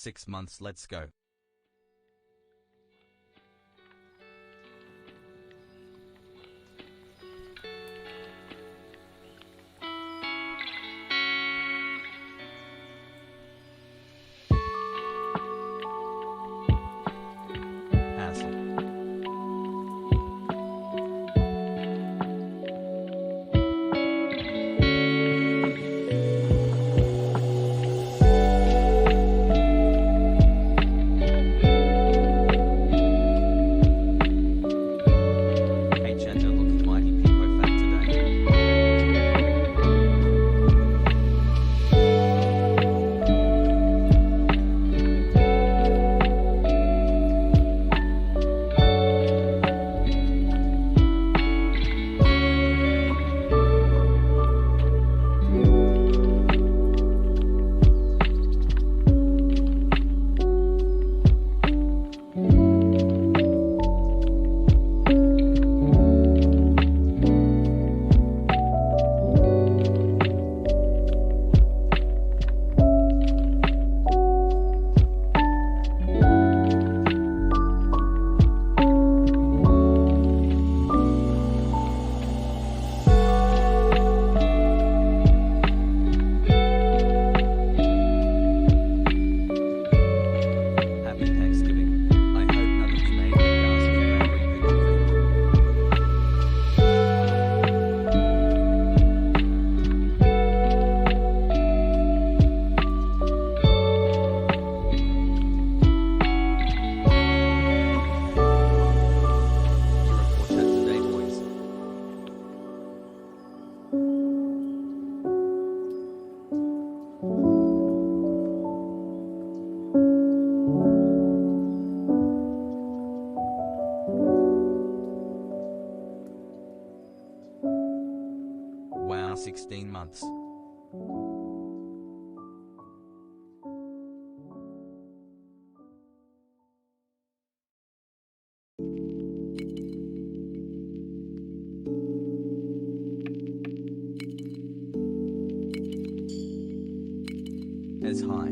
6 months. Let's go. Wow, 16 months. As high.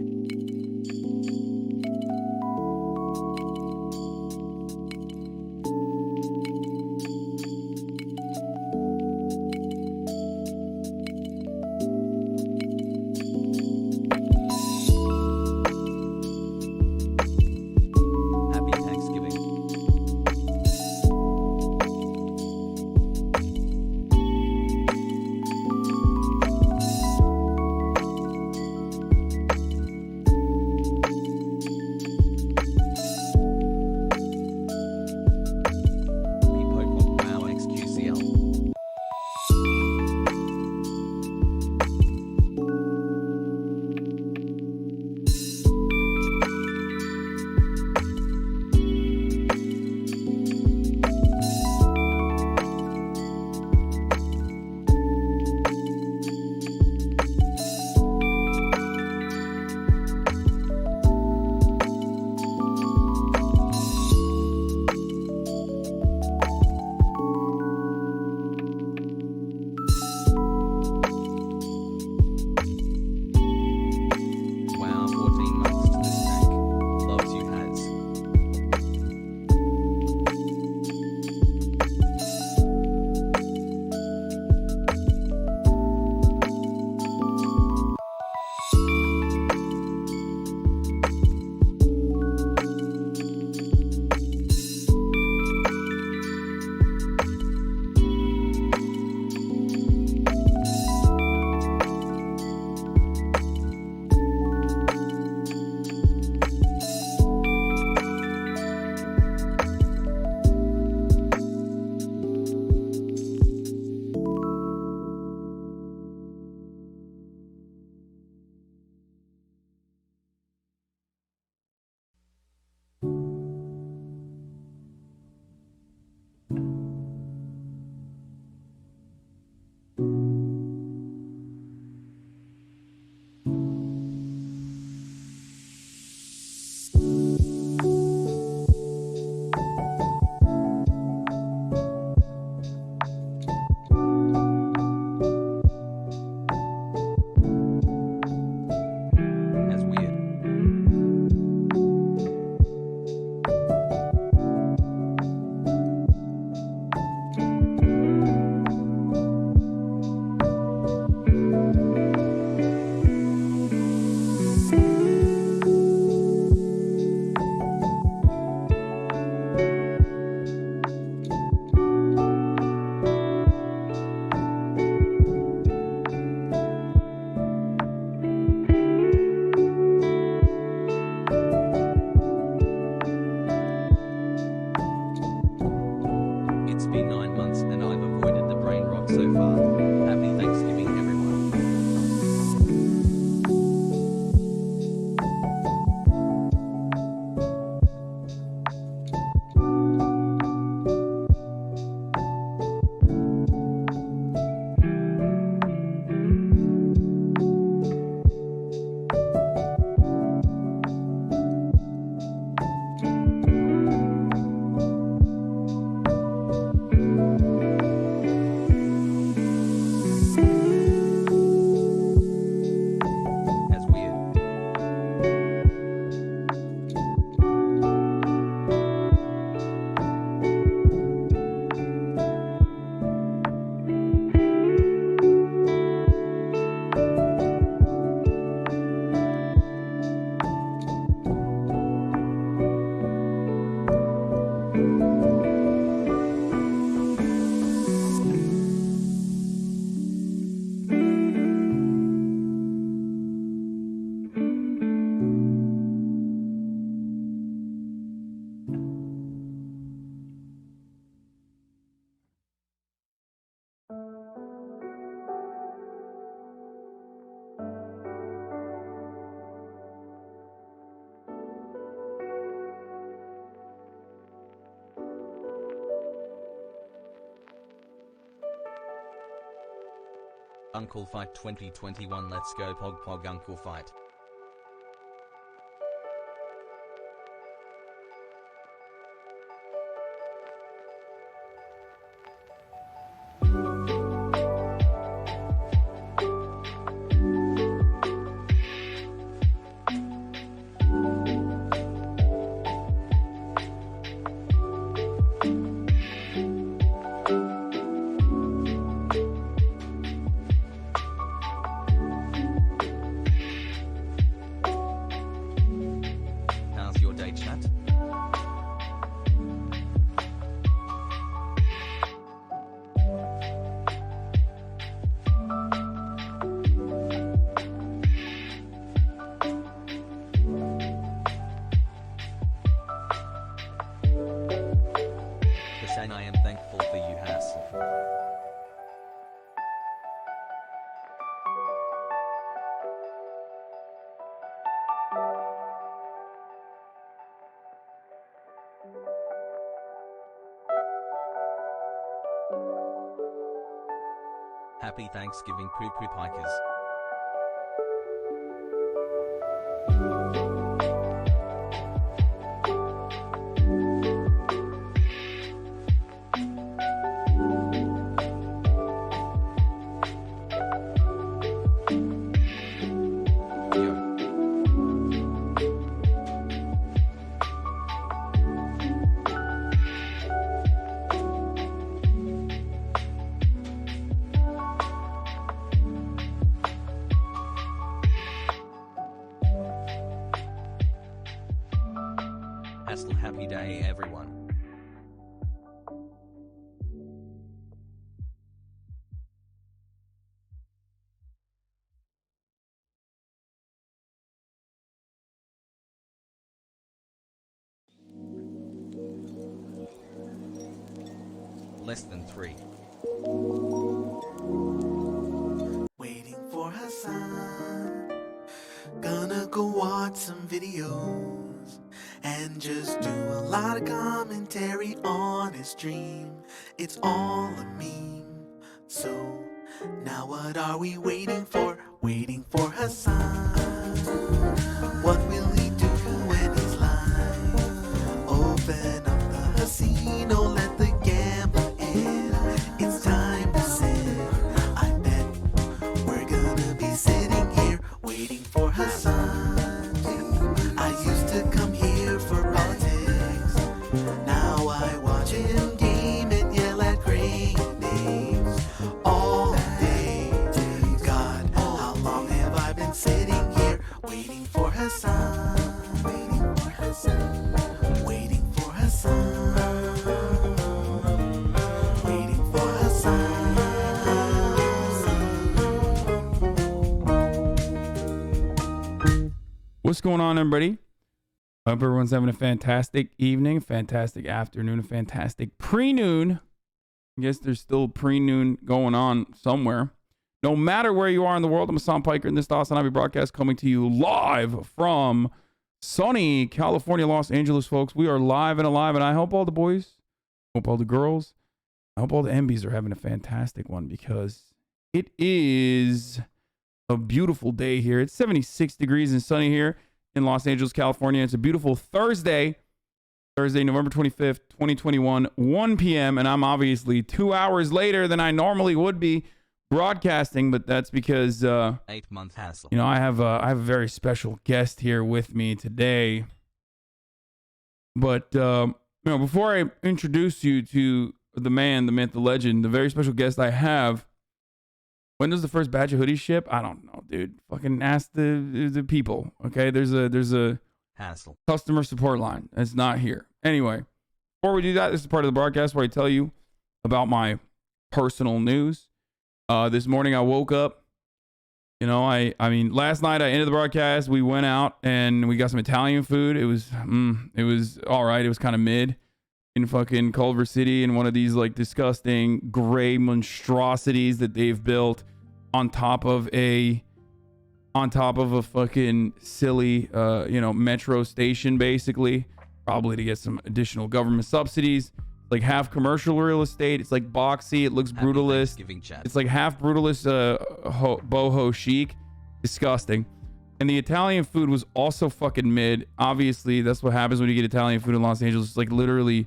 Uncle Fight 2021. Let's go Pog Uncle Fight. How's your day, chat? Hasan, I am thankful for you, Hasan. Happy Thanksgiving, poo poo pikers. Yo. Hassel, happy day, everyone. Less than 3. Waiting for Hasan. Gonna go watch some videos and just do a lot of commentary on his stream. It's all a meme. So now what are we waiting for? Waiting for Hasan. What will he do when he's live? Open up the casino, let the gambler in. It's time to sit. I bet we're gonna be sitting here waiting for Hasan. I used to come here for politics. Now I watch him game and yell at great names all day. God, how long have I been sitting here waiting for Hasan? Waiting for Hasan. Waiting for Hasan. Waiting for Hasan. What's going on, everybody? Hope everyone's having a fantastic evening, fantastic afternoon, a fantastic pre-noon. I guess there's still pre-noon going on somewhere. No matter where you are in the world, I'm Hasan Piker, and this is the HasanAbi broadcast coming to you live from sunny California, Los Angeles, folks. We are live and alive, and I hope all the boys, hope all the girls, I hope all the MBs are having a fantastic one, because it is a beautiful day here. It's 76 degrees and sunny here in Los Angeles, California. It's a beautiful Thursday, November 25th, 2021, 1 p.m. And I'm obviously 2 hours later than I normally would be broadcasting, but that's because, 8-month hassle. I have a very special guest here with me today. But, before I introduce you to the man, the myth, the legend, the very special guest I have, when does the first batch of hoodies ship? I don't know, dude. Fucking ask the people. Okay, there's a Hassle. customer support line. It's not here. Anyway, before we do that, this is part of the broadcast where I tell you about my personal news. This morning I woke up. I mean, last night I ended the broadcast. We went out and we got some Italian food. It was all right. It was kind of mid in fucking Culver City in one of these like disgusting gray monstrosities that they've built on top of a fucking silly metro station, basically, probably to get some additional government subsidies. like half commercial real estate. It's like boxy. It looks brutalist. It's like half brutalist, boho chic. Disgusting. And the Italian food was also fucking mid. Obviously, that's what happens when you get Italian food in Los Angeles. It's like literally,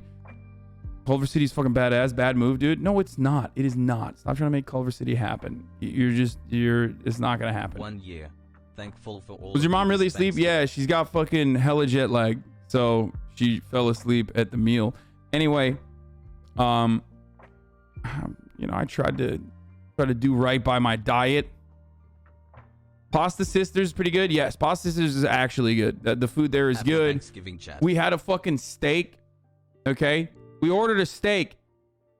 Culver City's fucking badass. Bad move, dude. No, it's not. It is not. Stop trying to make Culver City happen. It's not gonna happen. 1 year. Thankful for all. Was your mom really asleep? Yeah, she's got fucking hella jet lag, so she fell asleep at the meal. Anyway, I tried to do right by my diet. Pasta Sisters is pretty good. Yes, Pasta Sisters is actually good. The food there is good. We had a fucking steak. Okay, we ordered a steak,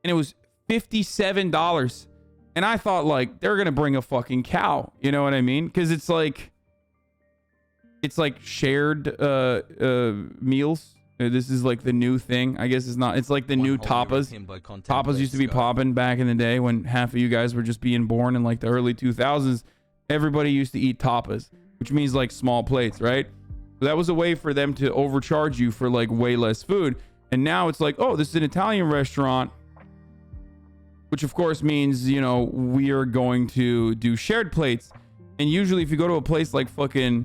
and it was $57. And I thought, like, they're gonna bring a fucking cow. You know what I mean? Because it's like shared meals. This is like the new thing. I guess it's not. It's like the new tapas. Tapas used to be popping back in the day when half of you guys were just being born in like the early 2000s. Everybody used to eat tapas, which means like small plates, right? So that was a way for them to overcharge you for like way less food. And now it's like, oh, this is an Italian restaurant, which of course means, you know, we are going to do shared plates. And usually if you go to a place like Rayo's,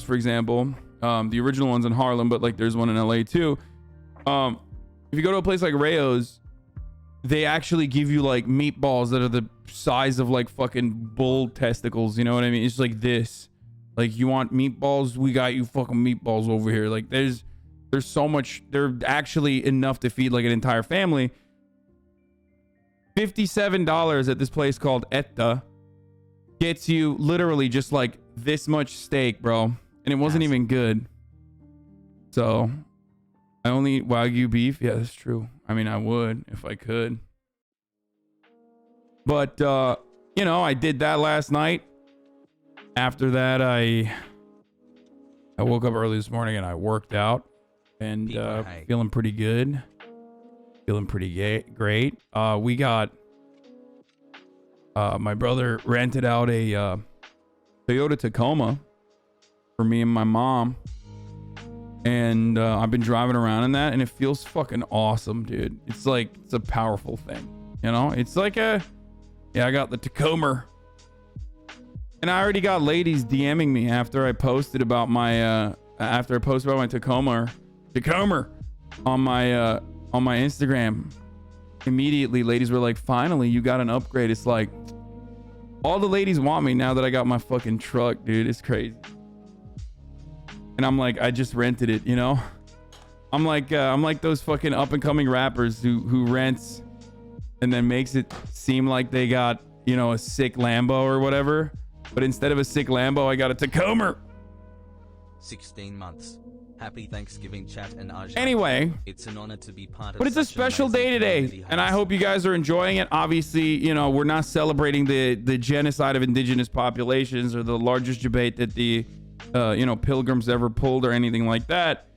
for example, the original one's in Harlem, but like there's one in LA too. If you go to a place like Rayo's, they actually give you like meatballs that are the size of like fucking bull testicles. You know what I mean? It's like this. Like, you want meatballs? We got you fucking meatballs over here. Like, there's so much. They're actually enough to feed like an entire family. $57 at this place called Etta gets you literally just like this much steak, bro. And it wasn't even good. So I only eat Wagyu beef. Yeah, that's true. I mean, I would if I could. But, you know, I did that last night. After that, I woke up early this morning and I worked out. And feeling pretty good. Feeling pretty great. We got... my brother rented out a Toyota Tacoma for me and my mom. And I've been driving around in that, and it feels fucking awesome, dude. It's like, it's a powerful thing, you know? It's like I got the Tacoma. And I already got ladies DMing me after I posted about my Tacoma on my Instagram. Immediately, ladies were like, finally, you got an upgrade. It's like, all the ladies want me now that I got my fucking truck, dude. It's crazy. And I'm like, I just rented it, you know? I'm like those fucking up and coming rappers who rents and then makes it seem like they got, you know, a sick Lambo or whatever. But instead of a sick Lambo, I got a Tacoma. 16 months. Happy Thanksgiving, chat and Aja. Anyway, it's an honor to be part of. But it's a special day today, and I hope you guys are enjoying it. Obviously, you know, we're not celebrating the genocide of indigenous populations or the largest debate that the pilgrims ever pulled or anything like that.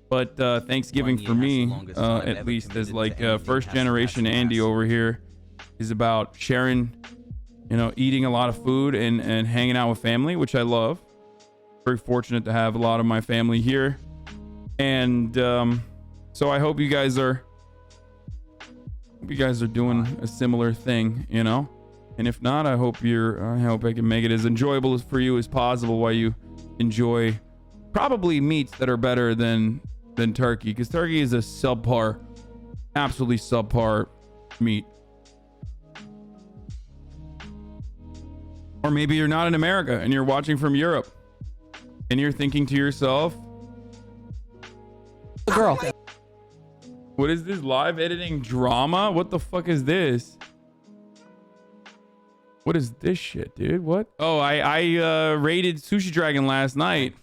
But Thanksgiving for me, at least as like first generation Andy over here, is about sharing, you know, eating a lot of food and hanging out with family, which I love. Very fortunate to have a lot of my family here. And so I hope you guys are doing a similar thing, you know. And if not, I hope I can make it as enjoyable for you as possible while you enjoy probably meats that are better than turkey, because turkey is a absolutely subpar meat. Or maybe you're not in America and you're watching from Europe and you're thinking to yourself, girl, what is this live editing drama? What the fuck is this? What is this shit, dude? What? Oh, I raided Sushi Dragon last night.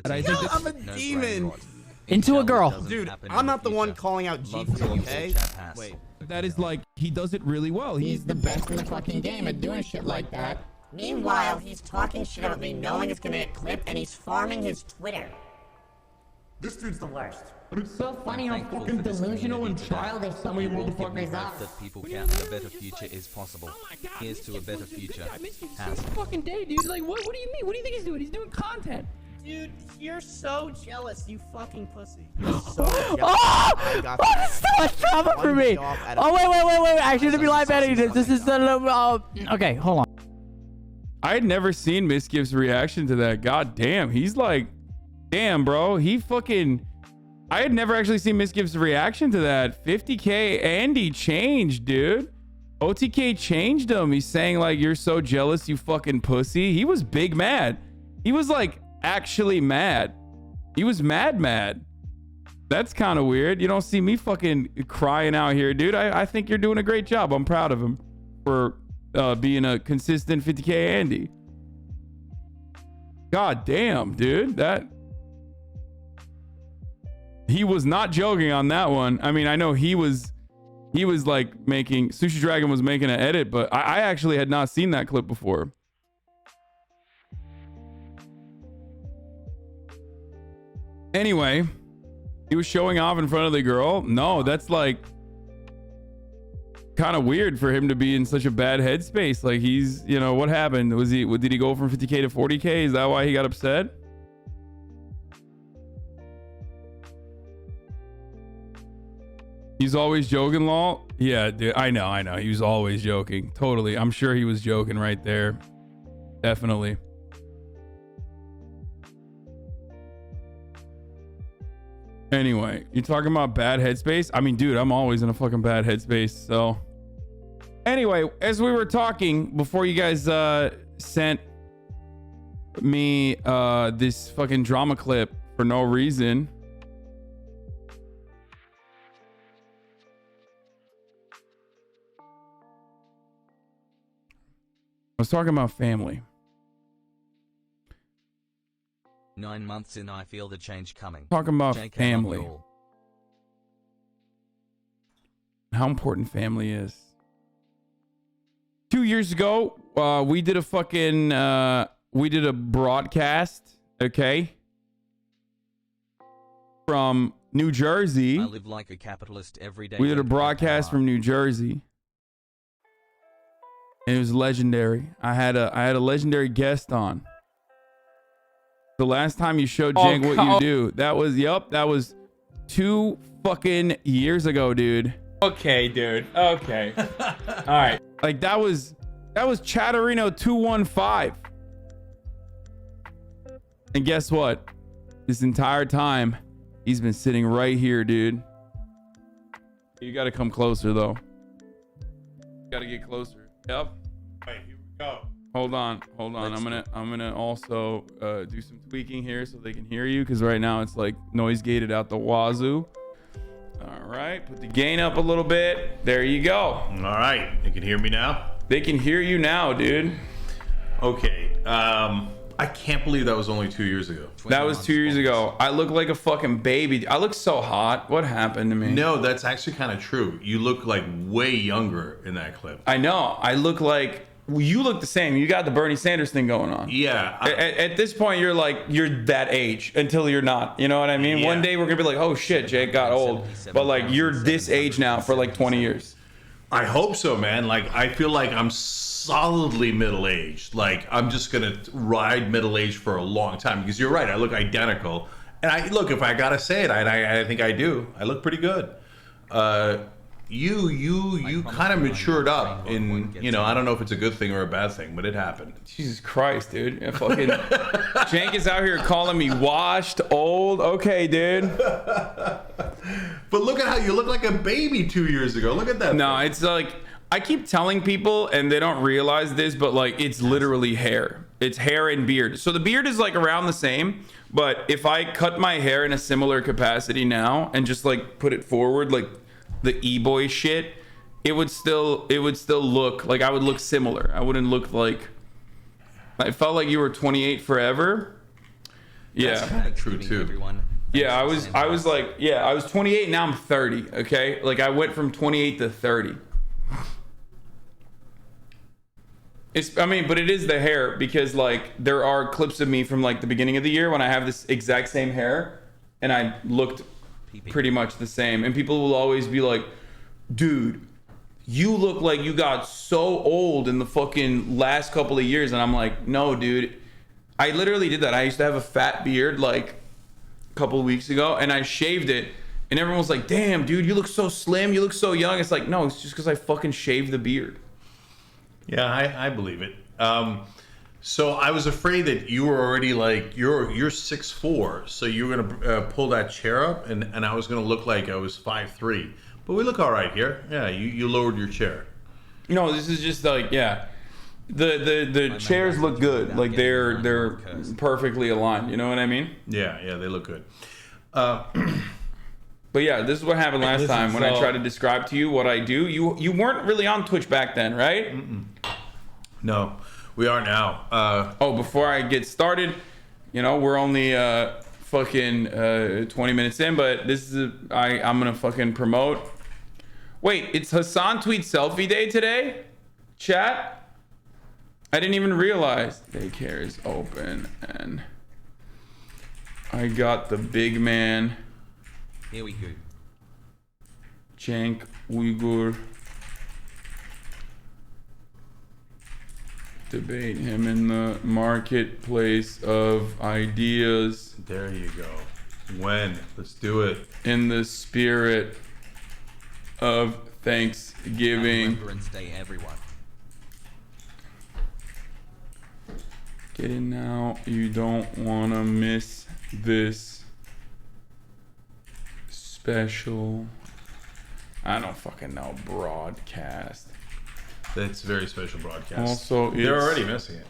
I'm a demon. Into a girl. Dude, I'm not the one calling out G4, okay? Wait. That is like, he does it really well. He's the best in the fucking game at doing shit like that. Meanwhile, he's talking shit about me knowing it's gonna get clipped, and he's farming his Twitter. This dude's the worst. But it's so funny how fucking delusional and childish some of you motherfuckers are. That people count a better future is possible. Here's to a better future. I missed you so fucking day, dude. Like, what do you mean? What do you think he's doing? He's doing content. Dude, you're so jealous, you fucking pussy. You're so jealous. Oh! I got Oh, that. this is so much trauma for me. Oh, wait. I shouldn't be live editing this. This is okay, hold on. I had never seen Misgift's reaction to that. God damn, he's like, damn, bro. He fucking. I had never actually seen Misgift's reaction to that. 50K Andy changed, dude. OTK changed him. He's saying like, you're so jealous, you fucking pussy. He was big mad. He was like actually mad. He was mad. That's kind of weird. You don't see me fucking crying out here, dude. I think you're doing a great job. I'm proud of him for being a consistent 50K Andy. God damn, dude. That he was not joking on that one. I mean, I know he was like making Sushi Dragon was making an edit, but I actually had not seen that clip before. Anyway, he was showing off in front of the girl. No, that's like kind of weird for him to be in such a bad headspace. Like he's, you know, what happened? Did he go from 50K to 40K? Is that why he got upset? He's always joking, lol. Yeah, dude, I know. He was always joking. Totally. I'm sure he was joking right there. Definitely. Anyway, you talking about bad headspace? I mean, dude, I'm always in a fucking bad headspace. So anyway, as we were talking before you guys sent me this fucking drama clip for no reason. I was talking about family. 9 months in, I feel the change coming. Talking about JK family. love you all. How important family is. 2 years ago, we did a fucking we did a broadcast, okay? From New Jersey. I live like a capitalist every day. We did a broadcast from New Jersey. And it was legendary. I had a legendary guest on. The last time you showed Jake what you do, that was 2 fucking years ago, dude. Okay, dude. Okay. All right. Like that was Chatterino 215. And guess what? This entire time, he's been sitting right here, dude. You gotta come closer though. You gotta get closer. Yep. All right, here we go. Hold on. I'm gonna also do some tweaking here so they can hear you, because right now it's like noise gated out the wazoo. All right, put the gain up a little bit. There you go. All right, you can hear me now? They can hear you now, dude. Okay. I can't believe that was only 2 years ago. That was 2 years ago. I look like a fucking baby. I look so hot. What happened to me? No, that's actually kind of true. You look like way younger in that clip. I know. I look like... Well, you look the same. You got the Bernie Sanders thing going on. Yeah. At this point, you're that age until you're not. You know what I mean? Yeah. One day we're gonna be like, oh shit, Jake got old. But like, you're this age now for like 20 years. I hope so, man. Like, I feel like I'm solidly middle-aged. Like, I'm just gonna ride middle-aged for a long time, because you're right. I look identical. And I look, if I gotta say it, I think I do. I look pretty good. You kind of matured up in, you know, I don't know if it's a good thing or a bad thing, but it happened. Jesus Christ, dude. Fucking Jank is out here calling me washed, old. Okay, dude. But look at how you look like a baby 2 years ago. Look at that. No, it's like, I keep telling people and they don't realize this, but like, it's literally hair. It's hair and beard. So the beard is like around the same, but if I cut my hair in a similar capacity now and just like put it forward, like the e-boy shit, it would still look like I would look similar. I wouldn't look like I felt like you were 28 forever. Yeah. That's kind of true too. Yeah, I was like, yeah, I was 28, now I'm 30, okay? Like I went from 28 to 30. But it is the hair, because like there are clips of me from like the beginning of the year when I have this exact same hair and I looked pretty much the same, and people will always be like, dude, you look like you got so old in the fucking last couple of years. And I'm like, no, dude, I literally did that. I used to have a fat beard like a couple of weeks ago, and I shaved it, and everyone was like, damn, dude, you look so slim, you look so young. It's like, no, it's just because I fucking shaved the beard. Yeah, I believe it. So I was afraid that you were already like, you're 6'4", so you were gonna pull that chair up, and I was gonna look like I was 5'3". But we look all right here. Yeah, you lowered your chair. No, this is just like, yeah. The chairs look good. Like they're perfectly aligned. You know what I mean? Yeah, they look good. But yeah, this is what happened last time when I tried to describe to you what I do. You weren't really on Twitch back then, right? No, we are now. Before I get started, we're only fucking 20 minutes in, but this is I'm gonna fucking promote. Wait, it's Hasan Tweet Selfie Day today? Chat? I didn't even realize. Daycare is open and I got the big man. Here we go. Cenk Uyghur. Debate him in the marketplace of ideas. There you go. When? Let's do it. In the spirit of Thanksgiving. Remembrance Day, everyone. Get in now. You don't want to miss this special. I don't fucking know. Broadcast. That's a very special broadcast. Also, they're already missing it.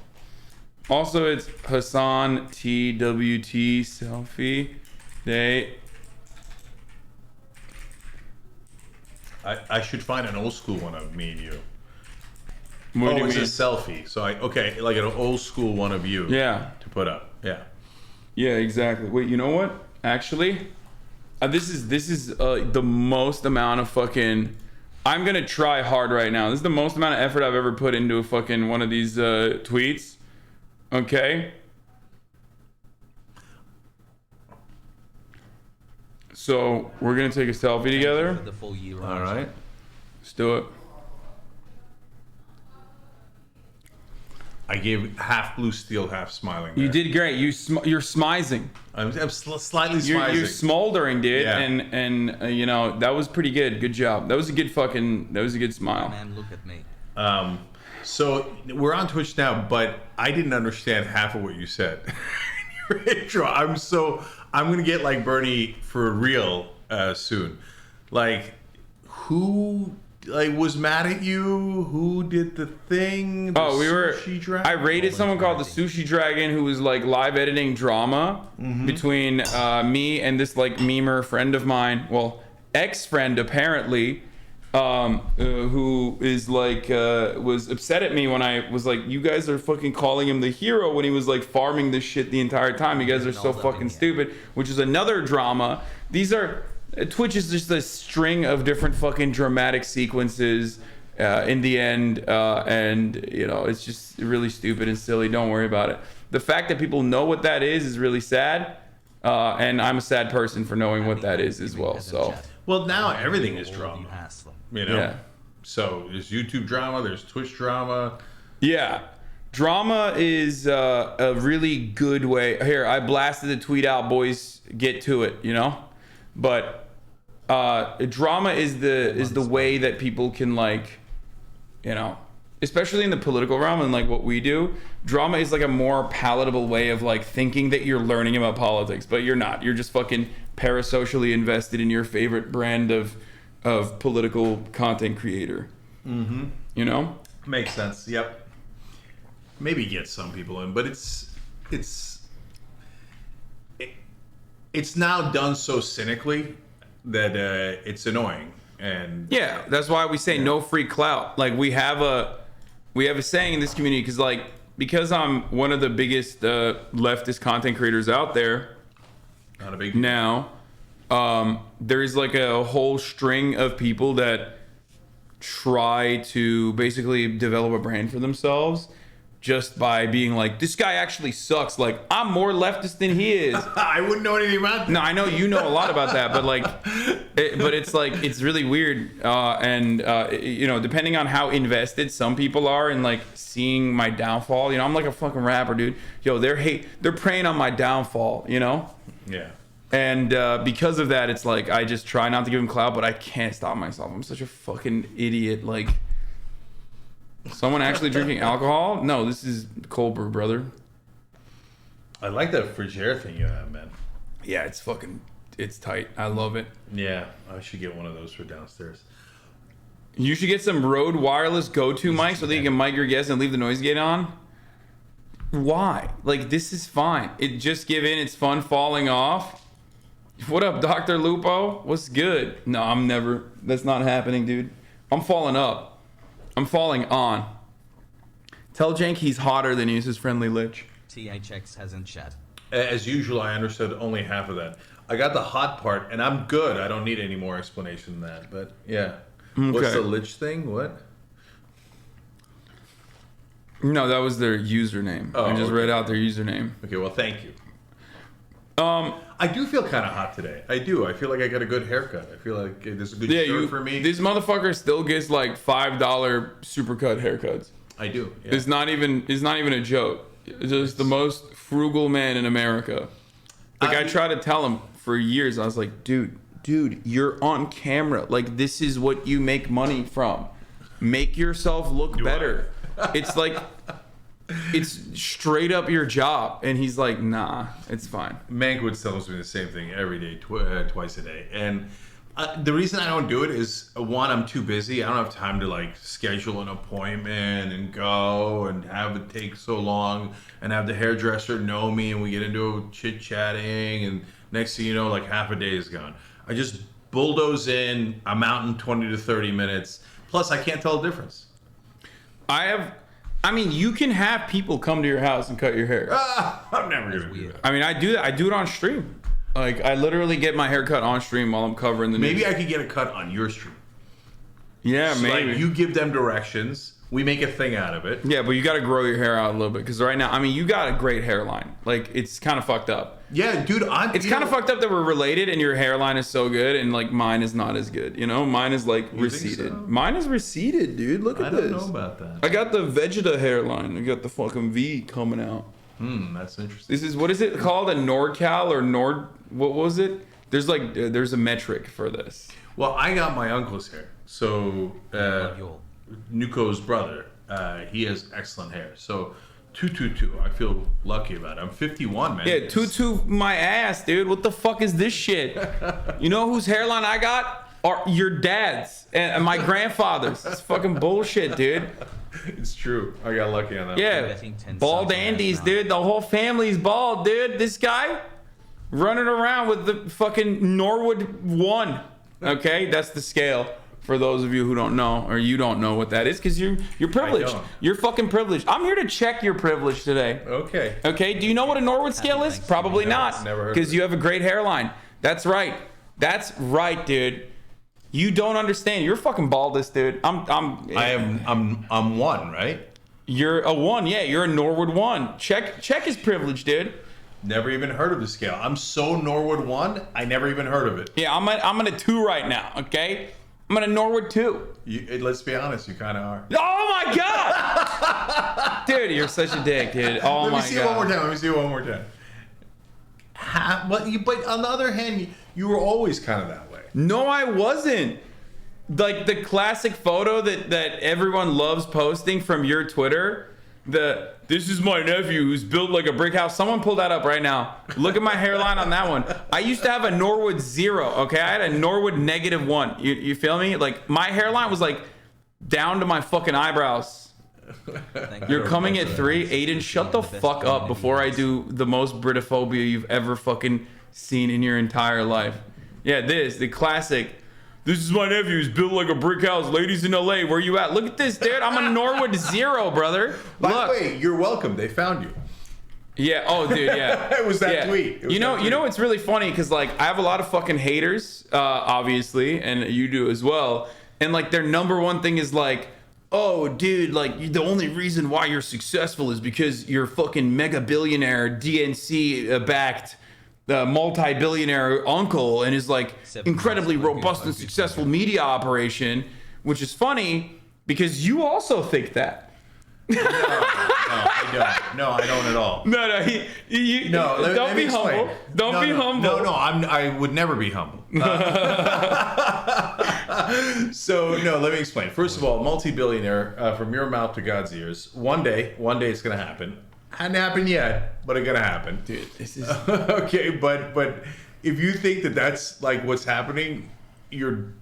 Also, it's Hasan TWT Selfie Day. I should find an old school one of me and you. What do you it's mean? a selfie. So like an old school one of you. Yeah. To put up. Yeah. Yeah, exactly. Wait, you know what? Actually, this is the most amount of fucking. I'm gonna try hard right now. This is the most amount of effort I've ever put into a fucking one of these tweets. Okay. So we're gonna take a selfie together. The full year. All right. Let's do it. I gave half blue steel, half smiling. You did great. You're smizing. I'm slightly You're smizing. smoldering, dude. Yeah. And that was pretty good. Good job. That was a good smile. Man, look at me. So we're on Twitch now, but I didn't understand half of what you said in your intro. I'm gonna get like Bernie for real soon. Like, who was mad at you? Who did the thing? The Sushi Dragon? I raided someone called the Sushi Dragon who was like live editing drama between me and this like memer friend of mine. Well, ex-friend apparently. Who is like was upset at me when I was like, you guys are fucking calling him the hero when he was like farming this shit the entire time. You guys are so fucking stupid, which is another drama. Twitch is just a string of different fucking dramatic sequences in the end, and it's just really stupid and silly. Don't worry about it. The fact that people know what that is really sad, and I'm a sad person for knowing what that is as well. So. Well, now everything is drama. Yeah. So there's YouTube drama, there's Twitch drama. Yeah. Drama is a really good way. Here, I blasted the tweet out, boys. Get to it, But drama is the way that people can especially in the political realm and like what we do. Drama is like a more palatable way of like thinking that you're learning about politics, but you're not. You're just fucking parasocially invested in your favorite brand of political content creator. Makes sense. Yep. Maybe get some people in, but it's now done so cynically that it's annoying. And yeah, that's why we say no free clout. Like we have a saying in this community because I'm one of the biggest leftist content creators out there. Not a big now. There is like a whole string of people that try to basically develop a brand for themselves just by being like, this guy actually sucks. Like, I'm more leftist than he is. I wouldn't know anything about that. No, I know you know a lot about that, but like, but it's like, it's really weird. You know, depending on how invested some people are in like seeing my downfall, you know, I'm like a fucking rapper, dude. Yo, they're preying on my downfall, you know? Yeah. And because of that, it's like, I just try not to give him clout, but I can't stop myself. I'm such a fucking idiot. Like, someone actually drinking alcohol? No, this is cold brew, brother. I like that Frigidaire thing you have, man. Yeah, it's tight. I love it. Yeah, I should get one of those for downstairs. You should get some Rode wireless go-to mic so that you can mic your guests and leave the noise gate on. Why? Like, this is fine. It just give in. It's fun falling off. What up, Dr. Lupo? What's good? No, I'm never. That's not happening, dude. I'm falling up. I'm falling on. Tell Jank he's hotter than he is his friendly lich. THX hasn't chat. As usual, I understood only half of that. I got the hot part, and I'm good. I don't need any more explanation than that. But yeah, What's the lich thing? What? No, that was their username. Oh, I just read out their username. Okay, well, thank you. I do feel kind of hot today. I do. I feel like I got a good haircut. I feel like there's a good shirt for me. This motherfucker still gets like $5 supercut haircuts. I do. Yeah. It's not even a joke. It's just the most frugal man in America. Like, I tried to tell him for years. I was like, dude, you're on camera. Like, this is what you make money from. Make yourself look better. It's like, it's straight up your job. And he's like, nah, it's fine. Mankiewicz tells me the same thing every day, twice a day. And the reason I don't do it is, one, I'm too busy. I don't have time to like schedule an appointment and go and have it take so long and have the hairdresser know me and we get into chit-chatting and next thing you know, like half a day is gone. I just bulldoze in. I'm out in 20 to 30 minutes. Plus, I can't tell the difference. I mean, you can have people come to your house and cut your hair. I'm never going to do that. I mean, I do that. I do it on stream. Like, I literally get my hair cut on stream while I'm covering the news. Maybe I could get a cut on your stream. Yeah, So, maybe. like, you give them directions. We make a thing out of it. Yeah, but you got to grow your hair out a little bit. Because right now, I mean, you got a great hairline. Like, it's kind of fucked up. Yeah, dude, It's kind of fucked up that we're related and your hairline is so good and, like, mine is not as good. You know? Mine is, like, receded. So? Mine is receded, dude. Look at this. I don't know about that. I got the Vegeta hairline. I got the fucking V coming out. That's interesting. This is, what is it called? A NordCal or Nord... What was it? There's a metric for this. Well, I got my uncle's hair. So, Nuko's brother, he has excellent hair. So, 222, I feel lucky about it. I'm 51, man. Yeah, 22 my ass, dude. What the fuck is this shit? You know whose hairline I got? Are your dad's and my grandfather's. It's fucking bullshit, dude. It's true. I got lucky on that. Yeah, bald Andes, dude. The whole family's bald, dude. This guy running around with the fucking Norwood 1. Okay, that's the scale. For those of you who don't know, or you don't know what that is, because you're privileged. You're fucking privileged. I'm here to check your privilege today. Okay. Okay. Do you know what a Norwood scale is? Probably not. Never heard. Because you have a great hairline. That's right. That's right, dude. You don't understand. You're fucking baldest, dude. I'm 1, right? You're a 1. Yeah, you're a Norwood 1. Check his privilege, dude. Never even heard of the scale. I'm so Norwood 1. I never even heard of it. Yeah, I'm at a 2 right now. Okay. I'm at a Norwood 2. Let's be honest, you kind of are. Oh my god, dude, you're such a dick, dude. Oh my god. Let me see it one more time. But on the other hand, you were always kind of that way. No, I wasn't. Like the classic photo that everyone loves posting from your Twitter. This is my nephew who's built like a brick house. Someone pull that up right now. Look at my hairline on that one. I used to have a Norwood 0, okay? I had a Norwood -1. You feel me? Like, my hairline was like down to my fucking eyebrows. You're coming at 3? Aiden, shut the fuck up before I do the most Britophobia you've ever fucking seen in your entire life. Yeah, the classic. This is my nephew who's built like a brick house. Ladies in LA, where you at? Look at this, dude. I'm a Norwood 0, brother. By the way, you're welcome. They found you. Yeah. Oh, dude. Yeah. It was that tweet. You know, it's really funny because like I have a lot of fucking haters, obviously, and you do as well. And like their number one thing is like, oh, dude, like the only reason why you're successful is because you're fucking mega billionaire, DNC backed, multi-billionaire uncle, and his like incredibly robust and successful media operation, which is funny because you also think that. No, I don't. No, I don't at all. No, don't be humble. Don't be humble. No, I would never be humble. So no, let me explain. First of all, multi-billionaire, from your mouth to God's ears. One day it's gonna happen. Hadn't happened yet, but it's gonna happen. Dude, this is okay. But if you think that that's like what's happening, you're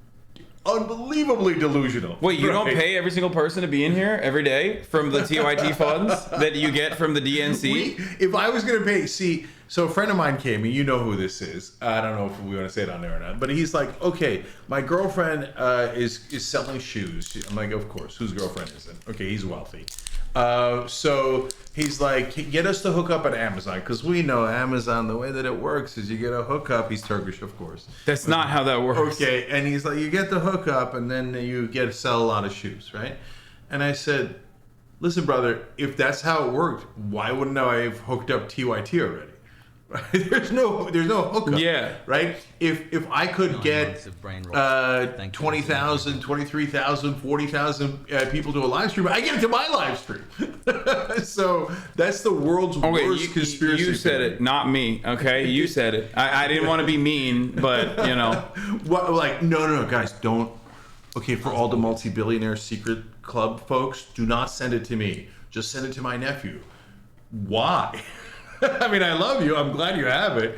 unbelievably delusional. Wait, you don't pay every single person to be in here every day from the TYT funds that you get from the DNC? If I was going to pay, so a friend of mine came, and you know who this is. I don't know if we want to say it on there or not, but he's like, okay, my girlfriend is selling shoes. I'm like, of course, whose girlfriend isn't? Okay, he's wealthy. So he's like, get us to hook up at Amazon, because we know Amazon, the way that it works is you get a hookup. He's Turkish, of course. That's not how that works. Okay, and he's like, you get the hookup, and then you get to sell a lot of shoes, right? And I said, listen, brother, if that's how it worked, why wouldn't I have hooked up TYT already? Right? There's no hookup. Yeah. Right? If I could get 20,000, 23,000, 40,000 people to a live stream, I get it to my live stream. So that's the world's worst conspiracy. You said it, not me. Okay, you said it. I didn't want to be mean, but you know. What? Like no, guys, don't. Okay, for all the multi-billionaire secret club folks, do not send it to me. Just send it to my nephew. Why? I mean, I love you. I'm glad you have it.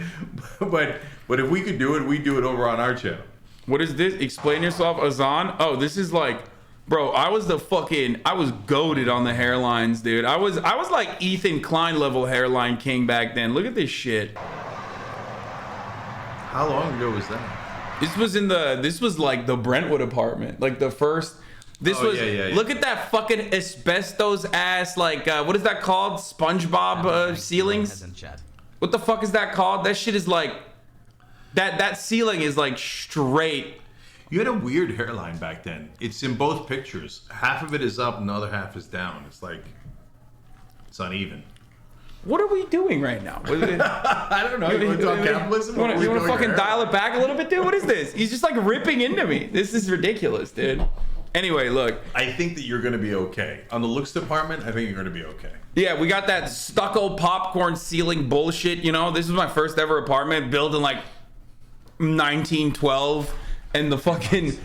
But if we could do it, we'd do it over on our channel. What is this? Explain yourself, Hasan. Oh, this is like, bro, I was goated on the hairlines, dude. I was like Ethan Klein level hairline king back then. Look at this shit. How long ago was that? This was like the Brentwood apartment. Like the first. Look at that fucking asbestos ass, like, what is that called? SpongeBob ceilings? What the fuck is that called? That shit is like, that ceiling is like straight. You had a weird hairline back then. It's in both pictures. Half of it is up and the other half is down. It's like, it's uneven. What are we doing right now? I don't know. You want to talk capitalism? You want to fucking dial it back a little bit, dude? What is this? He's just like ripping into me. This is ridiculous, dude. Anyway, look. I think that you're going to be okay. On the looks department, I think you're going to be okay. Yeah, we got that stucco popcorn ceiling bullshit, you know? This was my first ever apartment, built in like 1912. And the fucking...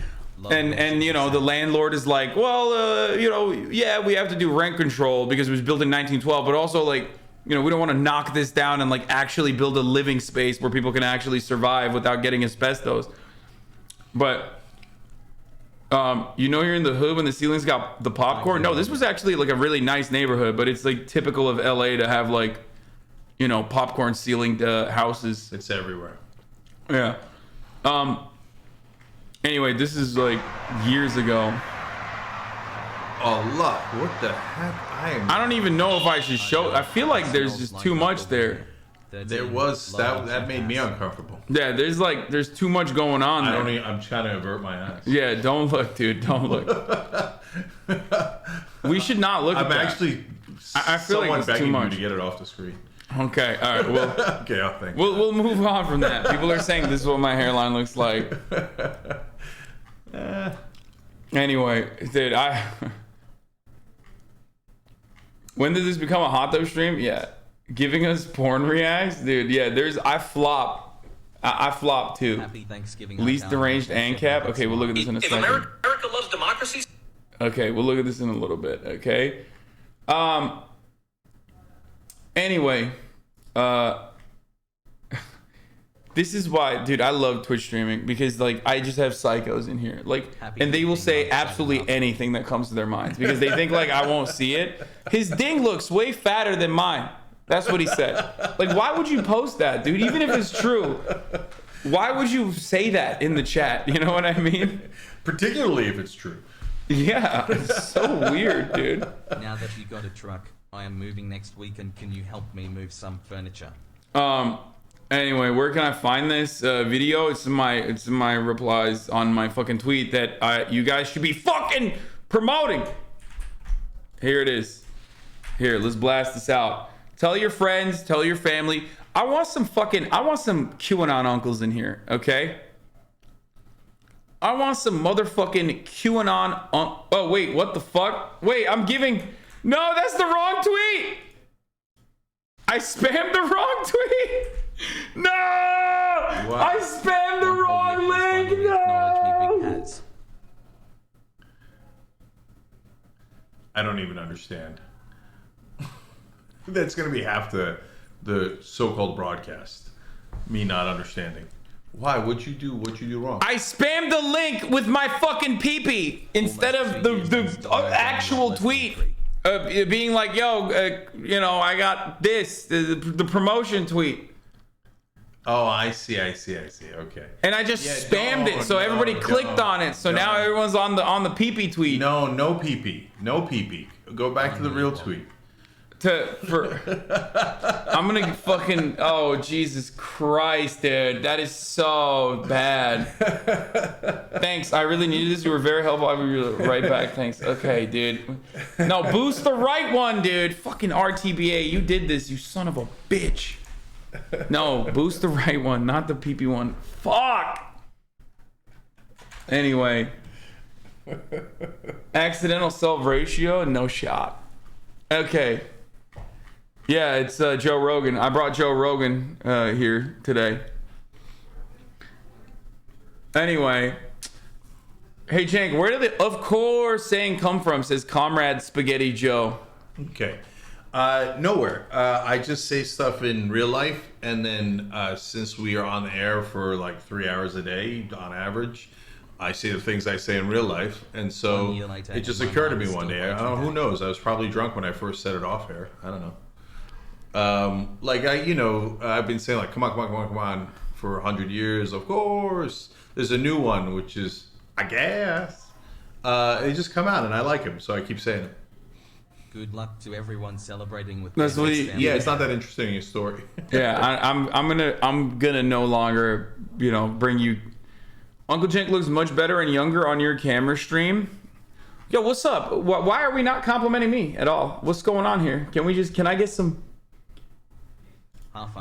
And you know, the landlord is like, well, you know, yeah, we have to do rent control because it was built in 1912. But also, like, you know, we don't want to knock this down and like actually build a living space where people can actually survive without getting asbestos. But... you know, you're in the hood when the ceiling's got the popcorn. No, this was actually like a really nice neighborhood, but it's like typical of LA to have like, you know, popcorn ceilinged houses. It's everywhere. Yeah. Anyway, this is like years ago. Oh, look, what the heck? I don't even know if I should show. I feel like there's just too much there. There was that made me uncomfortable. Yeah, there's too much going on there. I'm trying to avert my eyes. Yeah, don't look, dude. Don't look. We should not look at that. I'm actually I feel like it's begging too you much to get it off the screen. Okay, all right. Well, okay, I'll think. We'll move on from that. People are saying this is what my hairline looks like. Anyway, dude, when did this become a hot tub stream? Yeah. Giving us porn reacts, dude. Yeah, I flop too. Happy Thanksgiving. Least deranged ANCAP. Okay, we'll look at this in a second. America loves democracy. Okay, we'll look at this in a little bit. Okay. Anyway, this is why, dude, I love Twitch streaming because like I just have psychos in here, like, and they will say absolutely anything that comes to their minds because they think like I won't see it. His ding looks way fatter than mine. That's what he said. Like, why would you post that, dude? Even if it's true, why would you say that in the chat? You know what I mean? Particularly if it's true. Yeah, it's so weird, dude. Now that you got a truck, I am moving next week, and can you help me move some furniture? Anyway, where can I find this video? It's in my replies on my fucking tweet that you guys should be fucking promoting. Here it is. Here, let's blast this out. Tell your friends, tell your family. I want some QAnon uncles in here, okay? I want some motherfucking QAnon oh, wait, what the fuck? Wait, no, that's the wrong tweet. I spammed the wrong tweet. No! What? I spammed the wrong link. No! I don't even understand. That's gonna be half the so-called broadcast. Me not understanding. Why? What'd you do wrong? I spammed the link with my fucking pee-pee instead of the actual tweet. Being like, yo, I got this, the promotion tweet. Oh, I see. Okay. And I just spammed it, so everybody clicked on it. So now everyone's on the pee-pee tweet. No pee-pee. No pee-pee. Go back to the real tweet. I'm gonna fucking, oh, Jesus Christ, dude. That is so bad. Thanks, I really needed this. You were very helpful. I'll be right back. Thanks. Okay, dude. No, boost the right one, dude. Fucking RTBA, you did this, you son of a bitch. No, boost the right one, not the PP one. Fuck. Anyway. Accidental self ratio, no shot. Okay. Yeah, it's Joe Rogan. I brought Joe Rogan here today. Anyway. Hey, Cenk, where did the of course saying come from? Says Comrade Spaghetti Joe. Okay. Nowhere. I just say stuff in real life, and then since we are on the air for like 3 hours a day on average, I say the things I say in real life, and so it just occurred to me one day. Who knows? I was probably drunk when I first set it off air. I don't know. I've been saying like, come on for 100 years. Of course, there's a new one, which is, I guess. They just come out, and I like him, so I keep saying it. Good luck to everyone celebrating with. That's what yeah, it's not that interesting a story. Yeah, I'm gonna no longer, bring you. Uncle Cenk looks much better and younger on your camera stream. Yo, what's up? Why are we not complimenting me at all? What's going on here? Can I get some?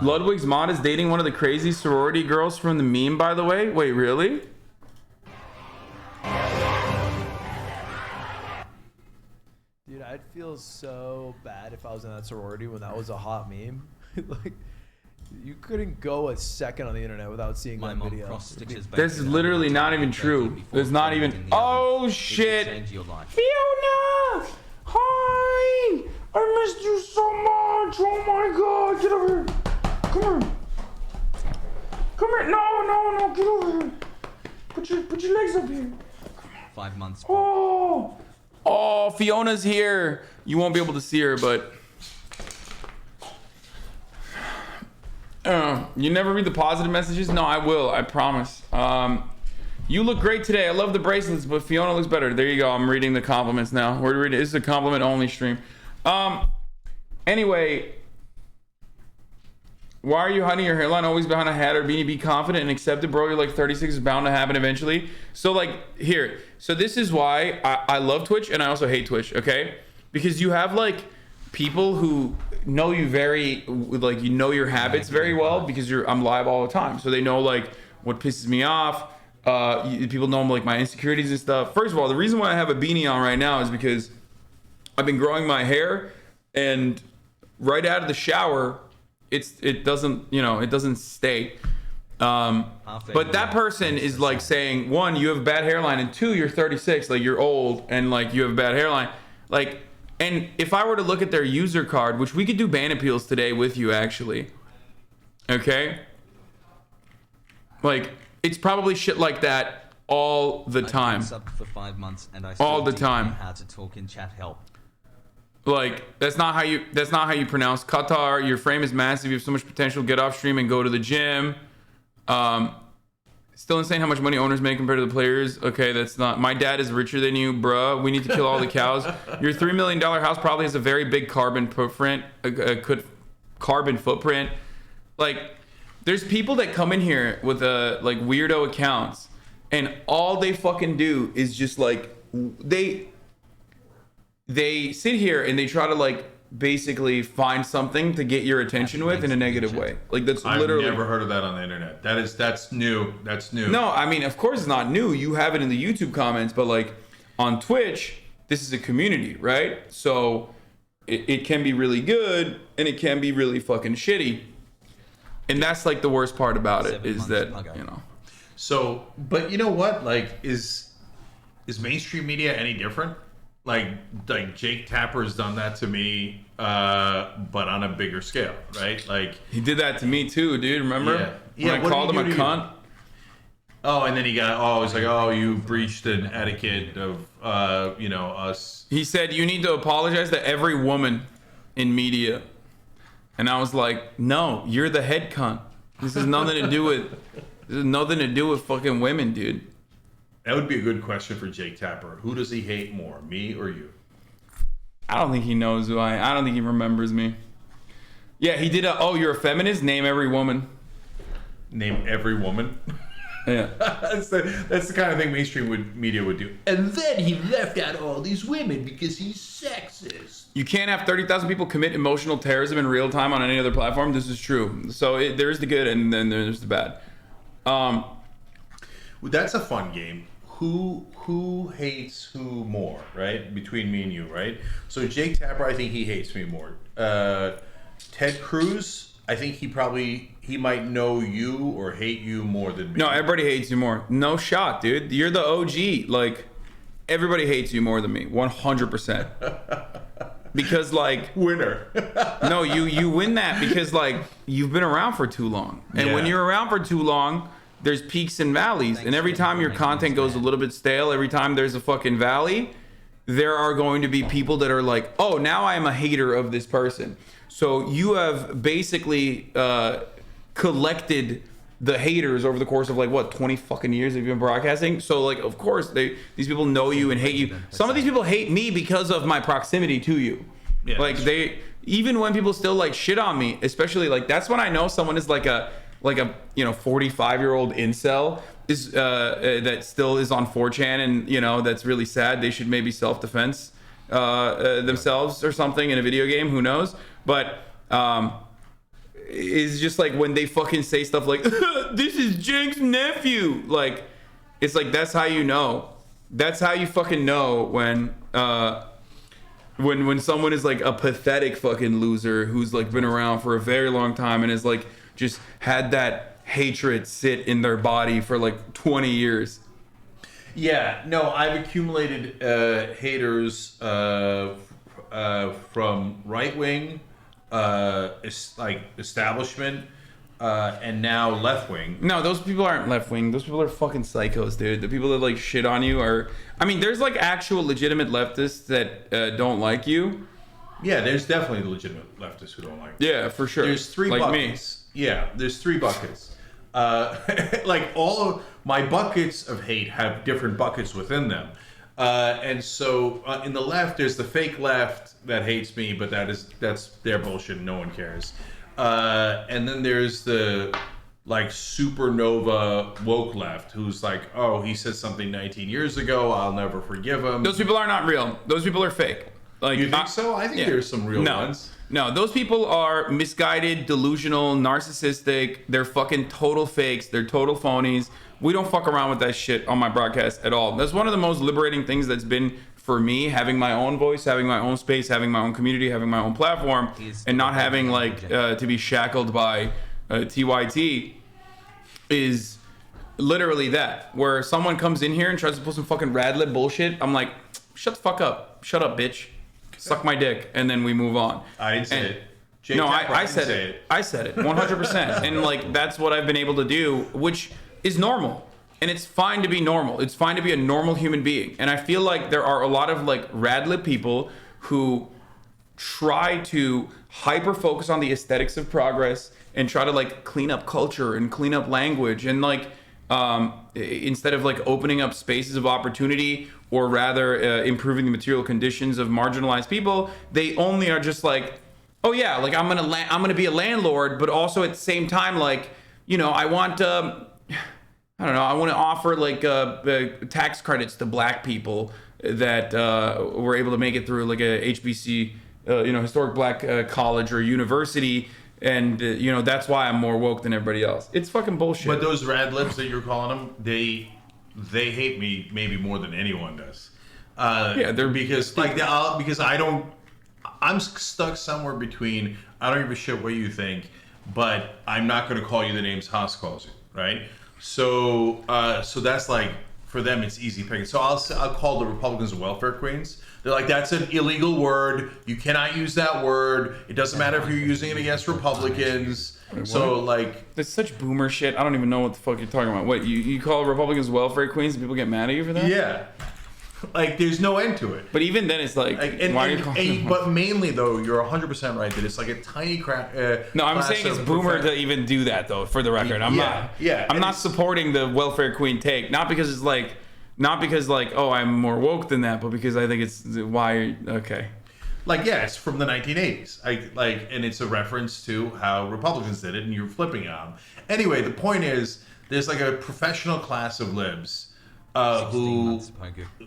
Ludwig's mod is dating one of the crazy sorority girls from the meme, by the way. Wait, really? Dude, I'd feel so bad if I was in that sorority when that was a hot meme. Like, you couldn't go a second on the internet without seeing that video. That's literally not even true. There's not even. Oh shit! Fiona! Hi! I missed you so much! Oh my god! Get over here! Come here! Come here! No! Get over here! Put your legs up here. 5 months. Oh, Fiona's here. You won't be able to see her, but you never read the positive messages? No, I will. I promise. You look great today. I love the bracelets, but Fiona looks better. There you go. I'm reading the compliments now. We're reading. This is a compliment only stream. Anyway, why are you hiding your hairline always behind a hat or beanie? Be confident and accept it, bro. You're like 36. Is bound to happen eventually. So like here. So this is why I love Twitch and I also hate Twitch. Okay, because you have like people who know you very like your habits very well because I'm live all the time. So they know like what pisses me off. People know like my insecurities and stuff. First of all, the reason why I have a beanie on right now is because I've been growing my hair, and right out of the shower, it doesn't stay. But that person is like saying, one, you have bad hairline, and two, you're 36, like you're old and like you have bad hairline. Like, and if I were to look at their user card, which we could do ban appeals today with you actually, okay? Like, it's probably shit like that all the time. For 5 months and I all the time. How to talk in chat help. Like, that's not how you pronounce Qatar. Your frame is massive. You have so much potential. Get off stream and go to the gym. Still insane how much money owners make compared to the players. Okay, that's not. My dad is richer than you, bruh. We need to kill all the cows. Your $3 million house probably has a very big carbon footprint. Like, there's people that come in here with like weirdo accounts, and all they fucking do is just like they sit here and they try to like basically find something to get your attention with in a negative way. Like that's literally. I've never heard of that on the internet. That's new. That's new. No, I mean, of course it's not new. You have it in the YouTube comments, but like on Twitch, this is a community, right? So it can be really good and it can be really fucking shitty. And that's like the worst part about it is that, you know. So, but you know what? Like, is mainstream media any different? Like Jake Tapper's done that to me, but on a bigger scale, right? Like he did that to me too, dude. Remember? Yeah. When I called him a cunt. Oh, and then he was like, oh, you breached an etiquette of, us. He said, you need to apologize to every woman in media. And I was like, no, you're the head cunt. This has nothing to do with fucking women, dude. That would be a good question for Jake Tapper. Who does he hate more, me or you? I don't think he knows who I don't think he remembers me. Yeah, he did you're a feminist? Name every woman. Name every woman? Yeah. that's the kind of thing mainstream media would do. And then he left out all these women because he's sexist. You can't have 30,000 people commit emotional terrorism in real time on any other platform. This is true. So there's the good and then there's the bad. That's a fun game. Who hates who more, right? Between me and you, right? So Jake Tapper, I think he hates me more. Ted Cruz, I think he might know you or hate you more than me. No, everybody hates you more. No shot, dude. You're the OG. Like, everybody hates you more than me. 100%. Because, like... Winner. No, you win that because, like, you've been around for too long. And when you're around for too long, there's peaks and valleys. And every time your content goes a little bit stale, every time there's a fucking valley, there are going to be people that are like, oh, now I am a hater of this person. So you have basically collected the haters over the course of like what 20 fucking years that you've been broadcasting. So like of course these people know you and hate you. Some of these people hate me because of my proximity to you. Yeah, like they even when people still like shit on me, especially like that's when I know someone is like a 45-year-old incel is that still is on 4chan and that's really sad. They should maybe self-defense themselves or something in a video game, who knows. But it's just like when they fucking say stuff like this is Jake's nephew, like it's like that's how you know. That's how you fucking know when someone is like a pathetic fucking loser who's like been around for a very long time and is like just had that hatred sit in their body for like 20 years. Yeah, no, I've accumulated haters from right wing, like establishment, and now left wing. No, those people aren't left wing. Those people are fucking psychos, dude. The people that like shit on you are. I mean, there's like actual legitimate leftists that don't like you. Yeah, there's definitely legitimate leftists who don't like you. Yeah, for sure. There's three like buckets. Me. Yeah, there's three buckets. Like all of my buckets of hate have different buckets within them. And so in the left, there's the fake left that hates me, but that's their bullshit. No one cares. And then there's the like supernova woke left who's like, oh, he said something 19 years ago. I'll never forgive him. Those people are not real. Those people are fake. Like, you think so? I think there's some real ones. No, those people are misguided, delusional, narcissistic. They're fucking total fakes. They're total phonies. We don't fuck around with that shit on my broadcast at all. That's one of the most liberating things that's been for me, having my own voice, having my own space, having my own community, having my own platform, and not having like to be shackled by TYT is literally that. Where someone comes in here and tries to pull some fucking rad lib bullshit, I'm like, shut the fuck up. Shut up, bitch. Suck my dick, and then we move on. I didn't say it. No, I said it. I said it 100%. And like that's what I've been able to do, which is normal. And it's fine to be normal. It's fine to be a normal human being. And I feel like there are a lot of like radlib people who try to hyper focus on the aesthetics of progress and try to like clean up culture and clean up language and like instead of like opening up spaces of opportunity or rather improving the material conditions of marginalized people, they only are just like, oh yeah, like I'm gonna be a landlord, but also at the same time, like, I want I don't know, I want to offer like tax credits to black people that were able to make it through like a HBC, historic black college or university. And, that's why I'm more woke than everybody else. It's fucking bullshit. But those rad libs that you're calling them, they hate me maybe more than anyone does. They're because I'm stuck somewhere between, I don't give a shit what you think, but I'm not going to call you the names Haas calls you, right? So that's like, for them, it's easy picking. So I'll call the Republicans welfare queens. They're like, that's an illegal word. You cannot use that word. It doesn't matter if you're using it against Republicans. So like, that's such boomer shit. I don't even know what the fuck you're talking about. What, you call Republicans welfare queens and people get mad at you for that? Yeah. Like, there's no end to it. But even then, it's like why are you calling them? But mainly, though, you're 100% right that it's like a tiny crap. No, I'm saying it's boomer to even do that, though, for the record. I'm not supporting the welfare queen take. Not because, oh, I'm more woke than that, but because I think it's okay. Like, yeah, it's from the 1980s. And it's a reference to how Republicans did it, and you're flipping on them. Anyway, the point is, there's like a professional class of libs who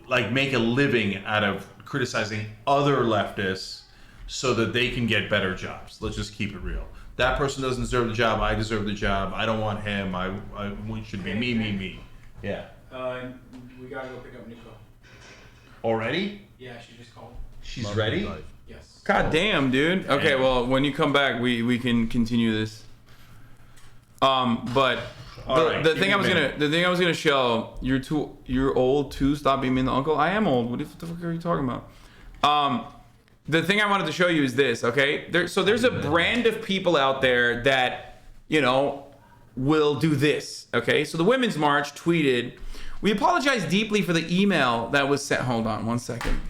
like make a living out of criticizing other leftists so that they can get better jobs. Let's just keep it real. That person doesn't deserve the job. I deserve the job. I don't want him. It should be me. Yeah. We gotta go pick up Nico. Already? Yeah, she just called. She's ready? Yes. God damn, dude. Okay, well, when you come back, we can continue this. But the thing I was gonna show, you're old too. Stop being mean to uncle. I am old. What the fuck are you talking about? The thing I wanted to show you is this. Okay, there's a brand of people out there that will do this. Okay, so the Women's March tweeted, "We apologize deeply for the email that was sent." Hold on 1 second.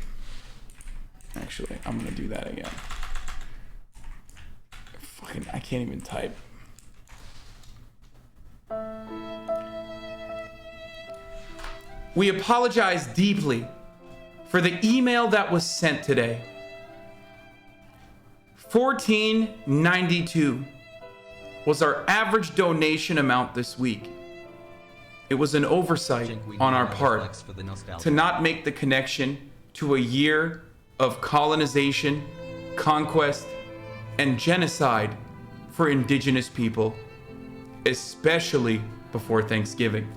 Actually, I'm gonna do that again. Fucking, I can't even type. "We apologize deeply for the email that was sent today. $14.92 was our average donation amount this week. It was an oversight on our part to not make the connection to a year of colonization, conquest, and genocide for indigenous people, especially before Thanksgiving."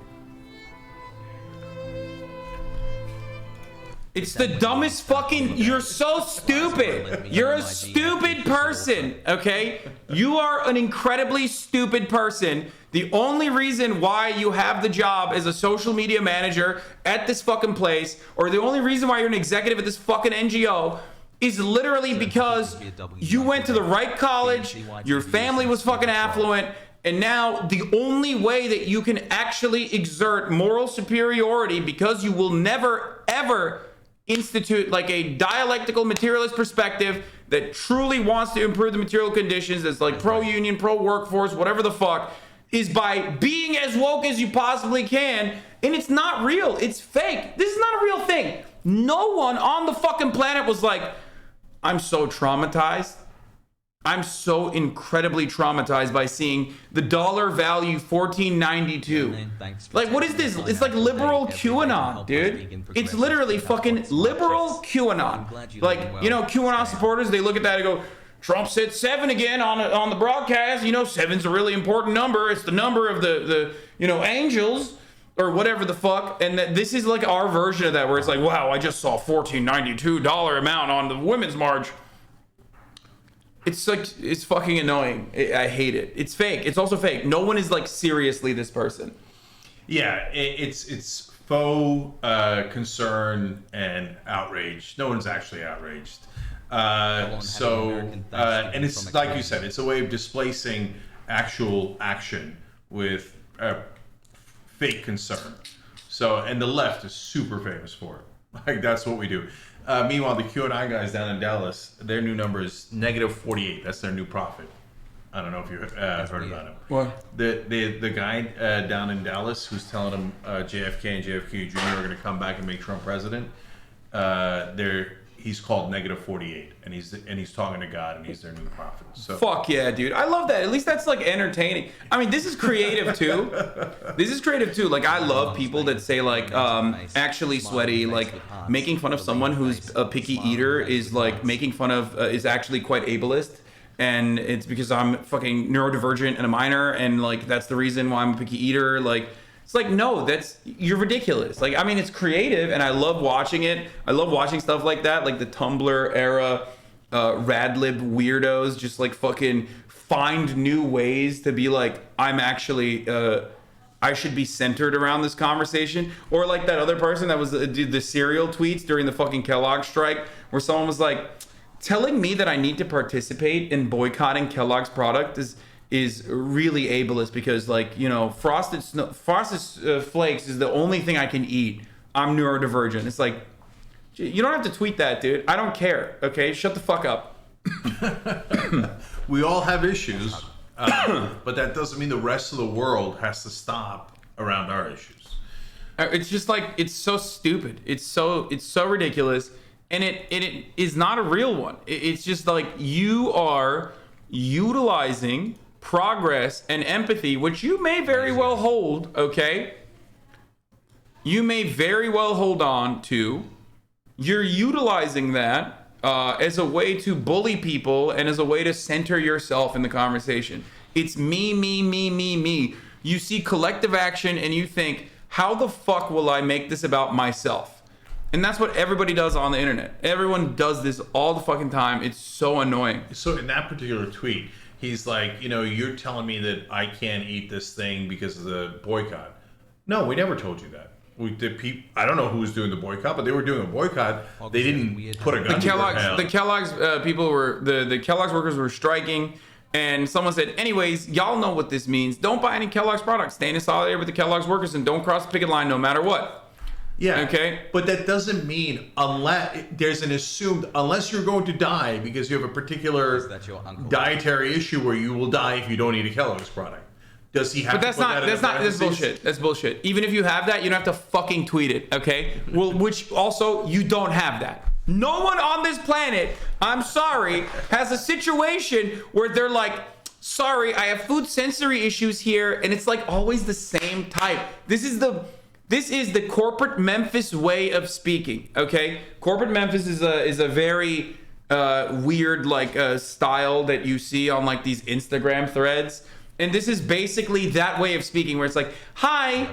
It's the dumbest fucking... You're so stupid. You're a stupid person, okay? You are an incredibly stupid person. The only reason why you have the job as a social media manager at this fucking place, or the only reason why you're an executive at this fucking NGO, is literally because you went to the right college, your family was fucking affluent, and now the only way that you can actually exert moral superiority, because you will never, ever institute like a dialectical materialist perspective that truly wants to improve the material conditions, that's like pro-union, pro-workforce, whatever the fuck, is by being as woke as you possibly can. And it's not real. It's fake. This is not a real thing. No one on the fucking planet was like, I'm so traumatized. I'm so incredibly traumatized by seeing the dollar value $14.92. Like, what is this? It's like liberal QAnon, dude. It's literally fucking liberal QAnon. Like, QAnon supporters, they look at that and go, Trump said 7 again on the broadcast. 7's a really important number. It's the number of the angels or whatever the fuck. And this is like our version of that, where it's like, wow, I just saw $14.92 amount on the Women's March. It's like, it's fucking annoying. I hate it. It's fake. It's also fake. No one is like seriously this person. Yeah, it's faux concern and outrage. No one's actually outraged. And it's like you said, it's a way of displacing actual action with fake concern. So, and the left is super famous for it. Like, that's what we do. Meanwhile, the QAnon guys down in Dallas, their new number is -48. That's their new profit. I don't know if you heard about him. What? The guy down in Dallas who's telling them JFK and JFK Jr. are going to come back and make Trump president. he's called -48, and he's talking to God, and he's their new prophet. So fuck yeah, dude. I love that. At least that's like entertaining. I mean, this is creative too. Like, I love people that say like, actually sweaty, like making fun of someone who's a picky eater is like making fun of, is actually quite ableist. And it's because I'm fucking neurodivergent and a minor, and like that's the reason why I'm a picky eater. Like, it's like, no, you're ridiculous. Like, I mean, it's creative, and I love watching it. I love watching stuff like that, like the Tumblr era, radlib weirdos just like fucking find new ways to be like, I'm actually, I should be centered around this conversation. Or like that other person that was did the cereal tweets during the fucking Kellogg strike, where someone was like, telling me that I need to participate in boycotting Kellogg's product is really ableist, because like, you know, frosted flakes is the only thing I can eat. I'm neurodivergent. It's like, you don't have to tweet that, dude. I don't care. Okay, shut the fuck up. we all have issues, but that doesn't mean the rest of the world has to stop around our issues. It's just like, it's so stupid. It's so ridiculous. And it is not a real one. It's just like, you are utilizing progress and empathy, which you may very well hold, okay? You may very well hold on to. You're utilizing that as a way to bully people and as a way to center yourself in the conversation. It's me, me, me, me, me. You see collective action and you think, how the fuck will I make this about myself? And that's what everybody does on the internet. Everyone does this all the fucking time. It's so annoying. So in that particular tweet, he's like, you know, you're telling me that I can't eat this thing because of the boycott. No, we never told you that. I don't know who was doing the boycott, but they were doing a boycott. They didn't put a gun to their head. The Kellogg's people were, the Kellogg's workers were striking. And someone said, anyways, y'all know what this means. Don't buy any Kellogg's products. Stay in solidarity with the Kellogg's workers and don't cross the picket line no matter what. Yeah. Okay. But that doesn't mean unless you're going to die because you have a particular dietary issue where you will die if you don't eat a Kellogg's product. Does he have to put that in the that's bullshit. That's bullshit. Even if you have that, you don't have to fucking tweet it, okay? Well, which also, you don't have that. No one on this planet, I'm sorry, has a situation where they're like, sorry, I have food sensory issues here, and it's like always the same type. This is the corporate Memphis way of speaking, okay? Corporate Memphis is a very weird like style that you see on like these Instagram threads. And this is basically that way of speaking where it's like, hi,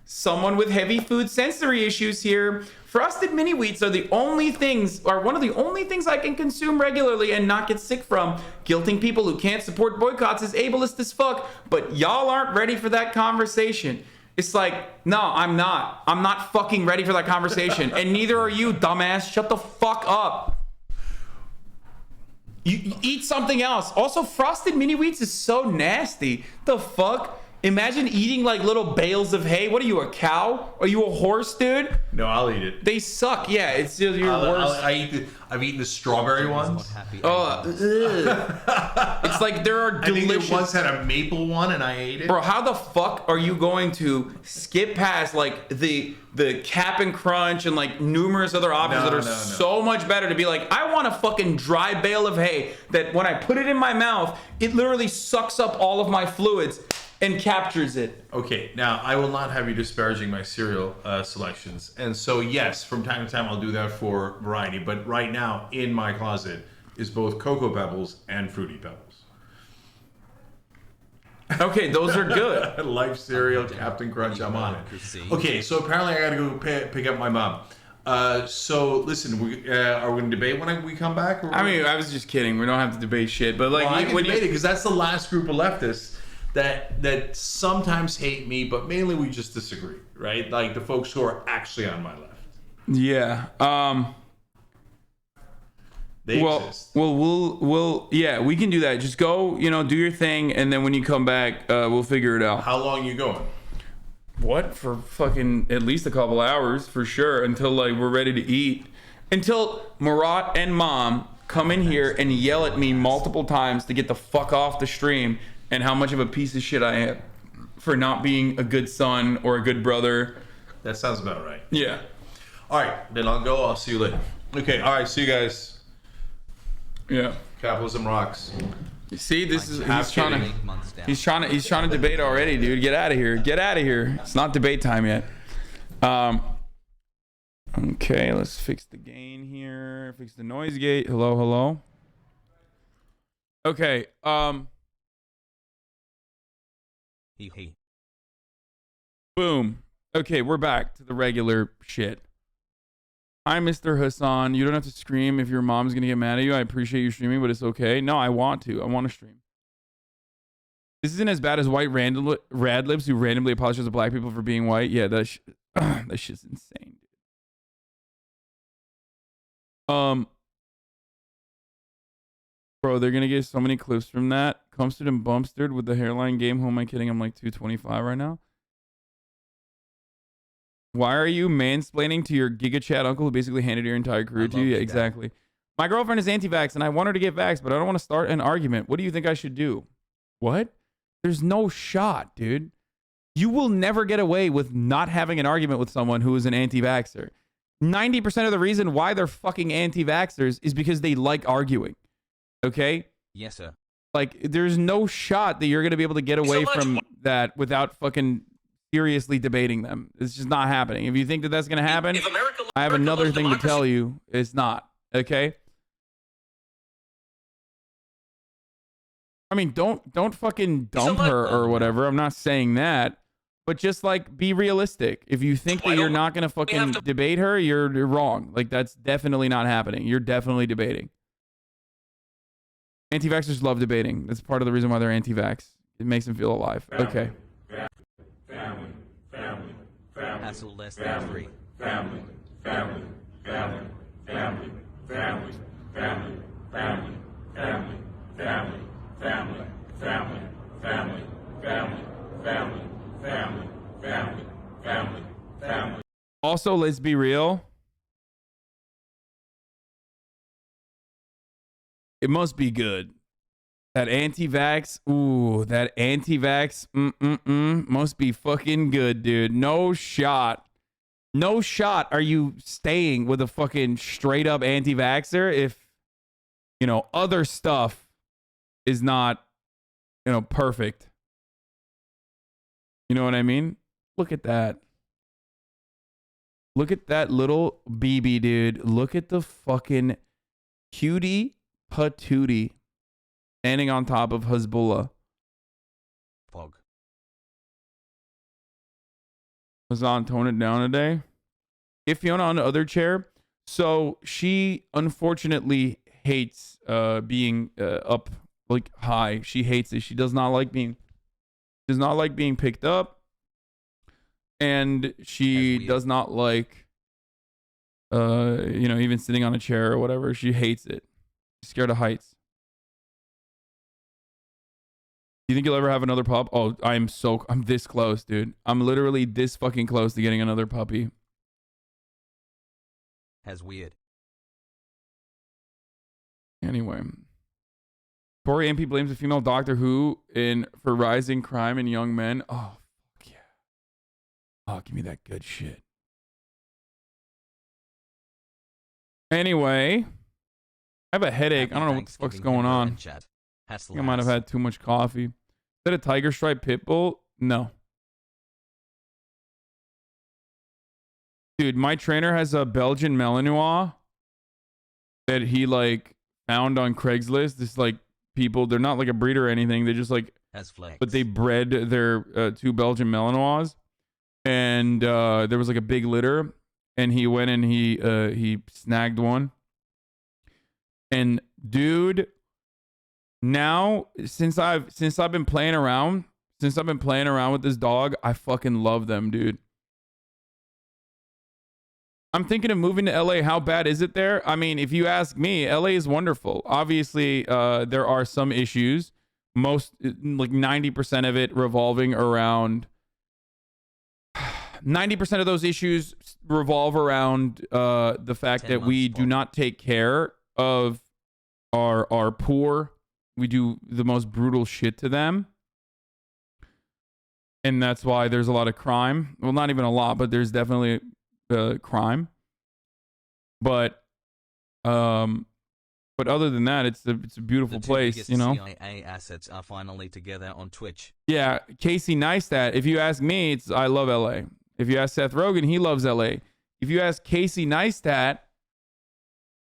someone with heavy food sensory issues here. Frosted mini wheats are one of the only things I can consume regularly and not get sick from. Guilting people who can't support boycotts is ableist as fuck, but y'all aren't ready for that conversation. It's like, no, I'm not. I'm not fucking ready for that conversation. And neither are you, dumbass. Shut the fuck up. You eat something else. Also, frosted mini wheats is so nasty. The fuck? Imagine eating like little bales of hay. What are you, a cow? Are you a horse, dude? No, I'll eat it. They suck. Yeah, it's just your worst. I've eaten the strawberry ones. Oh, it's like there are delicious. I think they once had a maple one and I ate it. Bro, how the fuck are you going to skip past like the Cap and Crunch and like numerous other options that are so much better to be like, I want a fucking dry bale of hay that when I put it in my mouth, it literally sucks up all of my fluids and captures it. Okay, now I will not have you disparaging my cereal selections. And so yes, from time to time I'll do that for variety. But right now in my closet is both Cocoa Pebbles and Fruity Pebbles. Okay, those are good. Life cereal, Captain Crunch, I'm on it. Okay, so apparently I gotta go pick up my mom. So listen, are we gonna debate when we come back? I mean, I was just kidding. We don't have to debate shit. But like, I can debate it because that's the last group of leftists that sometimes hate me, but mainly we just disagree, right? Like the folks who are actually on my left. Yeah. They exist. Well, yeah, we can do that. Just go, do your thing, and then when you come back, we'll figure it out. How long you going? What? For fucking at least a couple hours, for sure, until like we're ready to eat. Until Murat and Mom come in here and yell at me multiple times to get the fuck off the stream, and how much of a piece of shit I am for not being a good son or a good brother. That sounds about right. Yeah. All right, then I'll go. I'll see you later. Okay, all right, see you guys. Yeah. Capitalism rocks. You see, this is Half kidding. he's trying to debate already, dude. Get out of here. Get out of here. It's not debate time yet. Okay, let's fix the gain here. Fix the noise gate. Hello, hello. Okay. Boom. Okay, we're back to the regular shit. Hi, Mr. Hasan. You don't have to scream if your mom's gonna get mad at you. I appreciate you streaming, but it's okay. No, I want to. I want to stream. This isn't as bad as white radlibs who randomly apologize to black people for being white. Yeah, that shit's insane, dude. Bro, they're gonna get so many clips from that. Cumstered and Bumpstered with the hairline game. Who am I kidding? I'm like 225 right now. Why are you mansplaining to your Giga Chat uncle who basically handed your entire career to you? Yeah, exactly. My girlfriend is anti-vax and I want her to get vaxxed, but I don't want to start an argument. What do you think I should do? What? There's no shot, dude. You will never get away with not having an argument with someone who is an anti-vaxxer. 90% of the reason why they're fucking anti-vaxxers is because they like arguing. Okay? Yes, sir. Like, there's no shot that you're going to be able to get away from that without fucking seriously debating them. It's just not happening. If you think that that's going to happen, I have another thing to tell you. It's not. Okay? I mean, don't fucking dump her or whatever. I'm not saying that. But just, like, be realistic. If you think that you're not going to fucking debate her, you're wrong. Like, that's definitely not happening. You're definitely debating. Anti-vaxxers love debating. That's part of the reason why they're anti-vax. It makes them feel alive. Okay. Hassle less than 3. Also, let's be real. It must be good. That anti-vax, ooh, that anti-vax, must be fucking good, dude. No shot. No shot are you staying with a fucking straight up anti-vaxxer if, you know, other stuff is not, you know, perfect. You know what I mean? Look at that. Look at that little BB, dude. Look at the fucking cutie patootie standing on top of Hezbollah. Pog. Hasan, tone it down today. If Fiona on the other chair. So she unfortunately hates being up like high. She hates it. She does not like being picked up. And she does not like you know, even sitting on a chair or whatever. She hates it. She's scared of heights. You think you'll ever have another pup? Oh, I'm this close, dude. I'm literally this fucking close to getting another puppy. Has weird. Anyway. Tory MP blames a female Doctor Who for rising crime in young men. Oh, fuck yeah. Oh, give me that good shit. Anyway. I have a headache. I don't know what the fuck's going on. I think I might have had too much coffee. Is that a tiger stripe pit bull? No. Dude, my trainer has a Belgian Malinois that he like found on Craigslist. This like people, they're not like a breeder or anything. They just like, but they bred their 2 Belgian Malinois, and there was like a big litter, and he went and he snagged one. And dude, now since I've been playing around with this dog, I fucking love them, dude. I'm thinking of moving to LA. How bad is it there? I mean, if you ask me, LA is wonderful. Obviously, there are some issues. Most, like 90% of it revolving around 90% of those issues revolve around the fact that we do not take care of our poor. We do the most brutal shit to them. And that's why there's a lot of crime. Well, not even a lot, but there's definitely crime. But But other than that, it's a beautiful place, you know. CIA assets are finally together on Twitch. Yeah, Casey Neistat. If you ask me, it's I love LA. If you ask Seth Rogan, he loves LA. If you ask Casey Neistat,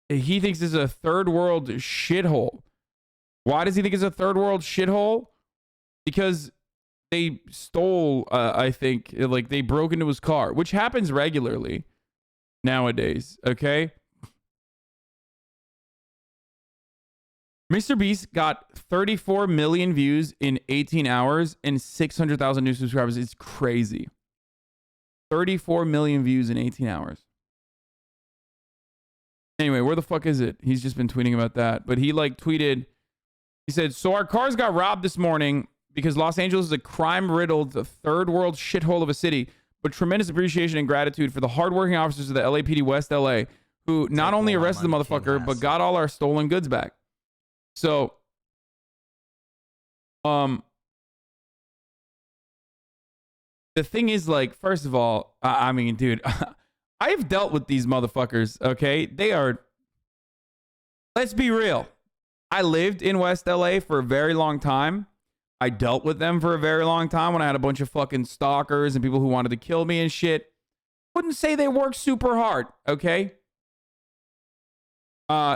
he thinks it's a third world shithole. Why does he think it's a third world shithole? Because they stole, I think, like they broke into his car, which happens regularly nowadays, okay? Mr. Beast got 34 million views in 18 hours and 600,000 new subscribers. It's crazy. 34 million views in 18 hours. Anyway, where the fuck is it? He's just been tweeting about that. But he like tweeted, he said, so our cars got robbed this morning because Los Angeles is a crime-riddled third world shithole of a city, but tremendous appreciation and gratitude for the hardworking officers of the LAPD West LA who not only arrested the motherfucker, but got all our stolen goods back. So, the thing is, like, first of all, I mean, dude, I've dealt with these motherfuckers, okay? They are, let's be real. I lived in West LA for a very long time. I dealt with them for a very long time when I had a bunch of fucking stalkers and people who wanted to kill me and shit. Wouldn't say they worked super hard, okay?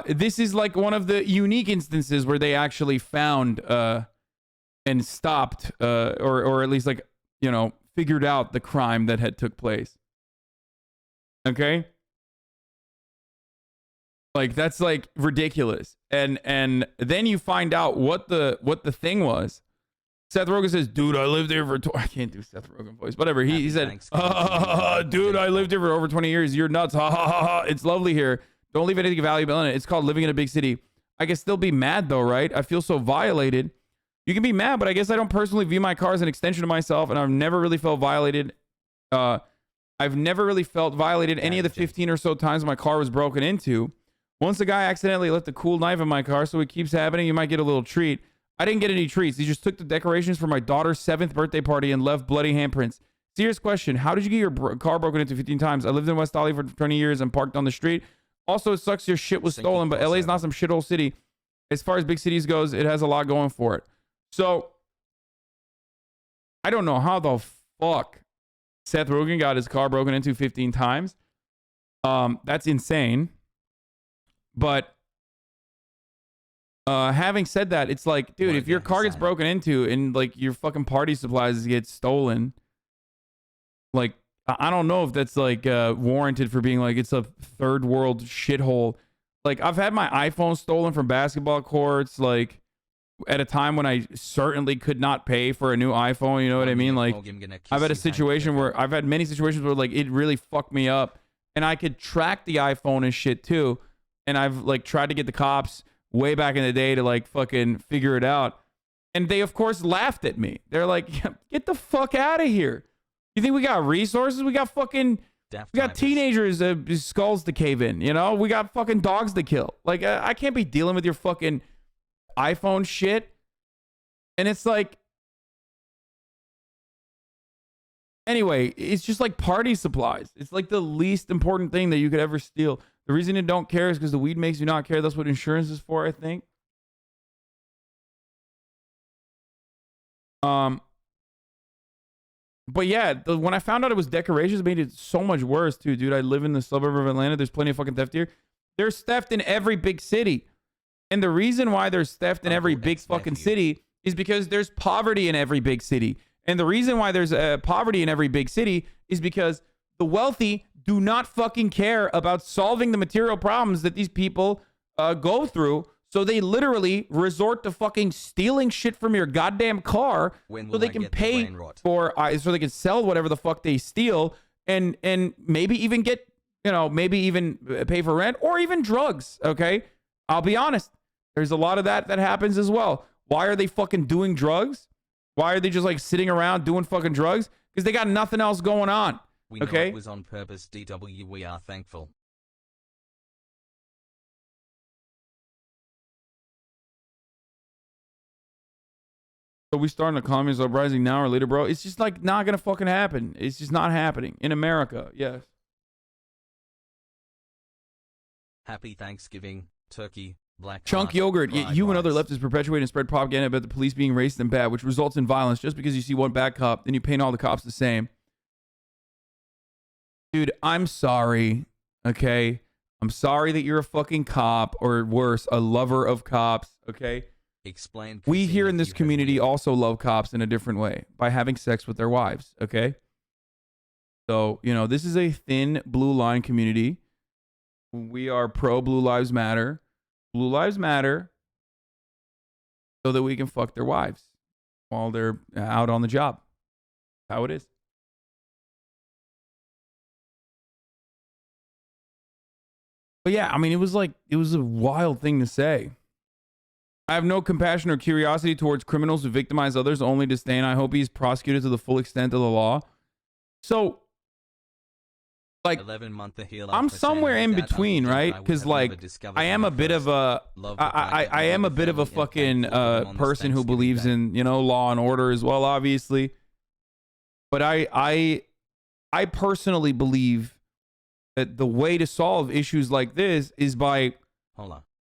This is like one of the unique instances where they actually found and stopped or at least, like, you know, figured out the crime that had took place. Okay? Like, that's like ridiculous. And then you find out what the thing was. Seth Rogan says, dude, I lived here for I can't do Seth Rogan voice. Whatever. He said, dude, I lived here for over 20 years. You're nuts. Ha ha ha ha. It's lovely here. Don't leave anything valuable in it. It's called living in a big city. I can still be mad though, right? I feel so violated. You can be mad, but I guess I don't personally view my car as an extension of myself, and I've never really felt violated. I've never really felt violated any of the 15 or so times my car was broken into. Once a guy accidentally left a cool knife in my car, so it keeps happening. You might get a little treat. I didn't get any treats. He just took the decorations for my daughter's 7th birthday party and left bloody handprints. Serious question. How did you get your car broken into 15 times? I lived in West Hollywood for 20 years and parked on the street. Also, it sucks your shit was stolen, but LA's not some shithole city. As far as big cities goes, it has a lot going for it. So, I don't know how the fuck Seth Rogan got his car broken into 15 times. That's insane. But having said that, it's like, dude, if your car gets broken into and like your fucking party supplies get stolen, like, I don't know if that's like warranted for being like it's a third world shithole. Like, I've had my iPhone stolen from basketball courts, like at a time when I certainly could not pay for a new iPhone. You know what I mean? Like, I've had a situation where I've had many situations where like it really fucked me up, and I could track the iPhone and shit too. And I've like tried to get the cops way back in the day to like fucking figure it out, and they of course laughed at me. They're like, "Get the fuck out of here." You think we got resources? We got fucking, we got teenagers' skulls to cave in, you know? We got fucking dogs to kill. Like, I can't be dealing with your fucking iPhone shit. And it's like, anyway, it's just like party supplies. It's like the least important thing that you could ever steal. The reason you don't care is because the weed makes you not care. That's what insurance is for, I think. But yeah, when I found out it was decorations, it made it so much worse too, dude. I live in the suburb of Atlanta. There's plenty of fucking theft here. There's theft in every big city. And the reason why there's theft in every big fucking city is because there's poverty in every big city. And the reason why there's poverty in every big city is because the wealthy do not fucking care about solving the material problems that these people go through. So they literally resort to fucking stealing shit from your goddamn car so they can pay for, so they can sell whatever the fuck they steal and maybe even get, you know, maybe even pay for rent or even drugs, okay? I'll be honest. There's a lot of that happens as well. Why are they fucking doing drugs? Why are they just like sitting around doing fucking drugs? Because they got nothing else going on, We okay? know it was on purpose, DW. We are thankful. So we starting a communist uprising now or later, bro? It's just like not gonna fucking happen. It's just not happening in America. Yes. Happy Thanksgiving, turkey, black Chunk heart, yogurt. fried You and other rice. leftists perpetuate and spread propaganda about the police being racist and bad, which results in violence just because you see one bad cop, then you paint all the cops the same. Dude, I'm sorry. Okay? I'm sorry that you're a fucking cop, or worse, a lover of cops. Okay? Explain. We here in if this you have community weird- also love cops in a different way, by having sex with their wives. Okay? So, you know, this is a thin blue line community. We are pro Blue Lives Matter. Blue Lives Matter so that we can fuck their wives while they're out on the job. That's how it is. But yeah, I mean, it was a wild thing to say. I have no compassion or curiosity towards criminals who victimize others, only disdain. I hope he's prosecuted to the full extent of the law. So, like, 11-month I'm somewhere in between, right? Because like, I am a bit of a, I am a bit of a fucking person who believes in, you know, law and order as well, obviously. But I personally believe that the way to solve issues like this is by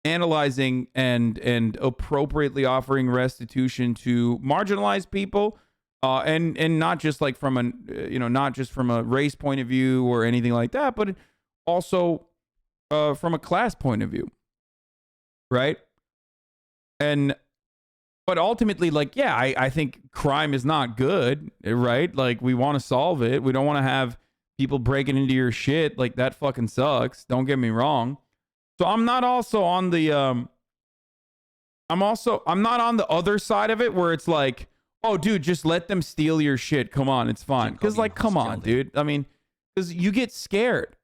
analyzing and appropriately offering restitution to marginalized people. And not just like from not just from a race point of view or anything like that, but also from a class point of view, right? But ultimately, like, yeah, I think crime is not good, right? Like, we want to solve it. We don't want to have people breaking into your shit. Like, that fucking sucks. Don't get me wrong. So I'm not also on the I'm not on the other side of it where it's like, oh, dude, just let them steal your shit. Come on, it's fine. Because, like, come on, dude. I mean, because you get scared.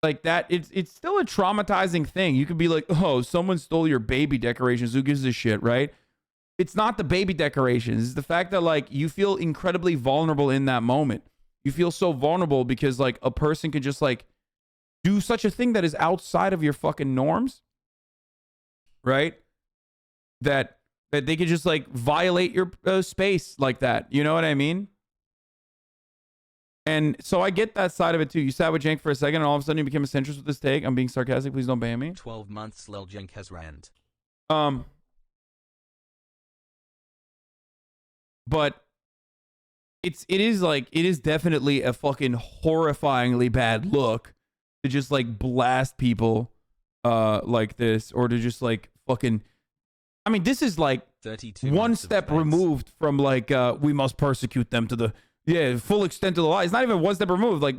Like that, it's still a traumatizing thing. You could be like, oh, someone stole your baby decorations. Who gives a shit, right? It's not the baby decorations. It's the fact that, like, you feel incredibly vulnerable in that moment. You feel so vulnerable because, like, a person could just, like, do such a thing that is outside of your fucking norms, right? That they could just, like, violate your space like that. You know what I mean? And so I get that side of it too. You sat with Cenk for a second and all of a sudden you became a centrist with this take. I'm being sarcastic. Please don't ban me. 12 months Lil Cenk has rant. But it is definitely a fucking horrifyingly bad look to just, like, blast people like this, or to just, like, fucking, I mean, this is like 32 one step removed from, like, we must persecute them to the full extent of the law. It's not even one step removed. Like,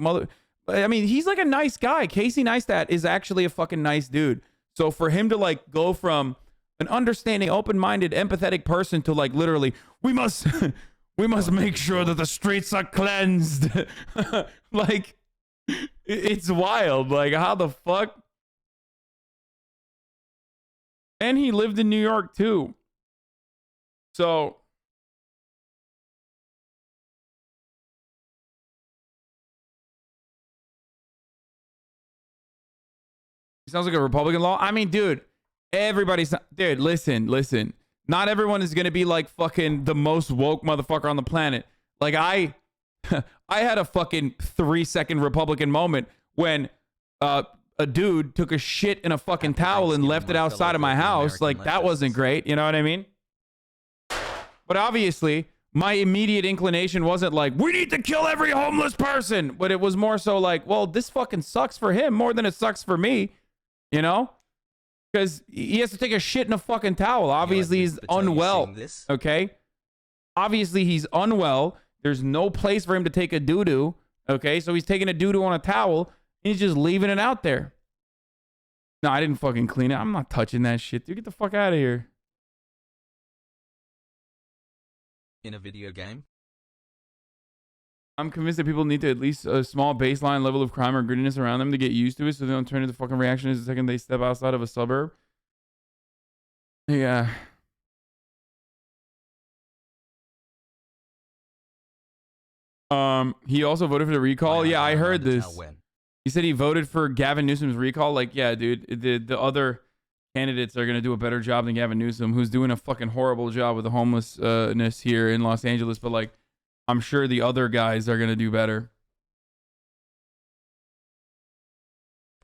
I mean, he's like a nice guy. Casey Neistat is actually a fucking nice dude. So for him to, like, go from an understanding, open-minded, empathetic person to, like, literally, we must make sure that the streets are cleansed. Like, it's wild. Like, how the fuck? And he lived in New York too. So he sounds like a Republican law. I mean, dude, dude, listen. Not everyone is going to be like fucking the most woke motherfucker on the planet. Like, I had a fucking 3-second Republican moment when a dude took a shit in a fucking towel and left it outside of my house. Like, that wasn't great. You know what I mean? But obviously, my immediate inclination wasn't like, we need to kill every homeless person. But it was more so like, well, this fucking sucks for him more than it sucks for me. You know? Because he has to take a shit in a fucking towel. Obviously, he's unwell. Okay? Obviously, he's unwell. There's no place for him to take a doo-doo. Okay? So he's taking a doo-doo on a towel. And he's just leaving it out there. No, I didn't fucking clean it. I'm not touching that shit, dude. Get the fuck out of here. In a video game? I'm convinced that people need to at least a small baseline level of crime or grittiness around them to get used to it so they don't turn into fucking reactions the second they step outside of a suburb. Yeah. He also voted for the recall. Yeah, I heard this. He said he voted for Gavin Newsom's recall. Like, yeah, dude, the other candidates are going to do a better job than Gavin Newsom, who's doing a fucking horrible job with the homelessness here in Los Angeles. But, like, I'm sure the other guys are going to do better.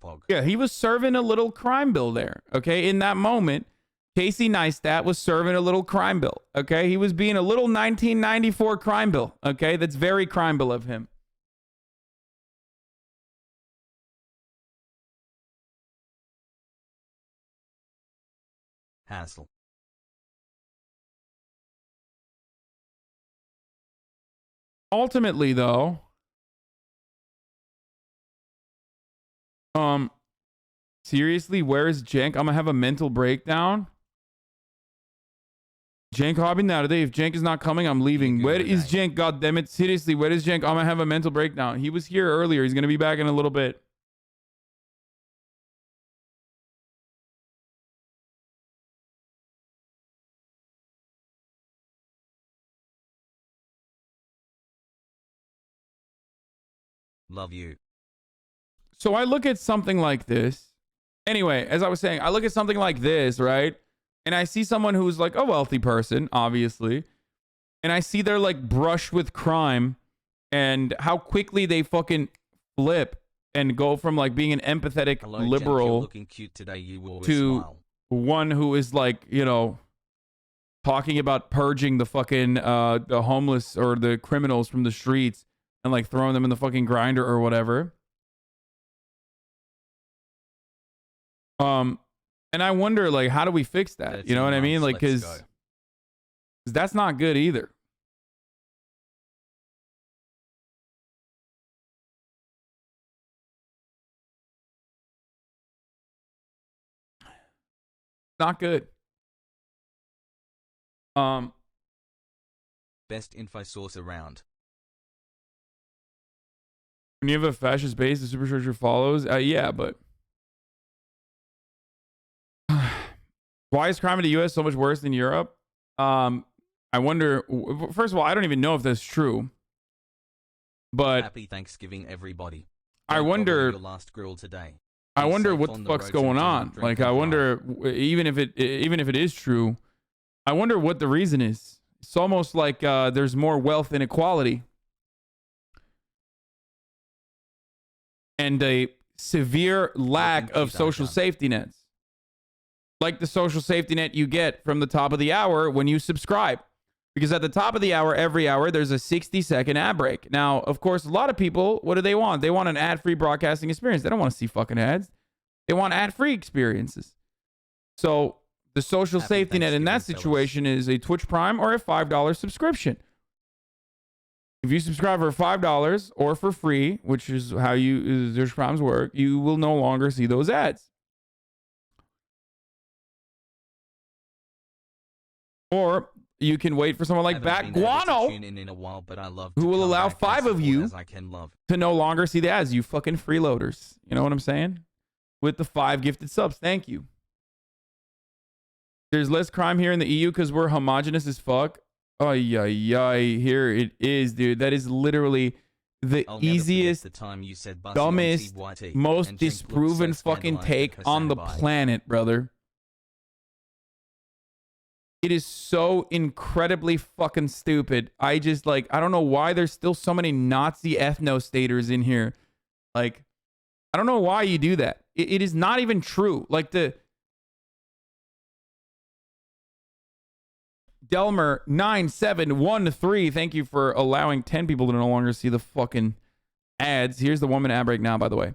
Pog. Yeah, he was serving a little crime bill there. Okay, in that moment, Casey Neistat was serving a little crime bill. Okay, he was being a little 1994 crime bill. Okay, that's very crime bill of him. Hassle. Ultimately, though, seriously, where is Cenk? I'm gonna have a mental breakdown. Cenk hobby now today. If Cenk is not coming, I'm leaving. Where is Cenk? God damn it! Seriously, where is Cenk? I'm gonna have a mental breakdown. He was here earlier. He's gonna be back in a little bit. Love you. So I look at something like this. Anyway, as I was saying, I look at something like this, right? And I see someone who's like a wealthy person, obviously. And I see they're like brushed with crime and how quickly they fucking flip and go from like being an empathetic Hello, liberal Cenk, you're looking cute today. You always to smile. one who is like, you know, talking about purging the fucking the homeless or the criminals from the streets and like throwing them in the fucking grinder or whatever. And I wonder, like, how do we fix that? You know what I mean? Like, because that's not good either. Not good. Best info source around. When you have a fascist base, the superstructure follows. Yeah, but why is crime in the U.S. so much worse than Europe? I wonder. First of all, I don't even know if that's true. But Happy Thanksgiving, everybody. I Don't wonder. bother your last grill today. I Be wonder safe what on the the fuck's roads going and on. don't drink Like, and I drive. wonder, even if it is true, I wonder what the reason is. It's almost like there's more wealth inequality and a severe lack of social safety nets, like the social safety net you get from the top of the hour when you subscribe. Because at the top of the hour, every hour, there's a 60-second ad break. Now, of course, a lot of people, what do they want? They want an ad-free broadcasting experience. They don't want to see fucking ads. They want ad-free experiences. So the social Happy safety net in that Thanksgiving, situation is a Twitch Prime or a $5 subscription. If you subscribe for $5 or for free, which is how Twitch Primes work, you will no longer see those ads. Or you can wait for someone like Haven't been able to Guano, tune in a while, but I love who to will come allow back and 5 of support you as I can love. to no longer see the ads. You fucking freeloaders. You know what I'm saying? With the 5 gifted subs. Thank you. There's less crime here in the EU because we're homogenous as fuck. Oh, yeah. Here it is, dude. That is literally the I'll never forget easiest, the time you said Buzzy on dumbest, TYT, most and Cenk looked disproven so fucking scandalized take at on the HasanAbi. planet, brother. It is so incredibly fucking stupid. I just, like, I don't know why there's still so many Nazi ethno-staters in here. Like, I don't know why you do that. It is not even true. Like, the Delmer 9713, thank you for allowing 10 people to no longer see the fucking ads. Here's the 1 minute ad break now, by the way.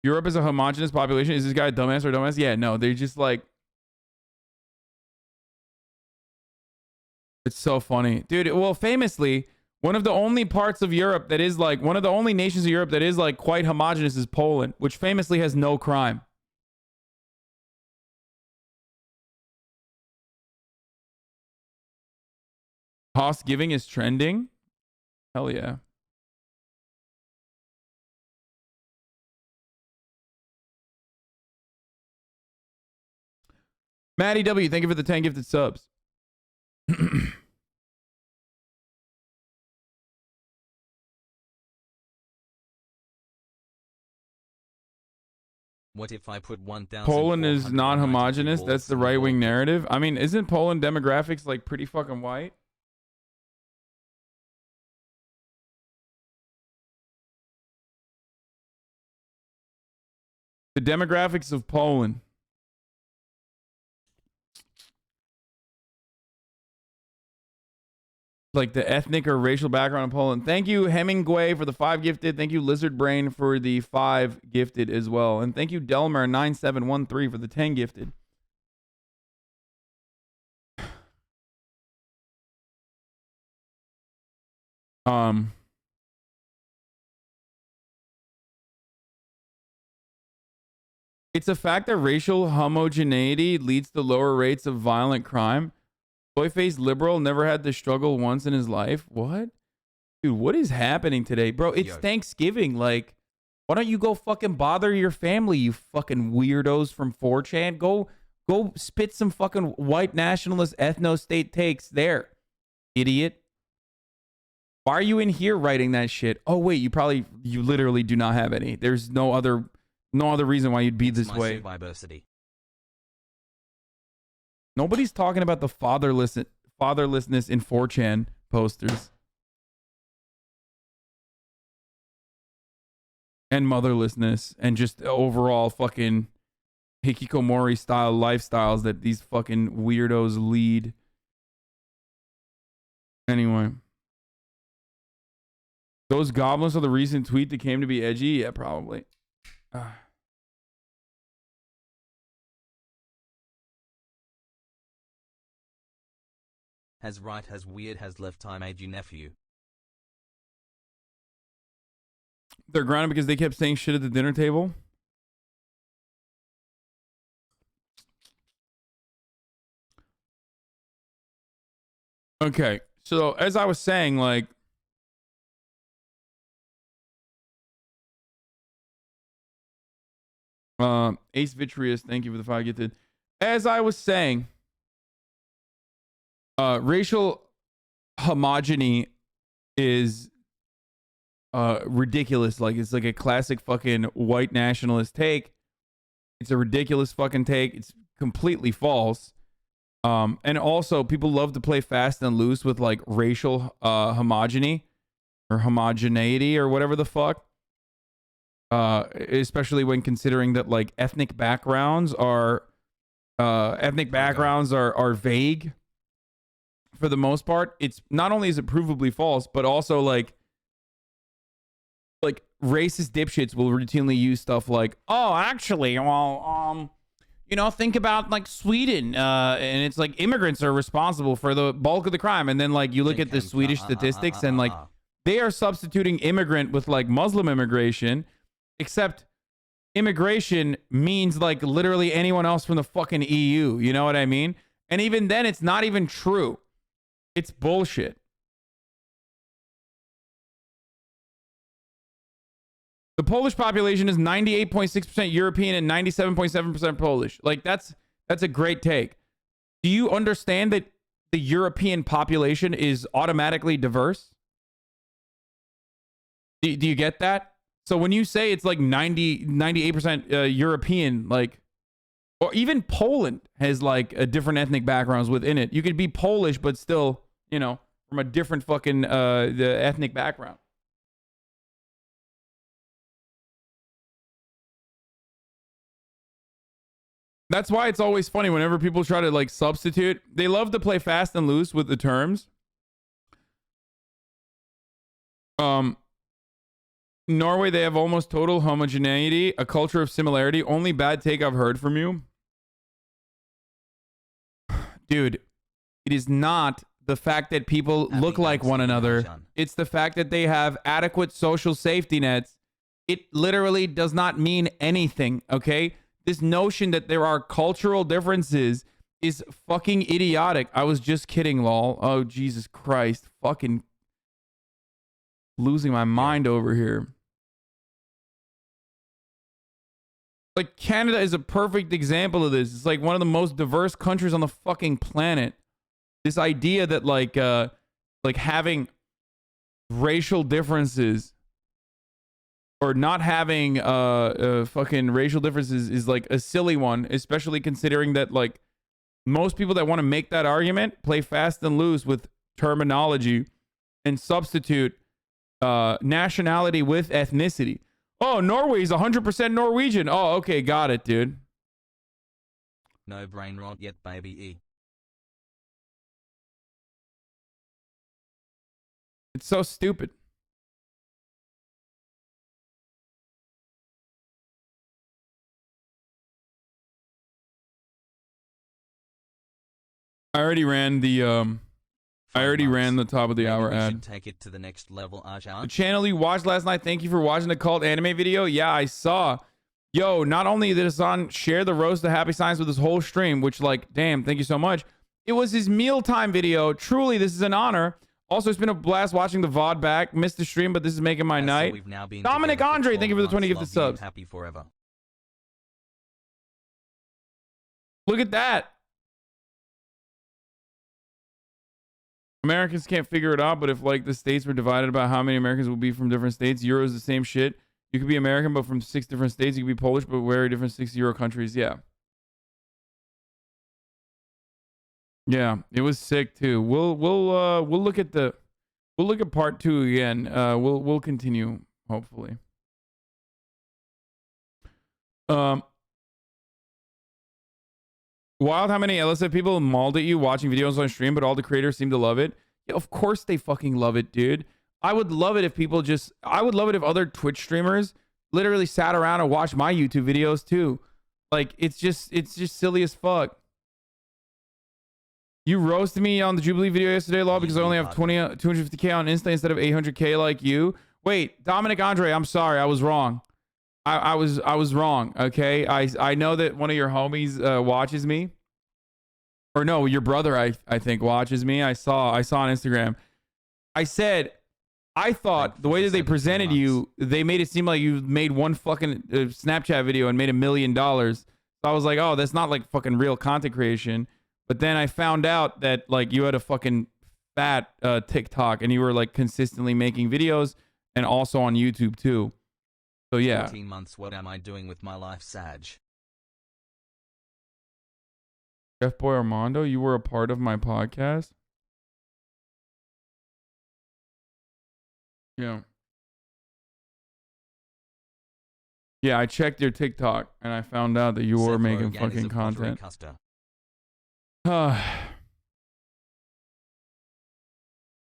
Europe is a homogenous population. Is this guy a dumbass or a dumbass? Yeah, no, they're just like, it's so funny. Dude, well, famously, one of the only parts of Europe that is like, one of the only nations of Europe that is like quite homogenous is Poland, which famously has no crime. Hoss giving is trending? Hell yeah. Maddie W, thank you for the 10 gifted subs. What if I put 1,000? Poland is non-homogenous. That's the right-wing narrative. I mean, isn't Poland demographics like pretty fucking white? The demographics of Poland. Like the ethnic or racial background of Poland. Thank you, Hemingway, for the 5 gifted. Thank you, Lizard Brain, for the 5 gifted as well. And thank you, Delmer9713, for the 10 gifted. It's a fact that racial homogeneity leads to lower rates of violent crime. Boy-faced liberal never had to struggle once in his life. What? Dude, what is happening today? Bro, it's Thanksgiving. Like, why don't you go fucking bother your family, you fucking weirdos from 4chan? Go spit some fucking white nationalist ethno-state takes there, idiot. Why are you in here writing that shit? Oh, wait, you literally do not have any. There's no other reason why you'd be this way. Nobody's talking about the fatherlessness in 4chan posters. And motherlessness and just overall fucking hikikomori style lifestyles that these fucking weirdos lead. Anyway. Those goblins are the recent tweet that came to be edgy? Yeah, probably. Has right, has weird, has left, I'm age nephew. They're grounded because they kept saying shit at the dinner table. Okay, so as I was saying, like, Ace Vitreous, thank you for the 5 gifted. As I was saying, racial homogeny is ridiculous. Like, it's like a classic fucking white nationalist take. It's a ridiculous fucking take. It's completely false. And also, people love to play fast and loose with like racial homogeny or homogeneity or whatever the fuck. Especially when considering that like ethnic backgrounds are vague for the most part. It's not only is it provably false, but also like racist dipshits will routinely use stuff like, oh, actually, well, think about like Sweden, and it's like immigrants are responsible for the bulk of the crime, and then like you look at the Swedish statistics and like they are substituting immigrant with like Muslim immigration. Except immigration means like literally anyone else from the fucking EU. You know what I mean? And even then, it's not even true. It's bullshit. The Polish population is 98.6% European and 97.7% Polish. Like, that's a great take. Do you understand that the European population is automatically diverse? Do you get that? So when you say it's like 98% European, like, or even Poland has like a different ethnic backgrounds within it. You could be Polish, but still, from a different fucking the ethnic background. That's why it's always funny whenever people try to like substitute. They love to play fast and loose with the terms. Norway, they have almost total homogeneity, a culture of similarity. Only bad take I've heard from you. Dude, it is not the fact that people look like one another. It's the fact that they have adequate social safety nets. It literally does not mean anything, okay? This notion that there are cultural differences is fucking idiotic. I was just kidding, lol. Oh, Jesus Christ. Fucking losing my mind over here. Like, Canada is a perfect example of this. It's like one of the most diverse countries on the fucking planet. This idea that like having racial differences or not having fucking racial differences is like a silly one, especially considering that like most people that want to make that argument play fast and loose with terminology and substitute nationality with ethnicity. Oh, Norway's 100% Norwegian. Oh, okay, got it, dude. No brain rot yet, baby. E. It's so stupid. I already ran the top of the hour ad. Take it to the next level, The channel you watched last night. Thank you for watching the cult anime video. Yeah, I saw. Yo, not only did Hasan share the roast of happy science with his whole stream, which like, damn, thank you so much. It was his mealtime video. Truly, this is an honor. Also, it's been a blast watching the VOD back. Missed the stream, but this is making my night. Dominic Andre, thank you for the 20 gifted subs. Happy forever. Look at that. Americans can't figure it out, but if like the states were divided about how many Americans will be from different states, Euro is the same shit. You could be American, but from 6 different states. You could be Polish, but very different 6 Euro countries. Yeah. Yeah, it was sick too. We'll look at part 2 again. We'll continue hopefully. Wild, how many LSF people mauled at you watching videos on stream, but all the creators seem to love it? Yeah, of course they fucking love it, dude. I would love it if people just... I would love it if other Twitch streamers literally sat around and watched my YouTube videos too. Like, it's just silly as fuck. You roasted me on the Jubilee video yesterday, Law, because I only have 250k on Insta instead of 800k like you. Wait, Dominic Andre, I'm sorry, I was wrong. I was wrong, okay? I know that one of your homies watches me. Or no, your brother I think watches me. I saw on Instagram. I said, I thought the way that they presented you, they made it seem like you made one fucking Snapchat video and made $1 million. So I was like, oh, that's not like fucking real content creation. But then I found out that like you had a fucking fat TikTok and you were like consistently making videos and also on YouTube too. So yeah. 14 months, what am I doing with my life, Sag? Chef Boy Armando, you were a part of my podcast? Yeah. Yeah, I checked your TikTok and I found out that you were making fucking content.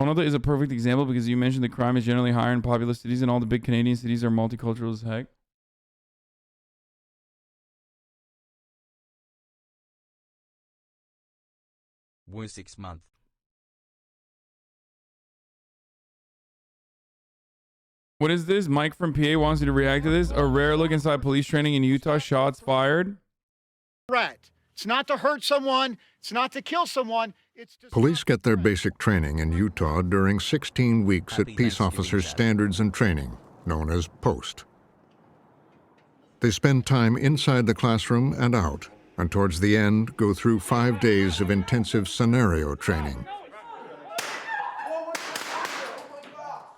Toronto is a perfect example because you mentioned the crime is generally higher in populous cities and all the big Canadian cities are multicultural as heck. Woo 6 month. What is this? Mike from PA wants you to react to this. A rare look inside police training in Utah. Shots fired. Threat. It's not to hurt someone. It's not to kill someone. It's to Police get their basic training in Utah during 16 weeks at Peace Officers Standards and Training, known as POST. They spend time inside the classroom and out, and towards the end go through 5 days of intensive scenario training.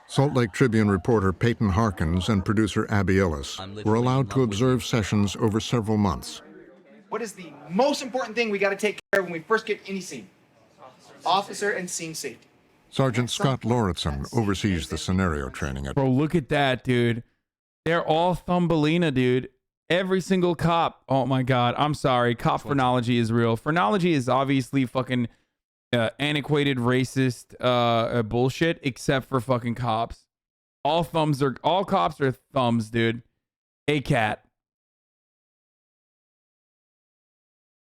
Salt Lake Tribune reporter Peyton Harkins and producer Abby Ellis were allowed to observe sessions over several months. What is the most important thing we got to take care of when we first get any scene? Officer and scene safety. Sergeant Scott Lauritsen oversees the scenario training at... Bro, look at that, dude. They're all Thumbelina, dude. Every single cop. Oh my God. I'm sorry. Cop phrenology is real. Phrenology is obviously fucking antiquated, racist bullshit, except for fucking cops. All cops are thumbs, dude. A-cat.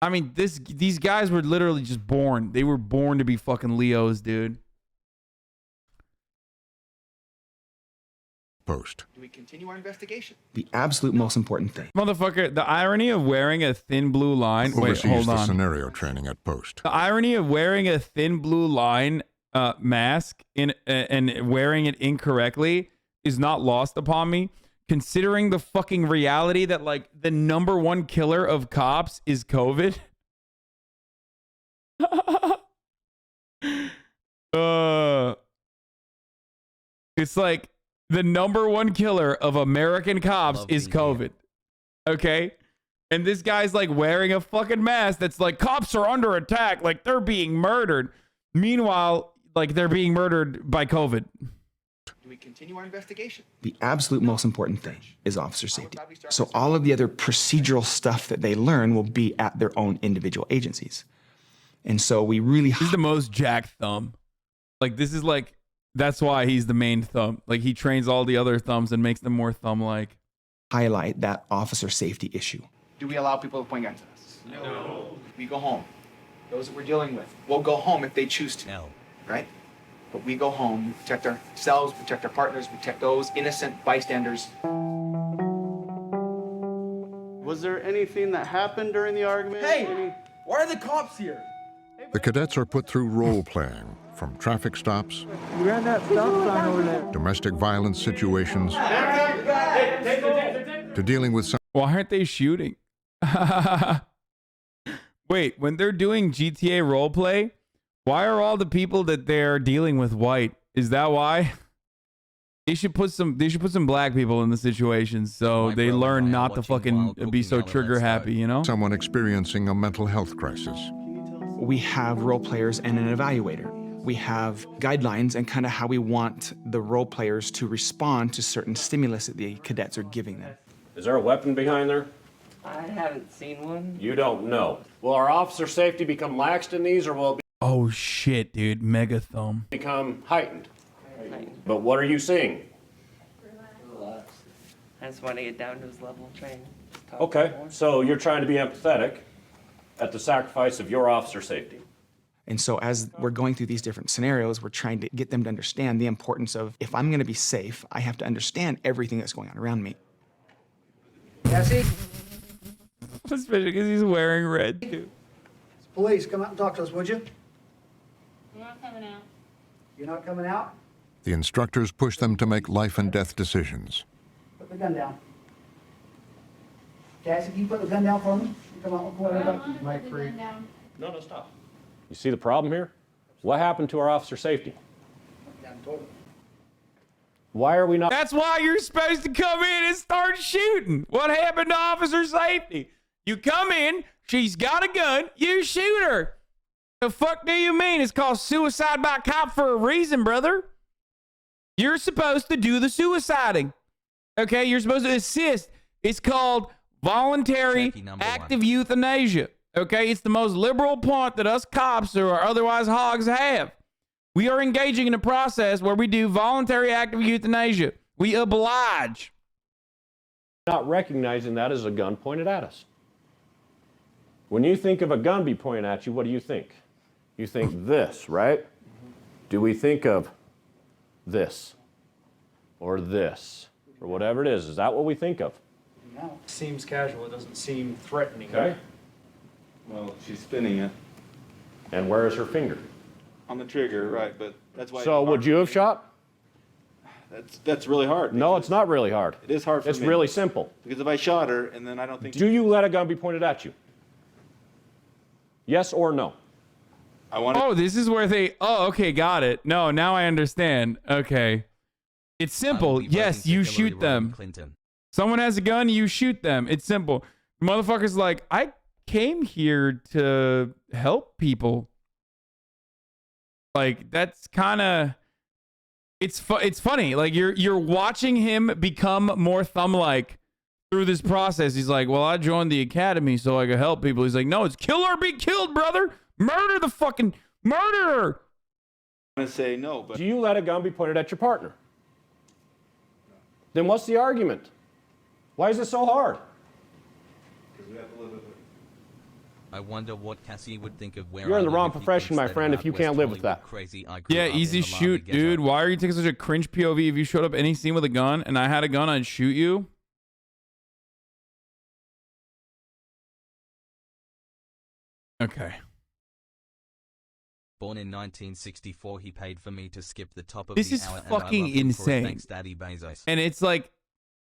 I mean, these guys were literally just born. They were born to be fucking Leos, dude. Post. Do we continue our investigation? The absolute most important thing. Motherfucker, the irony of wearing a thin blue line. Wait, hold on. The scenario training at Post. The irony of wearing a thin blue line mask and wearing it incorrectly is not lost upon me. Considering the fucking reality that like the #1 killer of cops is COVID. It's like the #1 killer of American cops is COVID. Okay? And this guy's like wearing a fucking mask that's like, cops are under attack, like they're being murdered. Meanwhile, like they're being murdered by COVID. Do we continue our investigation? The absolute most important thing is officer safety. So all of the other procedural stuff that they learn will be at their own individual agencies. And so we really... This is the most jacked thumb. Like, this is like, that's why he's the main thumb. Like, he trains all the other thumbs and makes them more thumb-like. Highlight that officer safety issue. Do we allow people to point guns at us? No. We go home. Those that we're dealing with will go home if they choose to. No. Right? But we go home, we protect ourselves, protect our partners, protect those innocent bystanders. Was there anything that happened during the argument? Hey, why are the cops here? The cadets are put through role-playing, from traffic stops, You ran that stop sign over there. domestic violence situations, to dealing with some... Why aren't they shooting? Wait, when they're doing GTA roleplay, why are all the people that they're dealing with white? Is that why? They should put some black people in the situations so they learn not to fucking be so trigger happy, you know? Someone experiencing a mental health crisis. We have role players and an evaluator. We have guidelines and kind of how we want the role players to respond to certain stimulus that the cadets are giving them. Is there a weapon behind there? I haven't seen one. You don't know. Will our officer safety become laxed in these, or will it Oh shit, dude. Mega thumb. become heightened? But what are you seeing? Relax. I just want to get down to his level of training. Okay, so you're trying to be empathetic at the sacrifice of your officer safety. And so as we're going through these different scenarios, we're trying to get them to understand the importance of, if I'm going to be safe, I have to understand everything that's going on around me. Cassie? Especially because he's wearing red too. Police, come out and talk to us, would you? I'm not coming out. You're not coming out? The instructors push them to make life and death decisions. Put the gun down. Cassie, can you put the gun down for me? You come out with one. Mike free. No, stop. You see the problem here? What happened to our officer safety? Why are we not? That's why you're supposed to come in and start shooting. What happened to officer safety? You come in, she's got a gun, you shoot her. The fuck do you mean? It's called suicide by cop for a reason, brother. You're supposed to do the suiciding. Okay, you're supposed to assist. It's called voluntary active euthanasia. Okay, it's the most liberal point that us cops or otherwise hogs have. We are engaging in a process where we do voluntary active euthanasia. We oblige. Not recognizing that as a gun pointed at us. When you think of a gun be pointed at you, what do you think? You think this, right? Do we think of this or this or whatever it is? Is that what we think of? No. Seems casual. It doesn't seem threatening. Okay. Well, she's spinning it. And where is her finger? On the trigger, right, but that's why... So would you have shot? That's really hard. No, it's not really hard. It is hard for me. It's really simple. Because if I shot her, and then I don't think... Do you let a gun be pointed at you? Yes or no? Oh, this is where they... Oh, okay, got it. No, now I understand. Okay. It's simple. Yes, you shoot them. Someone has a gun, you shoot them. It's simple. The motherfucker's like, I came here to help people. Like, that's kind of... It's funny. Like, you're watching him become more thumb-like through this process. He's like, well, I joined the academy so I could help people. He's like, no, it's kill or be killed, brother. Murder the fucking murderer. I'm going to say no, but... Do you let a gun be pointed at your partner? Then what's the argument? Why is it so hard? Because we have to live with it. I wonder what Cassie would think of where You're in the wrong profession, my friend, if you can't live with that. Yeah, easy shoot, dude. Why are you taking such a cringe POV? If you showed up any scene with a gun and I had a gun, I'd shoot you. Okay. Born in 1964, he paid for me to skip the top of This the is hour. fucking insane. Thanks, Daddy Bezos. And it's like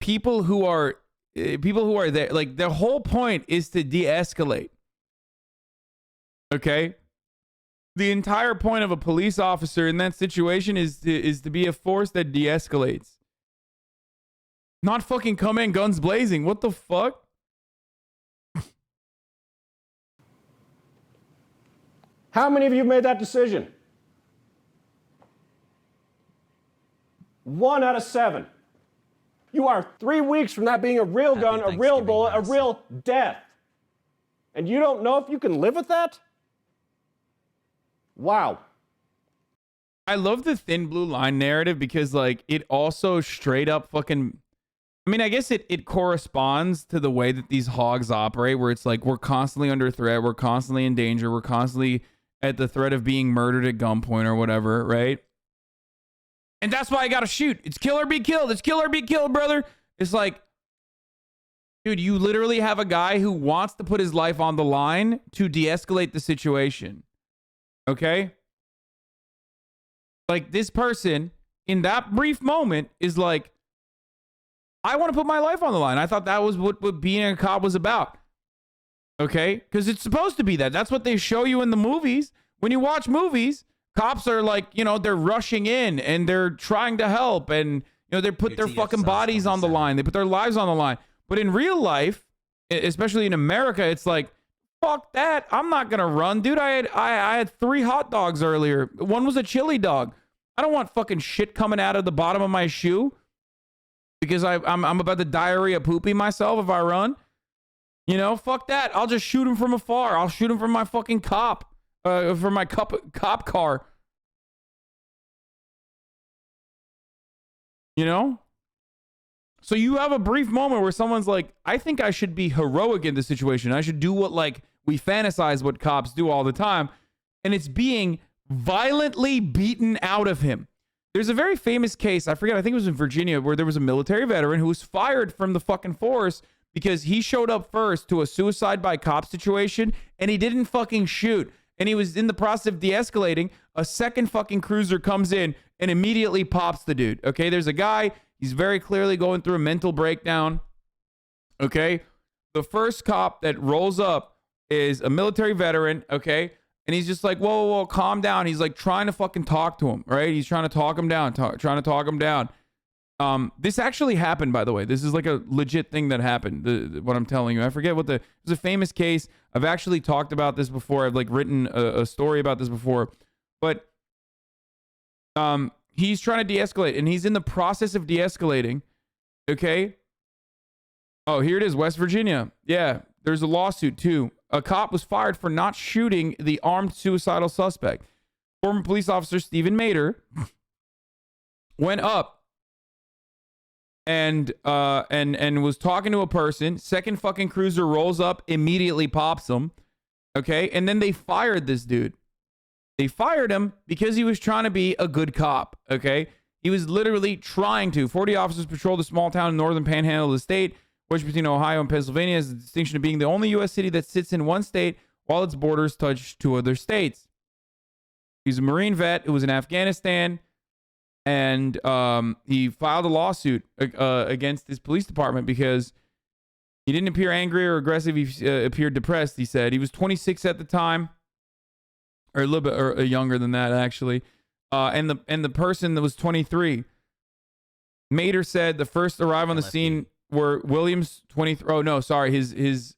people who are there, like their whole point is to de-escalate. Okay? The entire point of a police officer in that situation is to be a force that de-escalates. Not fucking come in guns blazing. What the fuck? How many of you made that decision? 1 out of 7. You are 3 weeks from that being a real gun, a real bullet, a real death. And you don't know if you can live with that? Wow. I love the thin blue line narrative because, like, it also straight up fucking... I mean, I guess it corresponds to the way that these hogs operate, where it's like, we're constantly under threat, we're constantly in danger, we're constantly at the threat of being murdered at gunpoint or whatever, right? And that's why I gotta shoot. It's kill or be killed. It's kill or be killed, brother. It's like, dude, you literally have a guy who wants to put his life on the line to de-escalate the situation. Okay? Like, this person, in that brief moment, is like, I want to put my life on the line. I thought that was what being a cop was about. Okay? Because it's supposed to be that. That's what they show you in the movies. When you watch movies, cops are like, you know, they're rushing in and they're trying to help, and, you know, they put their fucking bodies on the line. They put their lives on the line. But in real life, especially in America, it's like, fuck that. I'm not going to run. Dude, I had 3 hot dogs earlier. One was a chili dog. I don't want fucking shit coming out of the bottom of my shoe because I'm about to diarrhea poopy myself if I run. You know, fuck that. I'll just shoot him from afar. I'll shoot him from my fucking cop car. You know? So you have a brief moment where someone's like, I think I should be heroic in this situation. I should do what, like, we fantasize what cops do all the time. And it's being violently beaten out of him. There's a very famous case, I forget, I think it was in Virginia, where there was a military veteran who was fired from the fucking force because he showed up first to a suicide by cop situation and he didn't fucking shoot. And he was in the process of de-escalating. A second fucking cruiser comes in and immediately pops the dude. Okay, there's a guy, he's very clearly going through a mental breakdown. Okay, the first cop that rolls up is a military veteran. Okay, and he's just like, whoa, whoa, whoa, calm down. He's like trying to fucking talk to him, right? He's trying to talk him down, trying to talk him down. This actually happened, by the way. This is like a legit thing that happened. What I'm telling you, I forget what it was a famous case. I've actually talked about this before. I've like written a story about this before, but he's trying to de-escalate and he's in the process of de-escalating. Okay. Oh, here it is. West Virginia. Yeah. There's a lawsuit too. A cop was fired for not shooting the armed suicidal suspect. Former police officer Stephen Mader went up and was talking to a person. Second fucking cruiser rolls up, immediately pops him. Okay, and then they fired this dude. They fired him because he was trying to be a good cop. Okay, he was literally trying to. 40 officers patrolled a small town in northern panhandle of the state, which between Ohio and Pennsylvania has the distinction of being the only U.S. city that sits in one state while its borders touch 2 other states. He's a Marine vet who was in Afghanistan. And he filed a lawsuit against his police department because he didn't appear angry or aggressive. He appeared depressed, he said. He was 26 at the time, or a little bit younger than that, actually. And the person that was 23. Mader said the first arrive on the scene were Williams, 23. Oh, no, sorry. He was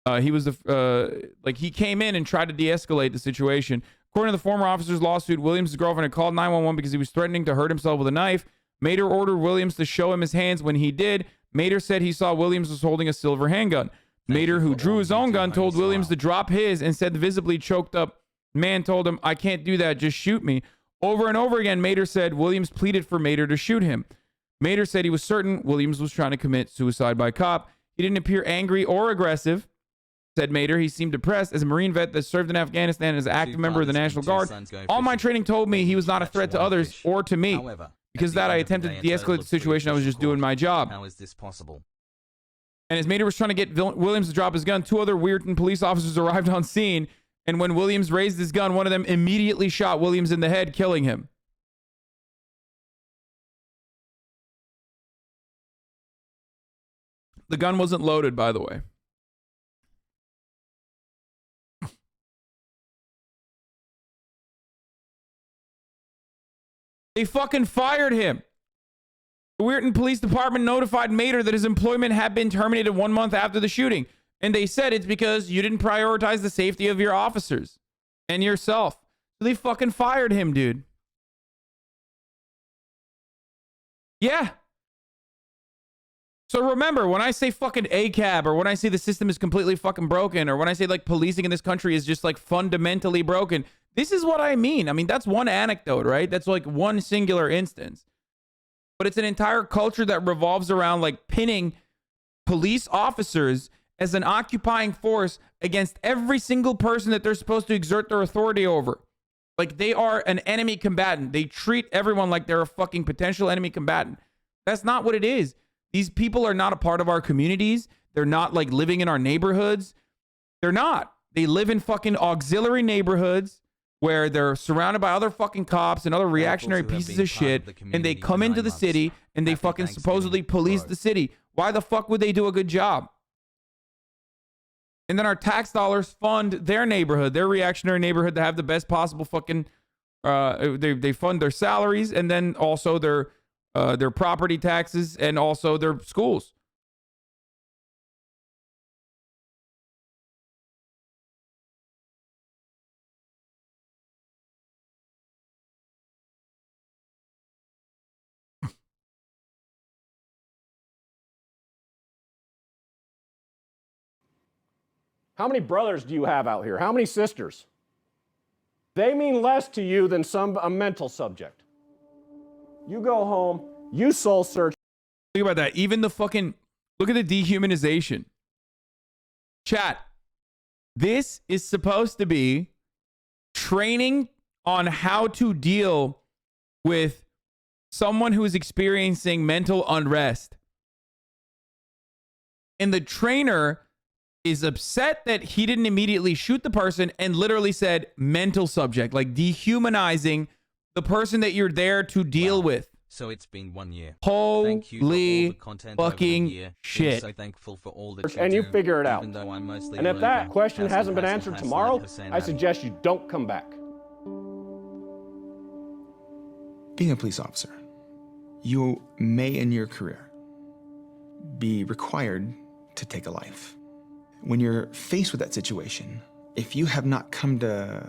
he came in and tried to de-escalate the situation. According to the former officer's lawsuit, Williams' girlfriend had called 911 because he was threatening to hurt himself with a knife. Mader ordered Williams to show him his hands. When he did, Mader said he saw Williams was holding a silver handgun. Mader, who drew his own gun, told Williams to drop his and said the visibly choked up man told him, I can't do that, just shoot me. Over and over again, Mader said Williams pleaded for Mader to shoot him. Mader said he was certain Williams was trying to commit suicide by cop. He didn't appear angry or aggressive. Said Mader, he seemed depressed. As a Marine vet that served in Afghanistan as an active member of the National Guard, all my training told me he was not a threat to others or to me. Because of that, I attempted to de-escalate the situation. I was just doing my job. How is this possible? And as Mader was trying to get Williams to drop his gun, 2 other Weirton police officers arrived on scene. And when Williams raised his gun, one of them immediately shot Williams in the head, killing him. The gun wasn't loaded, by the way. They fucking fired him. The Weirton Police Department notified Mater that his employment had been terminated 1 month after the shooting. And they said it's because you didn't prioritize the safety of your officers and yourself. So they fucking fired him, dude. Yeah. So remember, when I say fucking ACAB, or when I say the system is completely fucking broken, or when I say like policing in this country is just like fundamentally broken, this is what I mean. I mean, that's one anecdote, right? That's like one singular instance. But it's an entire culture that revolves around like pinning police officers as an occupying force against every single person that they're supposed to exert their authority over. Like they are an enemy combatant. They treat everyone like they're a fucking potential enemy combatant. That's not what it is. These people are not a part of our communities. They're not like living in our neighborhoods. They're not. They live in fucking auxiliary neighborhoods where they're surrounded by other fucking cops and other reactionary pieces of shit, and they come into the city and they fucking supposedly police the city. Why the fuck would they do a good job? And then our tax dollars fund their neighborhood, their reactionary neighborhood, to have the best possible fucking, they fund their salaries, and then also their property taxes, and also their schools. How many brothers do you have out here? How many sisters? They mean less to you than a mental subject. You go home, you soul search. Think about that. Even the fucking, look at the dehumanization. Chat, this is supposed to be training on how to deal with someone who is experiencing mental unrest. And the trainer is upset that he didn't immediately shoot the person and literally said mental subject, like dehumanizing the person that you're there to deal with. So it's been 1 year. Holy Thank you for all the content fucking over the year. shit. So thankful for all that And you do, figure it out. even though I'm mostly And if that learning question Hasan, hasn't been Hasan, answered Hasan, tomorrow, Hasan, I suggest you don't come back. Being a police officer, you may in your career be required to take a life. When you're faced with that situation, if you have not come to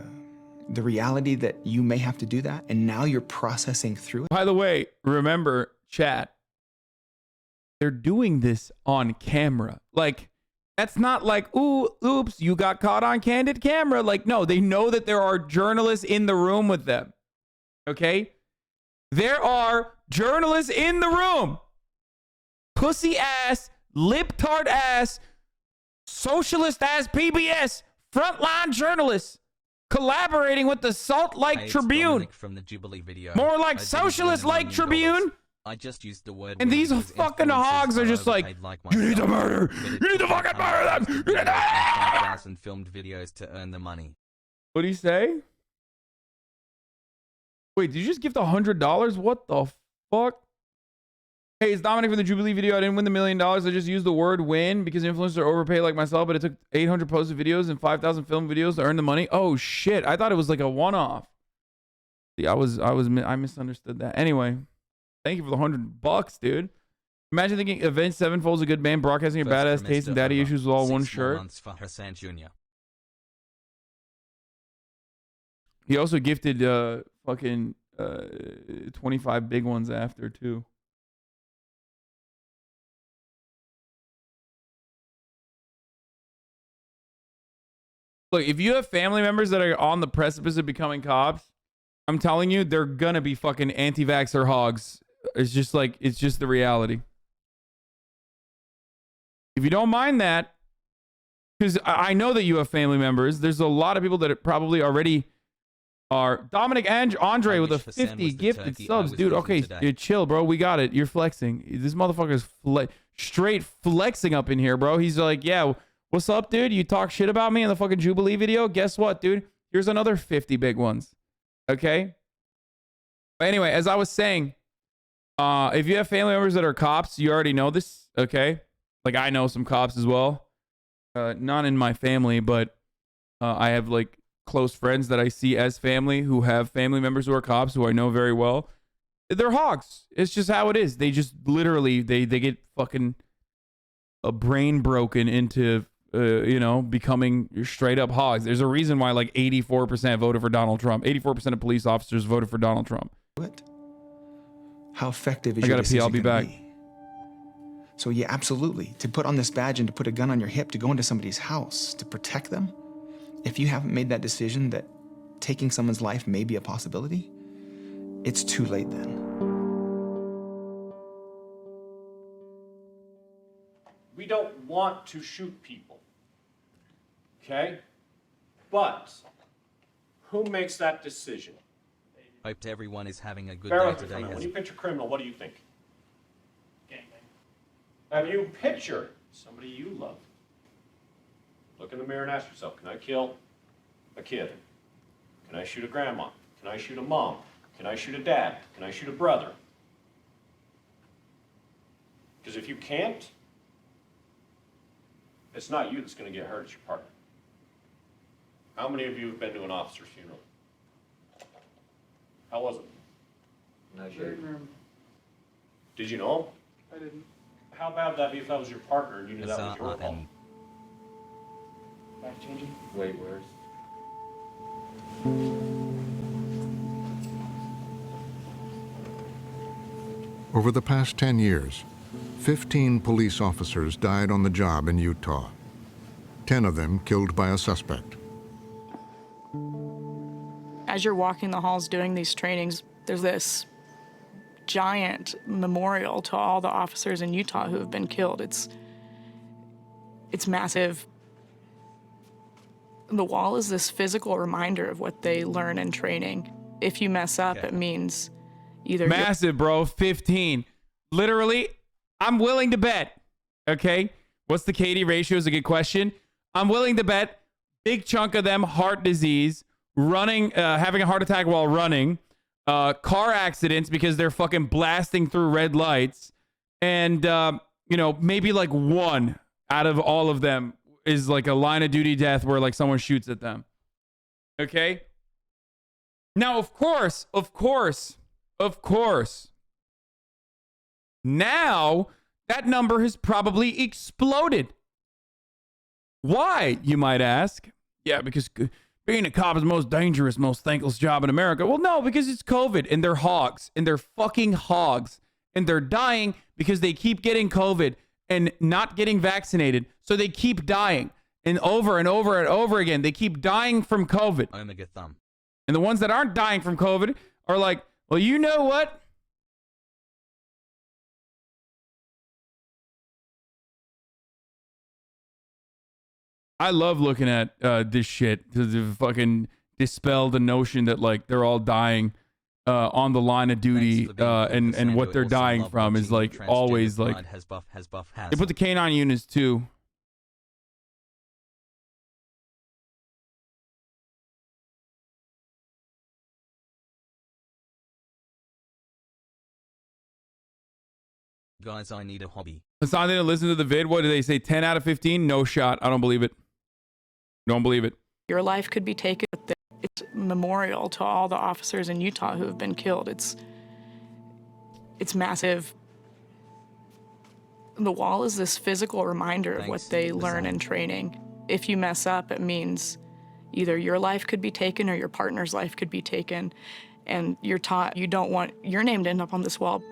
the reality that you may have to do that, and now you're processing through it. By the way, remember, chat, they're doing this on camera. Like, that's not like, ooh, oops, you got caught on candid camera. Like, no, they know that there are journalists in the room with them. Okay? There are journalists in the room. Pussy ass, lip tart ass, socialist ass PBS, frontline journalists collaborating with the Salt Lake Hey, it's Tribune. Dominic from the Jubilee video. More like I didn't Socialist win $1 Lake million. Tribune. I just used the word. And win these because fucking influencers hogs are just like, you need to murder. You need to fucking murder them. You need to... 5,000 filmed videos to earn the money. What do you say? Wait, did you just gift $100? What the fuck? Hey, it's Dominic from the Jubilee video. I didn't win the $1 million. I just used the word win because influencers are overpaid like myself, but it took 800 posted videos and 5,000 filmed videos to earn the money. Oh shit. I thought it was like a one-off. See, I misunderstood that. Anyway, thank you for the $100, dude. Imagine thinking Avenged Sevenfold's a good band, broadcasting your badass taste and daddy issues with all one shirt. Months for Hasan Jr. He also gifted fucking 25 big ones after too. Look, if you have family members that are on the precipice of becoming cops, I'm telling you, they're gonna be fucking anti-vaxxer hogs. It's just like, it's just the reality. If you don't mind that, because I know that you have family members, there's a lot of people that probably already are. Dominic and Andre with a 50 gifted subs. Dude, okay, dude, chill, bro. We got it. You're flexing. This motherfucker's straight flexing up in here, bro. He's like, yeah, what's up, dude? You talk shit about me in the fucking Jubilee video? Guess what, dude? Here's another 50 big ones. Okay? But anyway, as I was saying, if you have family members that are cops, you already know this, okay? Like, I know some cops as well. Not in my family, but I have, like, close friends that I see as family who have family members who are cops who I know very well. They're hogs. It's just how it is. They just literally they get fucking a brain broken into you know, becoming straight up hogs. There's a reason why like 84% voted for Donald Trump. 84% of police officers voted for Donald Trump. What? How effective is I your gotta pee. I'll decision be gonna back. be? So yeah, absolutely. To put on this badge and to put a gun on your hip to go into somebody's house to protect them, if you haven't made that decision that taking someone's life may be a possibility, it's too late then. We don't want to shoot people, okay? But who makes that decision? Hope everyone is having a good Bear day with me for a today. minute. When you picture criminal, what do you think? Have you pictured somebody you love? Look in the mirror and ask yourself, can I kill a kid? Can I shoot a grandma? Can I shoot a mom? Can I shoot a dad? Can I shoot a brother? Because if you can't, it's not you that's going to get hurt, it's your partner. How many of you have been to an officer's funeral? How was it? I didn't remember. Did you know him? I didn't. How bad would that be if that was your partner and you knew that was your fault? Life changing? Way worse. Over the past 10 years, 15 police officers died on the job in Utah, 10 of them killed by a suspect. As you're walking the halls doing these trainings, there's this giant memorial to all the officers in Utah who have been killed. It's massive. The wall is this physical reminder of what they learn in training. If you mess up, it means either massive, bro. 15. Literally, I'm willing to bet. Okay, what's the KD ratio is a good question. I'm willing to bet big chunk of them heart disease, running, having a heart attack while running, car accidents because they're fucking blasting through red lights, and you know, maybe like one out of all of them is like a line of duty death where like someone shoots at them. Okay. Now, of course, now that number has probably exploded. Why, you might ask? Yeah, because being a cop is the most dangerous, most thankless job in America. Well, no, because it's COVID and they're hogs and they're fucking hogs and they're dying because they keep getting COVID and not getting vaccinated. So they keep dying and over and over and over again. They keep dying from COVID. Omega thumb. And the ones that aren't dying from COVID are like, well, you know what? I love looking at this shit to fucking dispel the notion that like they're all dying on the line of duty and what they're dying from is like always like they put the canine units too. Guys, I need a hobby. Hasan didn't listen to the vid. What did they say? 10 out of 15? No shot. I don't believe it. Don't believe it. your life could be taken. It's memorial to all the officers in Utah who have been killed. It's massive. The wall is this physical reminder of what they learn in training. If you mess up, it means either your life could be taken or your partner's life could be taken. And you're taught you don't want your name to end up on this wall.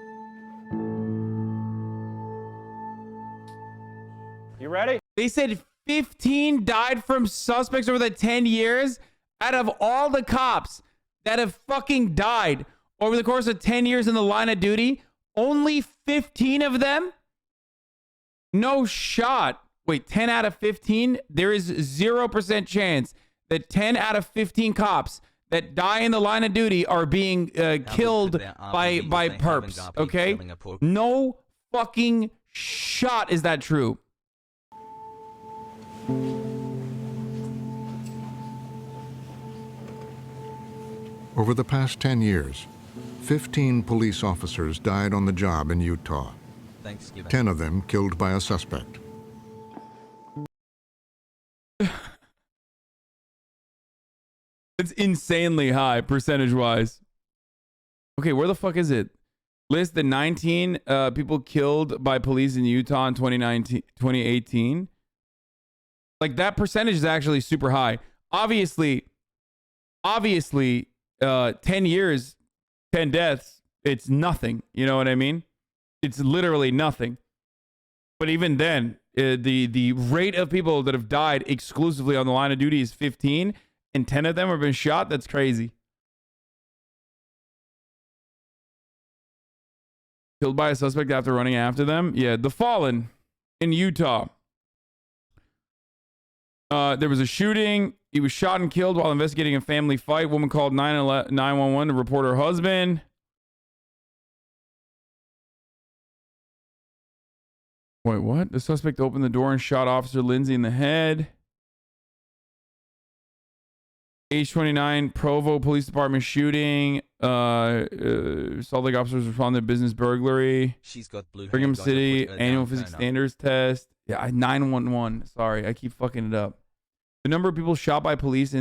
You ready? They said 15 died from suspects over the 10 years. Out of all the cops that have fucking died over the course of 10 years in the line of duty, only 15 of them? No shot. Wait, 10 out of 15? There is 0% chance that 10 out of 15 cops that die in the line of duty are being killed by perps, okay? No fucking shot is that true. Over the past 10 years, 15 police officers died on the job in Utah. 10 of them killed by a suspect. It's insanely high percentage-wise. Okay, where the fuck is it? List the 19 people killed by police in Utah in 2018. Like, that percentage is actually super high. Obviously, 10 years, 10 deaths, it's nothing. You know what I mean? It's literally nothing. But even then, the rate of people that have died exclusively on the line of duty is 15, and 10 of them have been shot. That's crazy. Killed by a suspect after running after them. Yeah, the Fallen in Utah. There was a shooting. He was shot and killed while investigating a family fight. Woman called 911 to report her husband. Wait, what? The suspect opened the door and shot Officer Lindsay in the head. Age 29, Provo Police Department shooting. Salt Lake officers responded to business burglary. She's got blue. Brigham City annual physics standards test. Yeah, 911. Sorry, I keep fucking it up. The number of people shot by police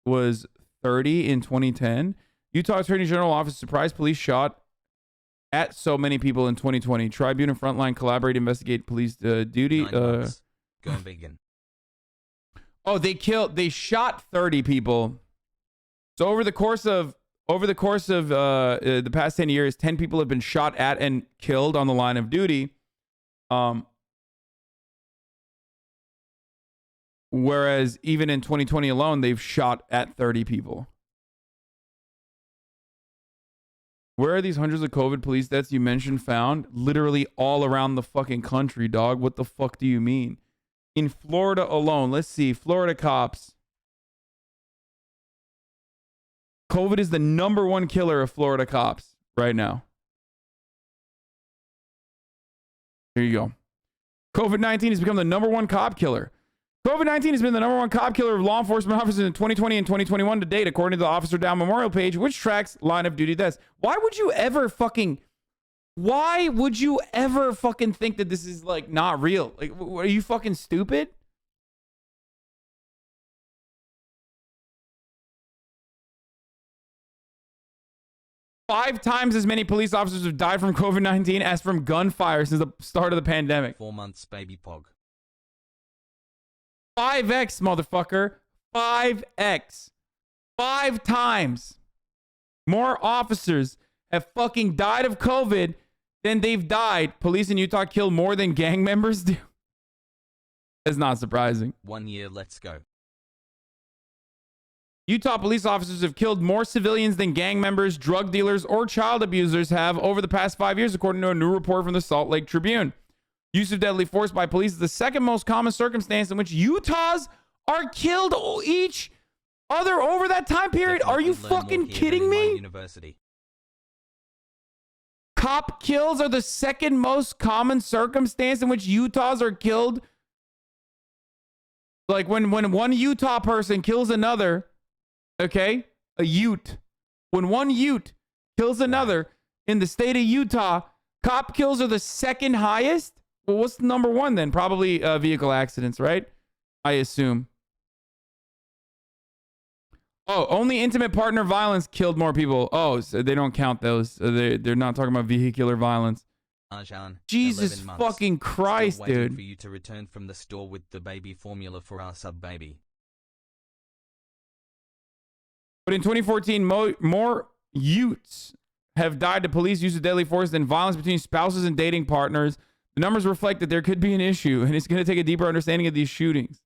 was 30 in 2010. Utah Attorney General Office surprised police shot at so many people in 2020. Tribune and Frontline collaborate to investigate police duty. Going vegan. Oh, they shot 30 people. So over the course of the past 10 years, 10 people have been shot at and killed on the line of duty. Whereas even in 2020 alone, they've shot at 30 people. Where are these hundreds of COVID police deaths you mentioned found? Literally all around the fucking country, dog. What the fuck do you mean? In Florida alone, let's see. Florida cops. COVID is the #1 killer of Florida cops right now. Here you go. COVID-19 has become the #1 cop killer. COVID-19 has been the #1 cop killer of law enforcement officers in 2020 and 2021 to date, according to the Officer Down Memorial page, which tracks line of duty deaths. Why would you ever fucking think that this is like not real? Like, are you fucking stupid? Five times as many police officers have died from COVID-19 as from gunfire since the start of the pandemic. 4 months, baby Pog. 5x, motherfucker. 5x. 5 times more officers have fucking died of COVID than they've died. Police in Utah kill more than gang members do. That's not surprising. 1 year, let's go. Utah police officers have killed more civilians than gang members, drug dealers, or child abusers have over the past 5 years, according to a new report from the Salt Lake Tribune. Use of deadly force by police is the second most common circumstance in which Utahs are killed each other over that time period. Are you fucking kidding me? University. Cop kills are the second most common circumstance in which Utahs are killed. Like when one Utah person kills another, okay? A Ute. When one Ute kills another in the state of Utah, cop kills are the second highest. Well, what's the #1 then? Probably vehicle accidents, right? I assume. Oh, only intimate partner violence killed more people. Oh, so they don't count those. They're not talking about vehicular violence. Arjan, Jesus fucking Christ, Still waiting dude. for you to return from the store with the baby formula for our sub baby. But in 2014, more Utes have died to police use of deadly force than violence between spouses and dating partners. The numbers reflect that there could be an issue, and it's going to take a deeper understanding of these shootings.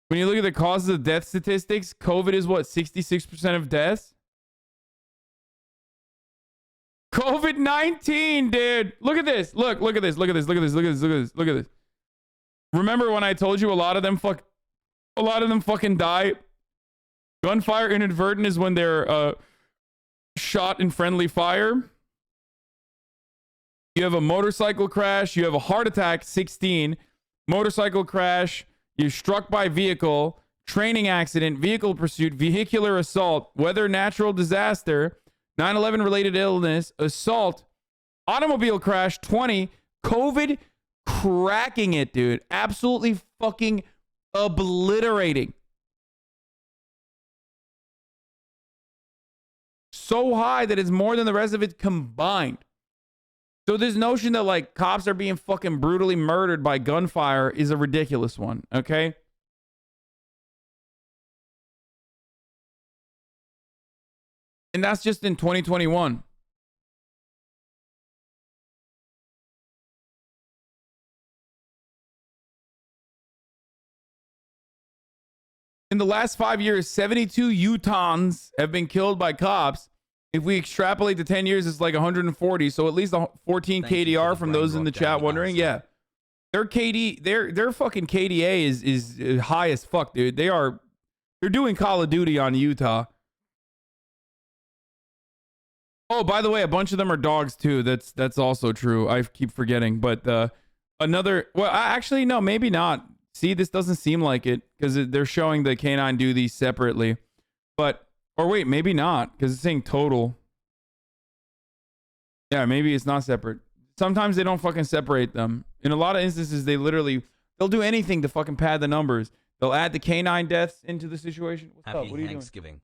When you look at the causes of death statistics, COVID is what, 66% of deaths? COVID-19, dude. Look at this. Look at this. Look at this. Look at this. Look at this. Look at this. Look at this. Remember when I told you a lot of them fucking die? Gunfire inadvertent is when they're shot in friendly fire. You have a motorcycle crash. You have a heart attack, 16. Motorcycle crash. You're struck by vehicle. Training accident. Vehicle pursuit. Vehicular assault. Weather natural disaster. 9/11 related illness. Assault. Automobile crash, 20. COVID cracking it, dude. Absolutely fucking obliterating. So high that it's more than the rest of it combined. So this notion that like cops are being fucking brutally murdered by gunfire is a ridiculous one, okay? And that's just in 2021. In the last 5 years, 72 Utahns have been killed by cops. If we extrapolate to 10 years, it's like 140. So at least 14 KDR from those in the chat wondering. Yeah. Their fucking KDA is high as fuck, dude. They're doing Call of Duty on Utah. Oh, by the way, a bunch of them are dogs too. That's also true. I keep forgetting. But actually, no, maybe not. See, this doesn't seem like it because they're showing the canine do these separately. But, or wait, maybe not because it's saying total. Yeah, maybe it's not separate. Sometimes they don't fucking separate them. In a lot of instances, they'll do anything to fucking pad the numbers. They'll add the canine deaths into the situation. What's up? What are you Thanksgiving.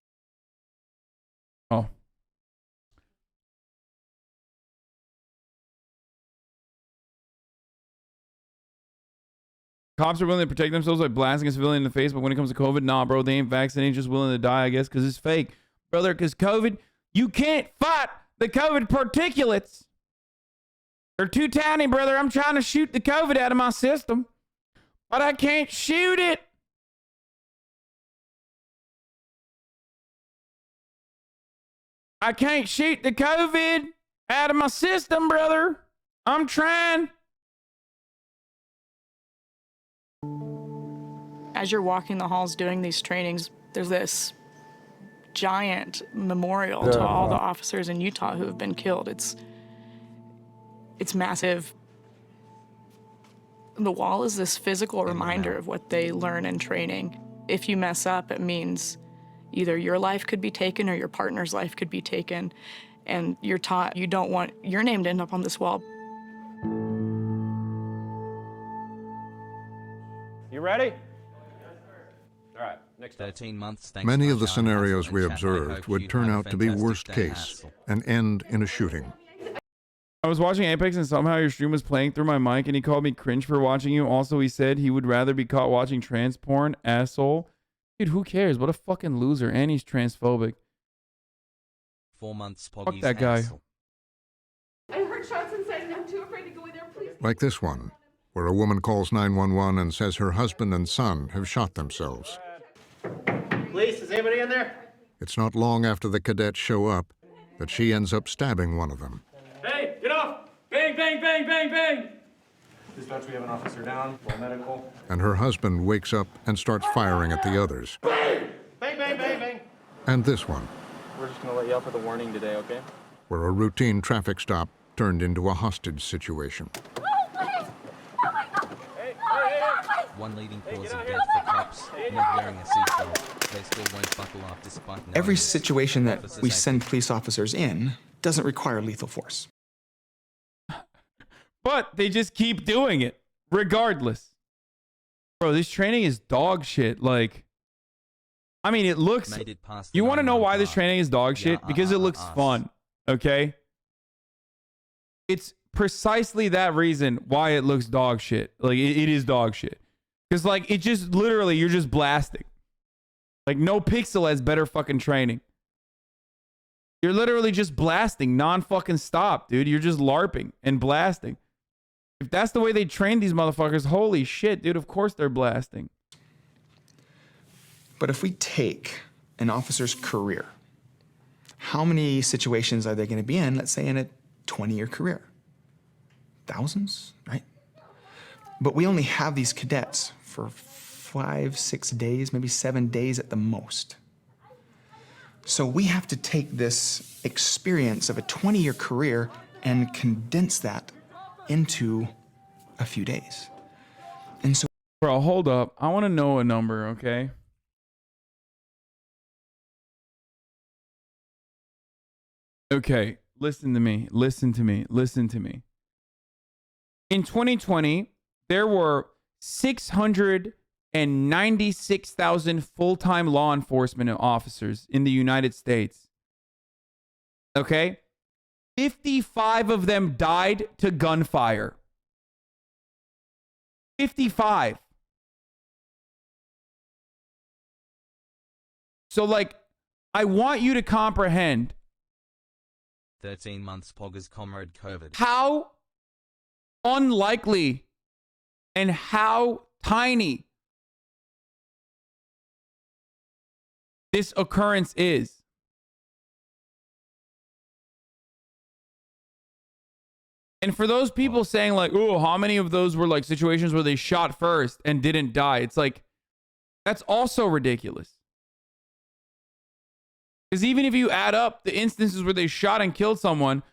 Doing? Oh. Cops are willing to protect themselves by blasting a civilian in the face, but when it comes to COVID, nah, bro, they ain't vaccinated, just willing to die, I guess, because it's fake. Brother, because COVID, you can't fight the COVID particulates. They're too tiny, brother. I'm trying to shoot the COVID out of my system, but I can't shoot it. I can't shoot the COVID out of my system, brother. I'm trying. As you're walking the halls doing these trainings, there's this giant memorial to all the officers in Utah who have been killed. It's massive. The wall is this physical reminder of what they learn in training. If you mess up, it means either your life could be taken or your partner's life could be taken. And you're taught you don't want your name to end up on this wall. You ready? All right, next 13 months. Many of the scenarios we observed would turn out to be worst case and end in a shooting. I was watching Apex and somehow your stream was playing through my mic and he called me cringe for watching you. Also, he said he would rather be caught watching trans porn, asshole. Dude, who cares? What a fucking loser. And he's transphobic. 4 months, Fuck that guy. I heard shots inside and I'm too afraid to go in there, please. Like this one, where a woman calls 911 and says her husband and son have shot themselves. Police, is anybody in there? It's not long after the cadets show up that she ends up stabbing one of them. Hey, get off! Bang, bang, bang, bang, bang! Dispatch, we have an officer down, full medical. And her husband wakes up and starts firing at the others. Bang, bang, bang, bang! And this one, We're just gonna let you out for the warning today, okay? where a routine traffic stop turned into a hostage situation. One leading cause of death for cops not wearing a seatbelt. They still won't buckle up despite knowing Every this. situation that we send police officers in doesn't require lethal force. But they just keep doing it, regardless. Bro, this training is dog shit. Like, I mean, it looks... You want to know why this training is dog shit? Because it looks fun, okay? It's precisely that reason why it looks dog shit. Like, it is dog shit. Because, like, it just literally, you're just blasting. Like, no pixel has better fucking training. You're literally just blasting non-fucking stop, dude. You're just LARPing and blasting. If that's the way they train these motherfuckers, holy shit, dude, of course they're blasting. But if we take an officer's career, how many situations are they going to be in, let's say, in a 20-year career? Thousands, right? But we only have these cadets for 5, 6 days, maybe 7 days at the most. So we have to take this experience of a 20-year career and condense that into a few days. And so... Bro, hold up. I want to know a number, okay? Okay, listen to me. Listen to me. Listen to me. In 2020, there were 696,000 full-time law enforcement officers in the United States. Okay? 55 of them died to gunfire. 55. So, like, I want you to comprehend 13 months Pogger's comrade COVID. how unlikely and how tiny this occurrence is. And for those people saying like, oh, how many of those were like situations where they shot first and didn't die? It's like, that's also ridiculous. Because even if you add up the instances where they shot and killed someone,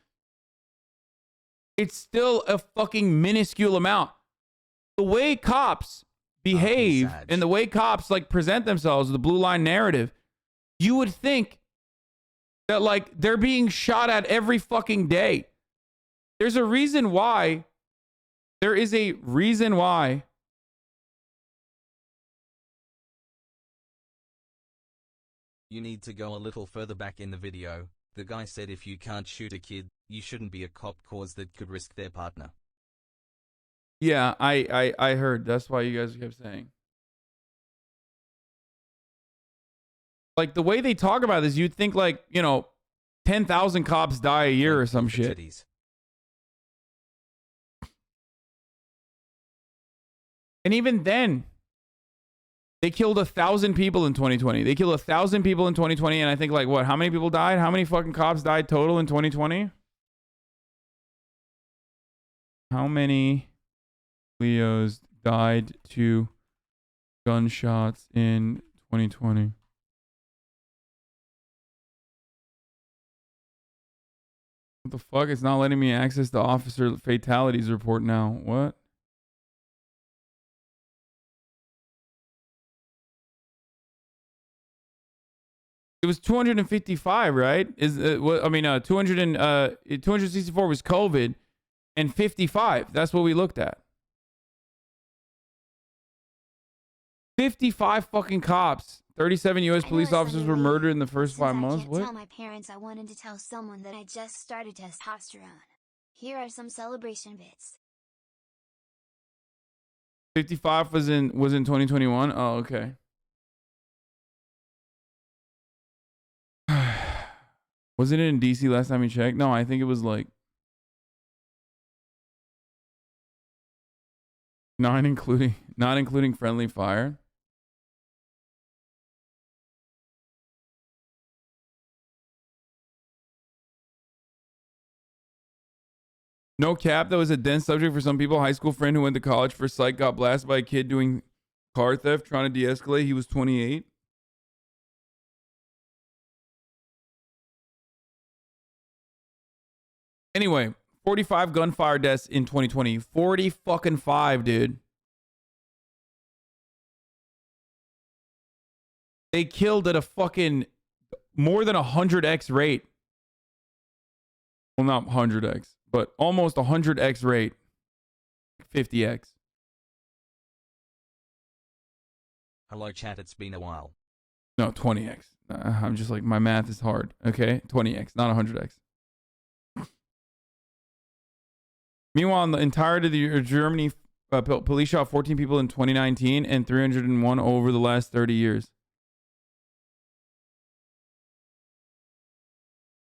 it's still a fucking minuscule amount. The way cops behave and the way cops like present themselves, the blue line narrative, you would think that like they're being shot at every fucking day. There's a reason why. There is a reason why. You need to go a little further back in the video. The guy said if you can't shoot a kid, you shouldn't be a cop cause that could risk their partner. Yeah, I heard. That's why you guys kept saying. Like the way they talk about this, you'd think like, you know, 10,000 cops die a year or some shit. And even then, they killed 1,000 people in 2020. They killed 1,000 people in 2020. And I think like, what, how many people died? How many fucking cops died total in 2020? How many Leos died to gunshots in 2020? What the fuck? It's not letting me access the officer fatalities report now. What? It was 255, right? 264 was COVID and 55. That's what we looked at. 55 fucking cops. 37 U.S. police officers were murdered in the first 5 months. I What? tell my parents I wanted to tell someone that I just started testosterone. Here are some celebration bits. 55 was in 2021. Oh, okay. Wasn't it in DC last time you checked? No, I think it was like not including friendly fire. No cap, that was a dense subject for some people. High school friend who went to college for psych got blasted by a kid doing car theft, trying to de-escalate. He was 28. Anyway, 45 gunfire deaths in 2020. 40 fucking 5, dude. They killed at a fucking more than 100x rate. Well, not 100x, but almost 100x rate. 50x. Hello chat, it's been a while. No, 20x. I'm just like, my math is hard. Okay? 20x, not 100x. Meanwhile, in the entirety of the Germany, police shot 14 people in 2019 and 301 over the last 30 years.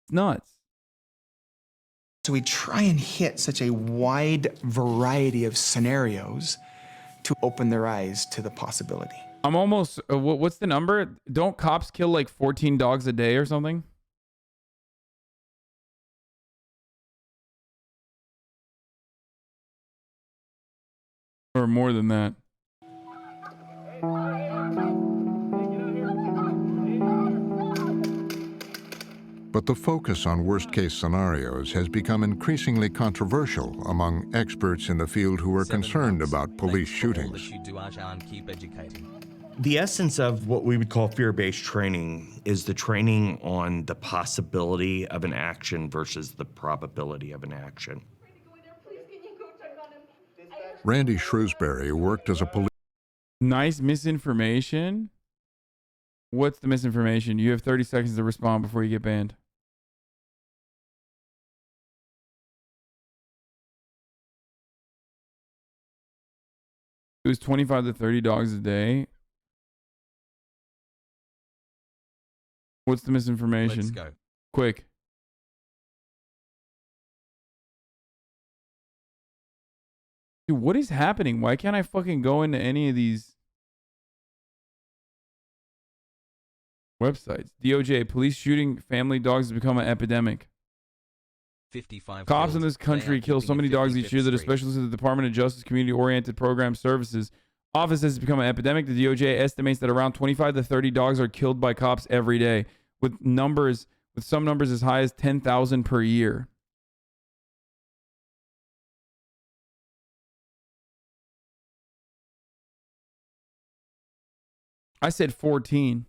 It's nuts. So we try and hit such a wide variety of scenarios to open their eyes to the possibility. I'm almost, what's the number? Don't cops kill like 14 dogs a day or something? Or more than that. But the focus on worst-case scenarios has become increasingly controversial among experts in the field who are concerned about police shootings. The essence of what we would call fear-based training is the training on the possibility of an action versus the probability of an action. Randy Shrewsbury worked as a police. Nice misinformation. What's the misinformation? You have 30 seconds to respond before you get banned. It was 25 to 30 dogs a day. What's the misinformation? Let's go. Quick. Dude, what is happening? Why can't I fucking go into any of these websites? DOJ, police shooting family dogs has become an epidemic. 55 Cops in this country kill so many dogs each year that a Street. specialist at the Department of Justice Community-Oriented Program Services office has become an epidemic. The DOJ estimates that around 25 to 30 dogs are killed by cops every day, with some numbers as high as 10,000 per year. I said 14.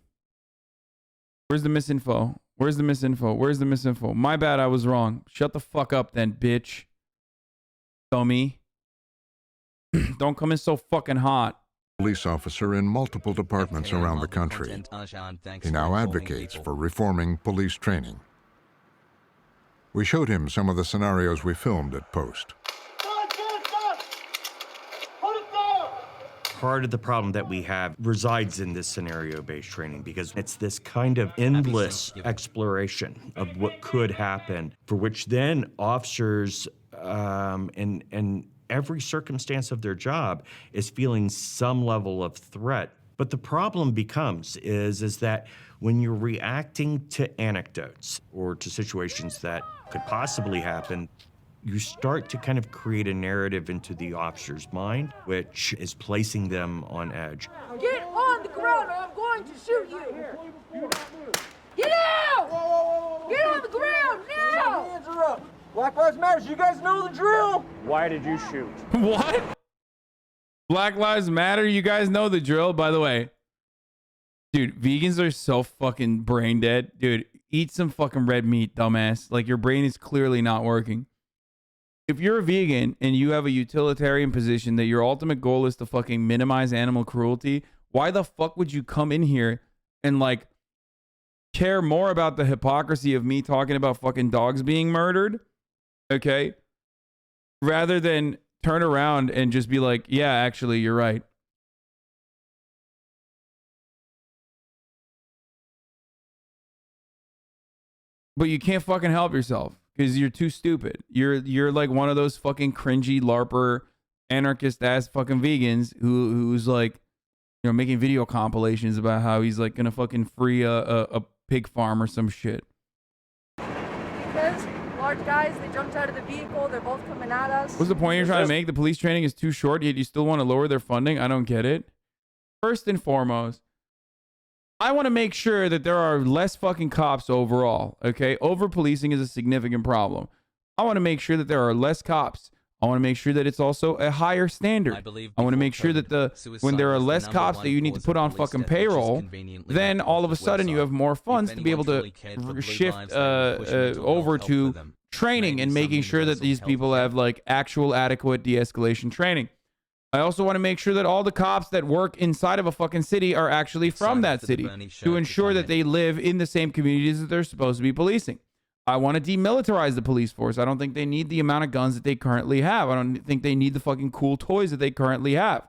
Where's the misinfo? Where's the misinfo? Where's the misinfo? My bad, I was wrong. Shut the fuck up then, bitch. Dummy. Don't come in so fucking hot. Police officer in multiple departments around the country. He now advocates for reforming police training. We showed him some of the scenarios we filmed at Post. Part of the problem that we have resides in this scenario-based training because it's this kind of endless exploration of what could happen, for which then officers in every circumstance of their job is feeling some level of threat. But the problem becomes is that when you're reacting to anecdotes or to situations that could possibly happen, you start to kind of create a narrative into the officer's mind, which is placing them on edge. Get on the ground or I'm going to shoot you! Get out! Get on the ground now! Hands are up. Black Lives Matter. You guys know the drill. Why did you shoot? What? Black Lives Matter? You guys know the drill, by the way. Dude, vegans are so fucking brain dead. Dude, eat some fucking red meat, dumbass. Like, your brain is clearly not working. If you're a vegan and you have a utilitarian position that your ultimate goal is to fucking minimize animal cruelty, why the fuck would you come in here and like care more about the hypocrisy of me talking about fucking dogs being murdered? Okay? Rather than turn around and just be like, yeah, actually, you're right. But you can't fucking help yourself. Because you're too stupid. You're like one of those fucking cringy LARPer anarchist ass fucking vegans who's like, you know, making video compilations about how he's like gonna fucking free a pig farm or some shit. Because large guys, they jumped out of the vehicle, they're both coming at us. What's the point you're trying to make? The police training is too short, yet you still want to lower their funding? I don't get it. First and foremost, I want to make sure that there are less fucking cops overall, okay? Over-policing is a significant problem. I want to make sure that there are less cops. I want to make sure that it's also a higher standard. I want to make sure that when there are less cops that you need to put on fucking payroll, then all of a sudden you have more funds to be able to shift over to training and making sure that these people have like actual adequate de-escalation training. I also want to make sure that all the cops that work inside of a fucking city are actually from that city to ensure that they live in the same communities that they're supposed to be policing. I want to demilitarize the police force. I don't think they need the amount of guns that they currently have. I don't think they need the fucking cool toys that they currently have.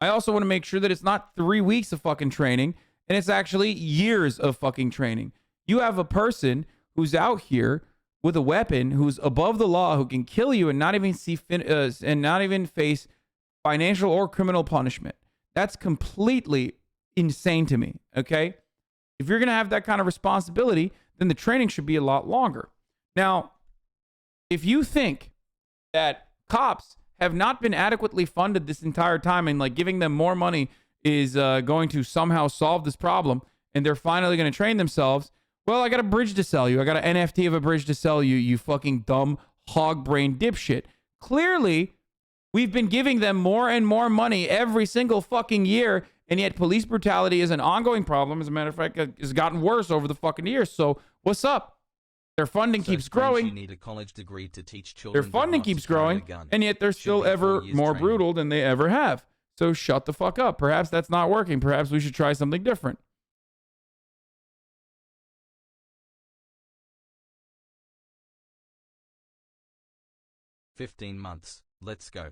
I also want to make sure that it's not 3 weeks of fucking training and it's actually years of fucking training. You have a person who's out here with a weapon, who's above the law, who can kill you and not even face financial or criminal punishment. That's completely insane to me. Okay, if you're gonna have that kind of responsibility, then the training should be a lot longer. Now, if you think that cops have not been adequately funded this entire time and like giving them more money is going to somehow solve this problem, and they're finally going to train themselves. Well, I got a bridge to sell you. I got an NFT of a bridge to sell you, you fucking dumb hog-brained dipshit. Clearly, we've been giving them more and more money every single fucking year, and yet police brutality is an ongoing problem. As a matter of fact, it's gotten worse over the fucking years. So what's up? Their funding keeps You growing. need a college degree to teach Their children funding not to keeps carry a growing, gun. and yet they're still be 4 ever years more training. brutal than they ever have. So shut the fuck up. Perhaps that's not working. Perhaps we should try something different. $15 months. Let's go.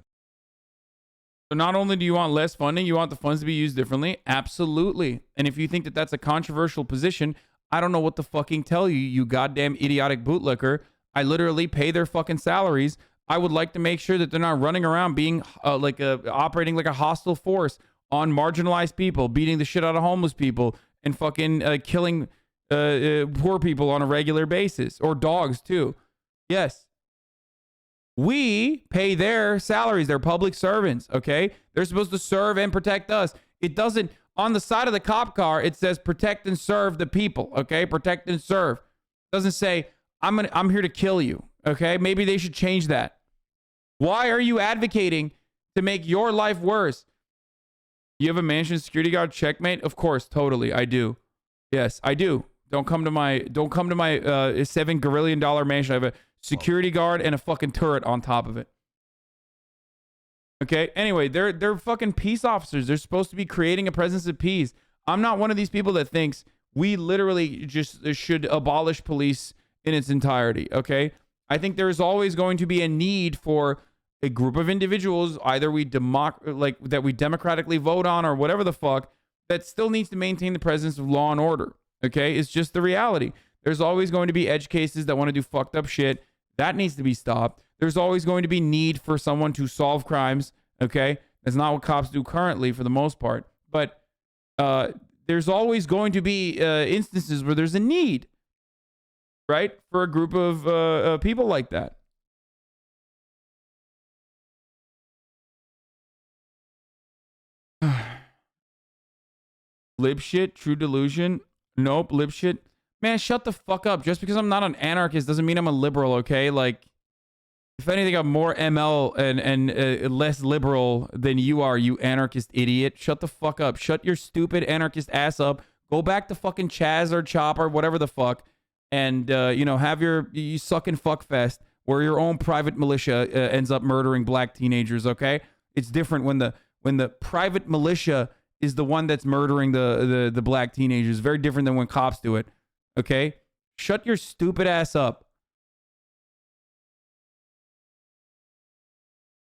So not only do you want less funding, you want the funds to be used differently. Absolutely. And if you think that that's a controversial position, I don't know what to fucking tell you, you goddamn idiotic bootlicker. I literally pay their fucking salaries. I would like to make sure that they're not running around being operating like a hostile force on marginalized people, beating the shit out of homeless people, and fucking killing poor people on a regular basis, or dogs too. Yes. We pay their salaries. They're public servants, okay? They're supposed to serve and protect us. It doesn't, on the side of the cop car, it says protect and serve the people, okay? Protect and serve. It doesn't say, I'm here to kill you, okay? Maybe they should change that. Why are you advocating to make your life worse? You have a mansion security guard, Checkmate? Of course, totally, I do. Yes, I do. Don't come to my $7 gazillion mansion. I have a security guard and a fucking turret on top of it. Okay, anyway, they're fucking peace officers. They're supposed to be creating a presence of peace. I'm not one of these people that thinks we literally just should abolish police in its entirety, okay? I think there's always going to be a need for a group of individuals, either that we democratically vote on or whatever the fuck, that still needs to maintain the presence of law and order, okay? It's just the reality. There's always going to be edge cases that want to do fucked up shit. That needs to be stopped. There's always going to be need for someone to solve crimes, okay? That's not what cops do currently for the most part. But there's always going to be instances where there's a need, right? For a group of people like that. Lib shit, true delusion. Nope, lib shit. Man, shut the fuck up. Just because I'm not an anarchist doesn't mean I'm a liberal, okay? Like, if anything, I'm more ML and less liberal than you are, you anarchist idiot. Shut the fuck up. Shut your stupid anarchist ass up. Go back to fucking Chaz or Chopper, whatever the fuck, and, have you sucking fuck fest where your own private militia ends up murdering black teenagers, okay? It's different when the private militia is the one that's murdering the black teenagers. Very different than when cops do it. Okay? Shut your stupid ass up.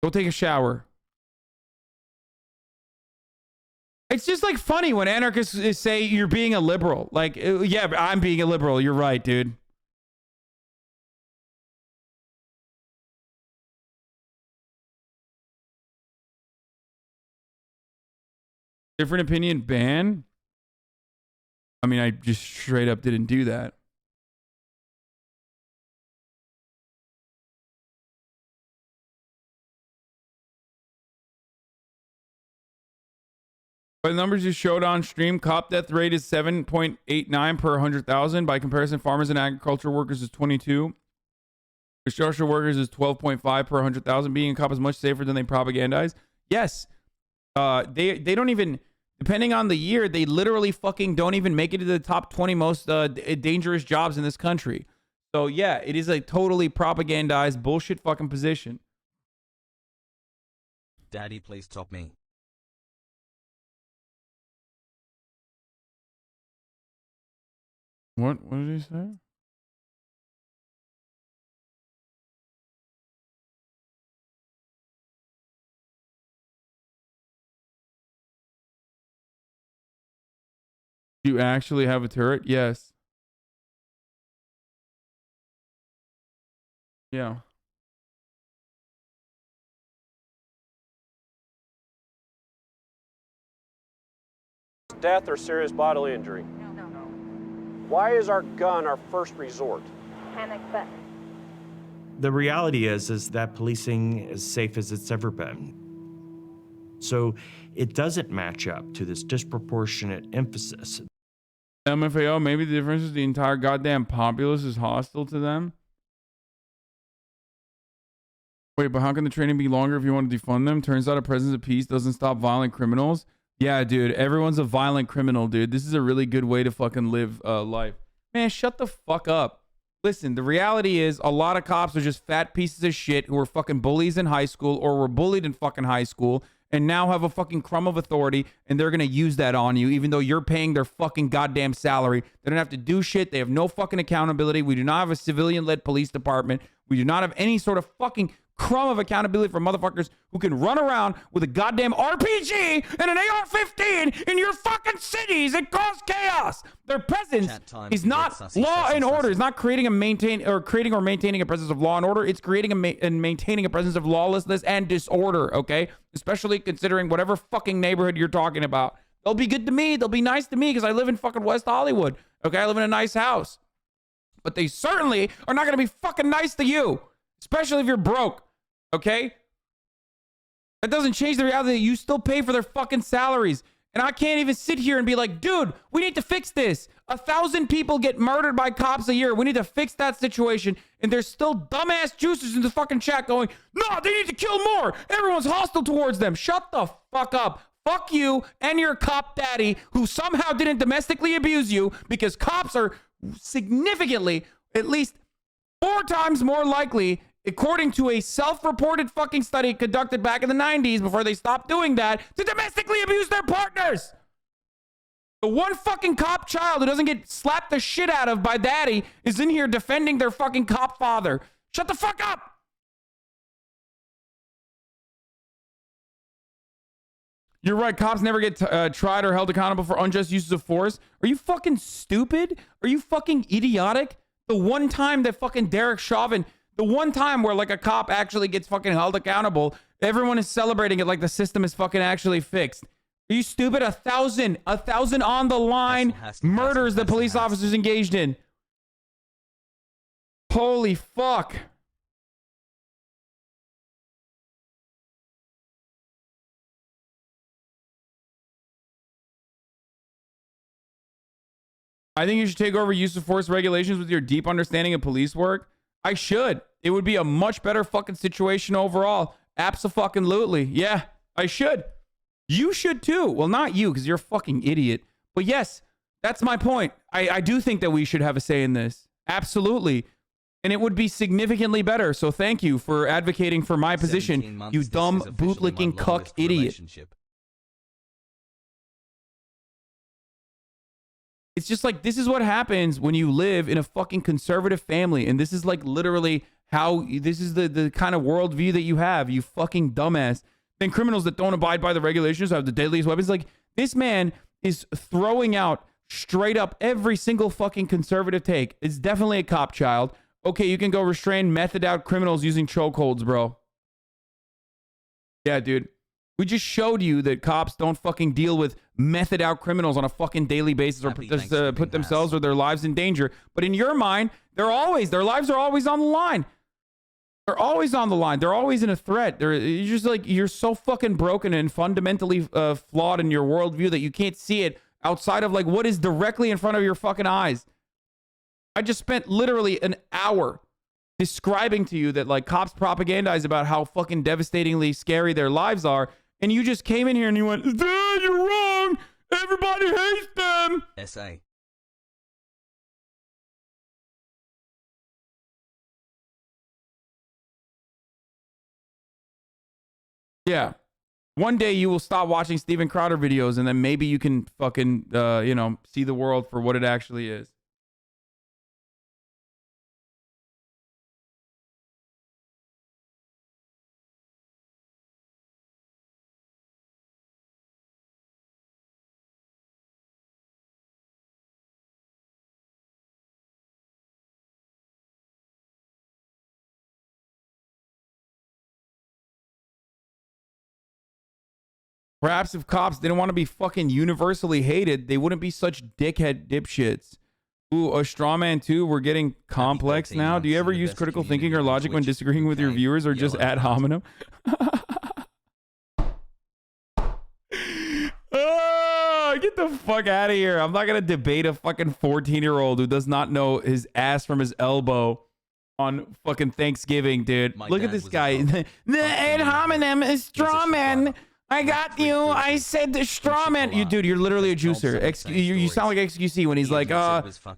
Go take a shower. It's just like funny when anarchists say you're being a liberal. Like, yeah, I'm being a liberal. You're right, dude. Different opinion ban? I mean, I just straight up didn't do that. By the numbers you showed on stream, cop death rate is 7.89 per 100,000. By comparison, farmers and agriculture workers is 22. Construction workers is 12.5 per 100,000. Being a cop is much safer than they propagandize. Yes. They don't even, depending on the year, they literally fucking don't even make it to the top 20 most dangerous jobs in this country. So yeah, it is a totally propagandized bullshit fucking position. Daddy, please top me. What did he say? Do you actually have a turret? Yes. Yeah. Death or serious bodily injury? No. Why is our gun our first resort? Panic button. The reality is that policing is safe as it's ever been. So it doesn't match up to this disproportionate emphasis. MFAO, maybe the difference is the entire goddamn populace is hostile to them. Wait, but how can the training be longer if you want to defund them? Turns out a presence of peace doesn't stop violent criminals. Yeah, dude, everyone's a violent criminal, dude. This is a really good way to fucking live life. Man, shut the fuck up. Listen, the reality is a lot of cops are just fat pieces of shit who were fucking bullies in high school or were bullied in fucking high school and now have a fucking crumb of authority, and they're going to use that on you even though you're paying their fucking goddamn salary. They don't have to do shit. They have no fucking accountability. We do not have a civilian-led police department. We do not have any sort of fucking crumb of accountability for motherfuckers who can run around with a goddamn RPG and an AR-15 in your fucking cities and cause chaos. Their presence is not law and order. It's not creating or maintaining a presence of law and order. It's creating and maintaining a presence of lawlessness and disorder, okay? Especially considering whatever fucking neighborhood you're talking about. They'll be good to me. They'll be nice to me because I live in fucking West Hollywood, okay? I live in a nice house. But they certainly are not going to be fucking nice to you. Especially if you're broke, okay? That doesn't change the reality that you still pay for their fucking salaries. And I can't even sit here and be like, dude, we need to fix this. 1,000 people get murdered by cops a year. We need to fix that situation. And there's still dumbass juicers in the fucking chat going, no, they need to kill more. Everyone's hostile towards them. Shut the fuck up. Fuck you and your cop daddy who somehow didn't domestically abuse you, because cops are significantly, at least 4 times more likely, according to a self-reported fucking study conducted back in the 90s before they stopped doing that, to domestically abuse their partners. The one fucking cop child who doesn't get slapped the shit out of by daddy is in here defending their fucking cop father. Shut the fuck up. You're right. Cops never get tried or held accountable for unjust uses of force. Are you fucking stupid? Are you fucking idiotic? The one time that fucking Derek Chauvin, the one time where like a cop actually gets fucking held accountable, everyone is celebrating it like the system is fucking actually fixed. Are you stupid? 1,000 on the line murders that police officers engaged in. Holy fuck. I think you should take over use of force regulations with your deep understanding of police work. I should. It would be a much better fucking situation overall. Abso-fucking-lutely. Yeah, I should. You should too. Well, not you, because you're a fucking idiot. But yes, that's my point. I do think that we should have a say in this. Absolutely. And it would be significantly better. So thank you for advocating for my position, you dumb, bootlicking cuck idiot. It's just like, this is what happens when you live in a fucking conservative family. And this is like literally how, this is the kind of worldview that you have, you fucking dumbass. Then criminals that don't abide by the regulations have the deadliest weapons. Like, this man is throwing out straight up every single fucking conservative take. It's definitely a cop child. Okay, you can go restrain method out criminals using chokeholds, bro. Yeah, dude. We just showed you that cops don't fucking deal with method out criminals on a fucking daily basis or put themselves or their lives in danger. But in your mind, their lives are always on the line. They're always on the line. They're always in a threat. You're just like, you're so fucking broken and fundamentally flawed in your worldview that you can't see it outside of like what is directly in front of your fucking eyes. I just spent literally an hour describing to you that like cops propagandize about how fucking devastatingly scary their lives are. And you just came in here and you went, Dad, you're wrong. Everybody hates them. SA. Yeah. One day you will stop watching Steven Crowder videos and then maybe you can fucking, see the world for what it actually is. Perhaps if cops didn't want to be fucking universally hated, they wouldn't be such dickhead dipshits. Ooh, a straw man too. We're getting complex now. Do you ever use critical thinking or logic when disagreeing with your viewers, or just ad hominem? Oh, get the fuck out of here. I'm not going to debate a fucking 14-year-old who does not know his ass from his elbow on fucking Thanksgiving, dude. Look at this guy. The ad hominem is straw man. I got you. I said the straw man. You, dude, you're literally a juicer. You sound like XQC when he's like,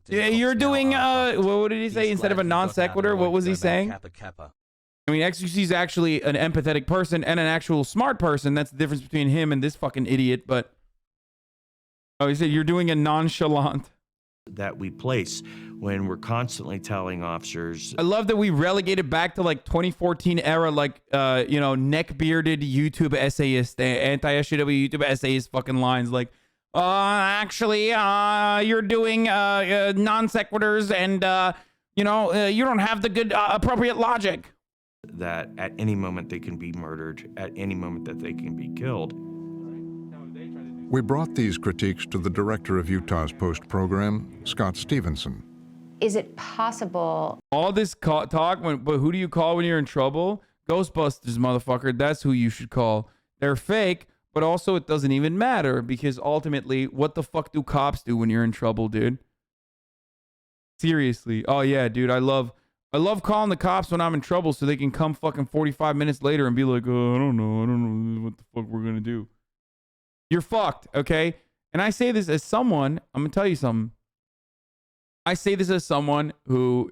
you're doing, what did he say? Instead of a non sequitur, what was he saying? I mean, XQC is actually an empathetic person and an actual smart person. That's the difference between him and this fucking idiot. But, oh, he said you're doing a nonchalant. That we place when we're constantly telling officers. I love that we relegated back to like 2014 era, like, you know, neck-bearded YouTube essayist, anti-SJW YouTube essayist fucking lines like, actually, you're doing non sequiturs and, you know, you don't have the good appropriate logic. That at any moment they can be murdered, at any moment that they can be killed. We brought these critiques to the director of Utah's Post program, Scott Stevenson. Is it possible? All this talk, but who do you call when you're in trouble? Ghostbusters, motherfucker. That's who you should call. They're fake, but also it doesn't even matter because ultimately, what the fuck do cops do when you're in trouble, dude? Seriously. Oh yeah, dude. I love calling the cops when I'm in trouble so they can come fucking 45 minutes later and be like, oh, I don't know what the fuck we're gonna do. You're fucked, okay? And I say this as someone, I'm gonna tell you something. I say this as someone who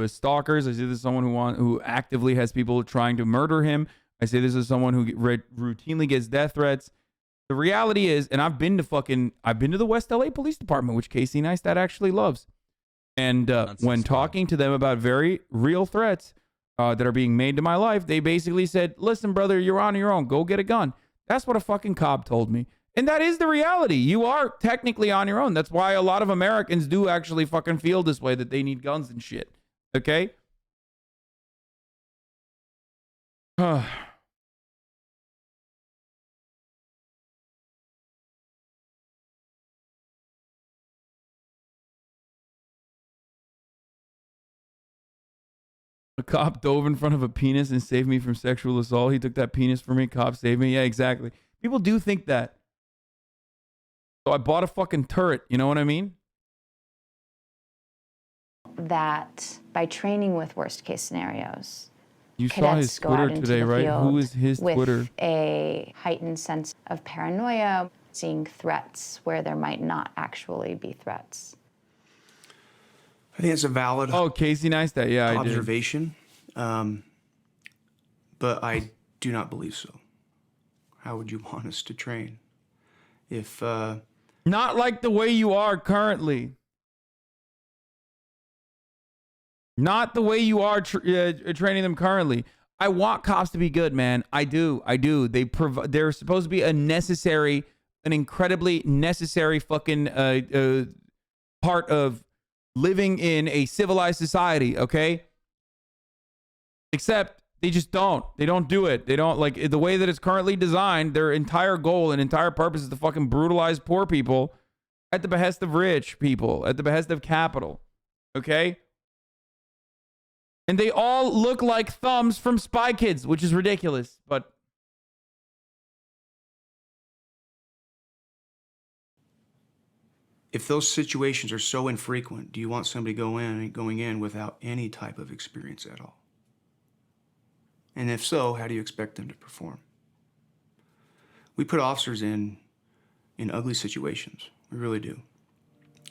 has stalkers. I say this as someone who actively has people trying to murder him. I say this as someone who routinely gets death threats. The reality is, and I've been to the West LA Police Department, which Casey Neistat actually loves. And when talking to them about very real threats that are being made to my life, they basically said, listen, brother, you're on your own. Go get a gun. That's what a fucking cop told me. And that is the reality. You are technically on your own. That's why a lot of Americans do actually fucking feel this way, that they need guns and shit. Okay? A cop dove in front of a penis and saved me from sexual assault. He took that penis from me. Cop saved me. Yeah, exactly. People do think that. So I bought a fucking turret. You know what I mean? That by training with worst case scenarios, you saw his Twitter today, right? Who is his Twitter? With a heightened sense of paranoia, seeing threats where there might not actually be threats. I think it's a valid Casey Neistat. Yeah, observation, but I do not believe so. How would you want us to train? If not like the way you are currently. Not the way you are training them currently. I want cops to be good, man. I do. They're supposed to be an incredibly necessary fucking part of living in a civilized society, okay? Except they just don't. They don't do it. They don't, like, the way that it's currently designed, their entire goal and entire purpose is to fucking brutalize poor people at the behest of rich people, at the behest of capital, okay? And they all look like thumbs from Spy Kids, which is ridiculous, but if those situations are so infrequent, do you want somebody going in without any type of experience at all? And if so, how do you expect them to perform? We put officers in ugly situations. We really do.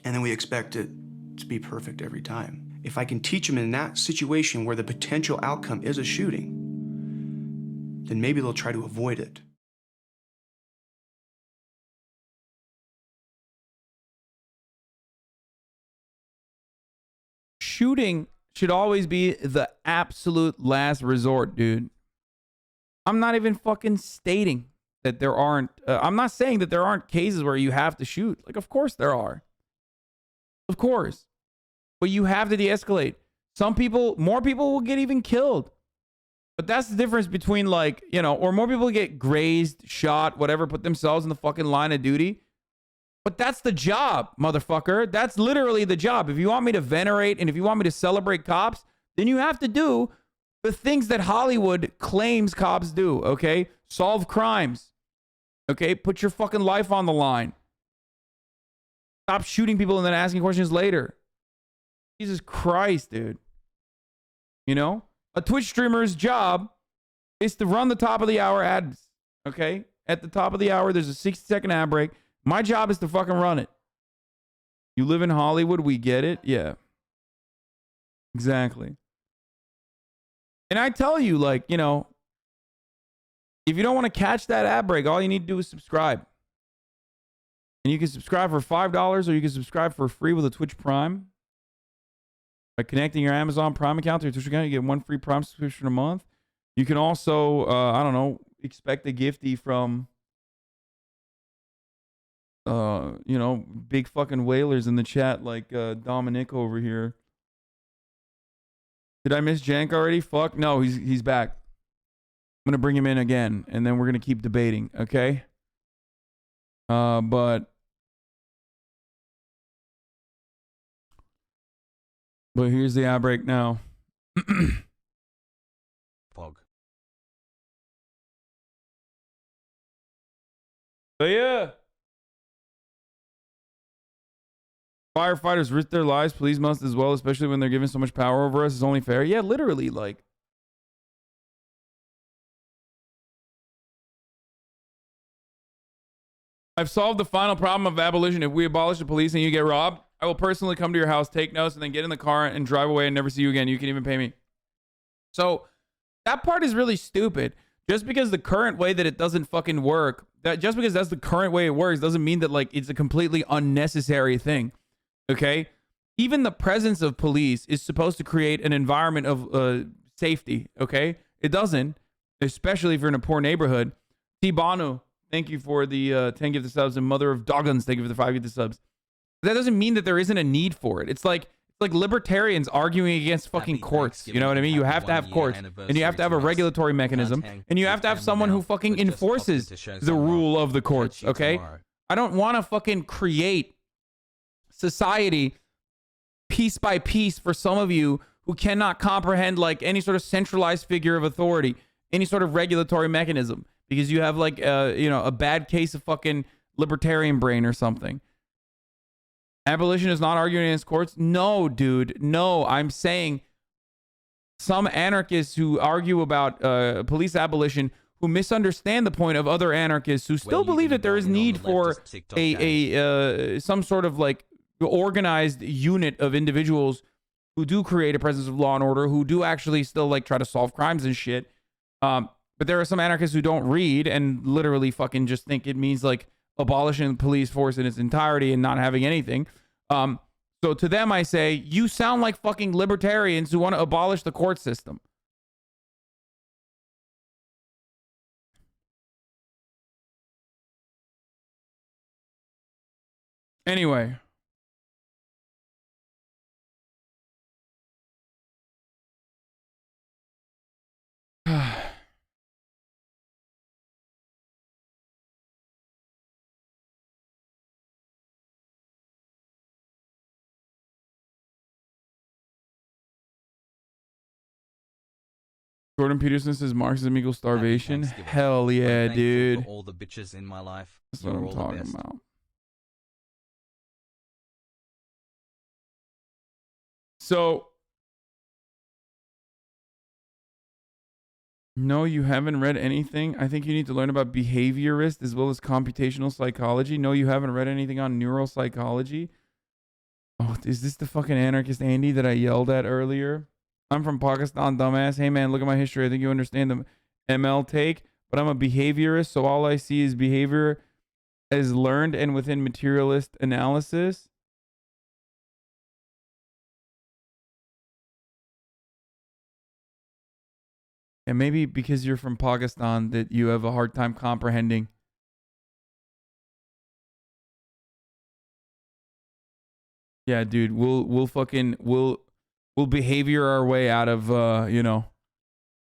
And then we expect it to be perfect every time. If I can teach them in that situation where the potential outcome is a shooting, then maybe they'll try to avoid it. Shooting should always be the absolute last resort, dude. I'm not even fucking stating that there aren't, I'm not saying that there aren't cases where you have to shoot. Like, of course there are. Of course. But you have to de-escalate. More people will get even killed. But that's the difference between, like, you know, or more people get grazed, shot, whatever, put themselves in the fucking line of duty. But that's the job, motherfucker. That's literally the job. If you want me to venerate and if you want me to celebrate cops, then you have to do the things that Hollywood claims cops do, okay? Solve crimes, okay? Put your fucking life on the line. Stop shooting people and then asking questions later. Jesus Christ, dude. You know? A Twitch streamer's job is to run the top of the hour ads, okay? at the top of the hour. There's a 60-second ad break. My job is to fucking run it. You live in Hollywood, we get it. Yeah. Exactly. And I tell you, like, you know, if you don't want to catch that ad break, all you need to do is subscribe. And you can subscribe for $5 or you can subscribe for free with a Twitch Prime. By connecting your Amazon Prime account to your Twitch account, you get 1 free Prime subscription a month. You can also, I don't know, expect a gifty from, you know, big fucking whalers in the chat like Dominic over here. Did I miss Jank already? Fuck. No, he's back. I'm going to bring him in again, and then we're going to keep debating, okay? But here's the ad break now. Pog. So yeah. Firefighters risk their lives. Police must as well, especially when they're given so much power over us. It's only fair. Yeah, literally, like. I've solved the final problem of abolition. If we abolish the police and you get robbed, I will personally come to your house, take notes, and then get in the car and drive away and never see you again. You can even pay me. So that part is really stupid. Just because the current way that it doesn't fucking work, just because that's the current way it works, doesn't mean that like it's a completely unnecessary thing. Okay? Even the presence of police is supposed to create an environment of safety. Okay? It doesn't, especially if you're in a poor neighborhood. T-Banu, thank you for the 10 gifted subs, and Mother of Doggins, thank you for the 5 gifted subs. That doesn't mean that there isn't a need for it. It's like libertarians arguing against fucking courts. You know what I mean? You have to have courts, and you have to have a regulatory mechanism, and you have to have someone who fucking enforces the rule of the courts. Okay? I don't want to fucking create society piece by piece for some of you who cannot comprehend like any sort of centralized figure of authority, any sort of regulatory mechanism, because you have like you know, a bad case of fucking libertarian brain or something. Abolition is not arguing against courts. No, dude. No, I'm saying some anarchists who argue about police abolition, who misunderstand the point of other anarchists who still believe that there is need for some sort of like organized unit of individuals who do create a presence of law and order, who do actually still like try to solve crimes and shit. But there are some anarchists who don't read and literally fucking just think it means like abolishing the police force in its entirety and not having anything. So to them, I say, you sound like fucking libertarians who want to abolish the court system. Anyway. Jordan Peterson says Marxism equals starvation. Hell yeah, dude. For all the bitches in my life. That's what I'm talking about. So, no, you haven't read anything. I think you need to learn about behaviorist as well as computational psychology. No, you haven't read anything on neuropsychology. Oh, is this the fucking anarchist Andy that I yelled at earlier? I'm from Pakistan, dumbass. Hey, man, look at my history. I think you understand the ML take, but I'm a behaviorist, so all I see is behavior as learned and within materialist analysis. And maybe because you're from Pakistan that you have a hard time comprehending. Yeah, dude, we'll behavior our way out of, you know,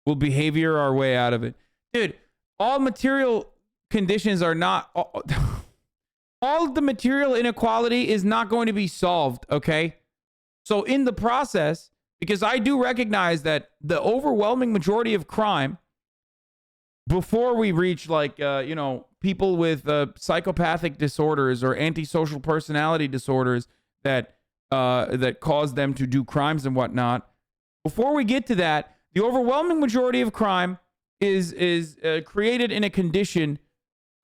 we'll behavior our way out of it. Dude, all material conditions are not, all of the material inequality is not going to be solved, okay? So in the process, because I do recognize that the overwhelming majority of crime, before we reach like, you know, people with psychopathic disorders or antisocial personality disorders that cause them to do crimes and whatnot. Before we get to that, the overwhelming majority of crime is created in a condition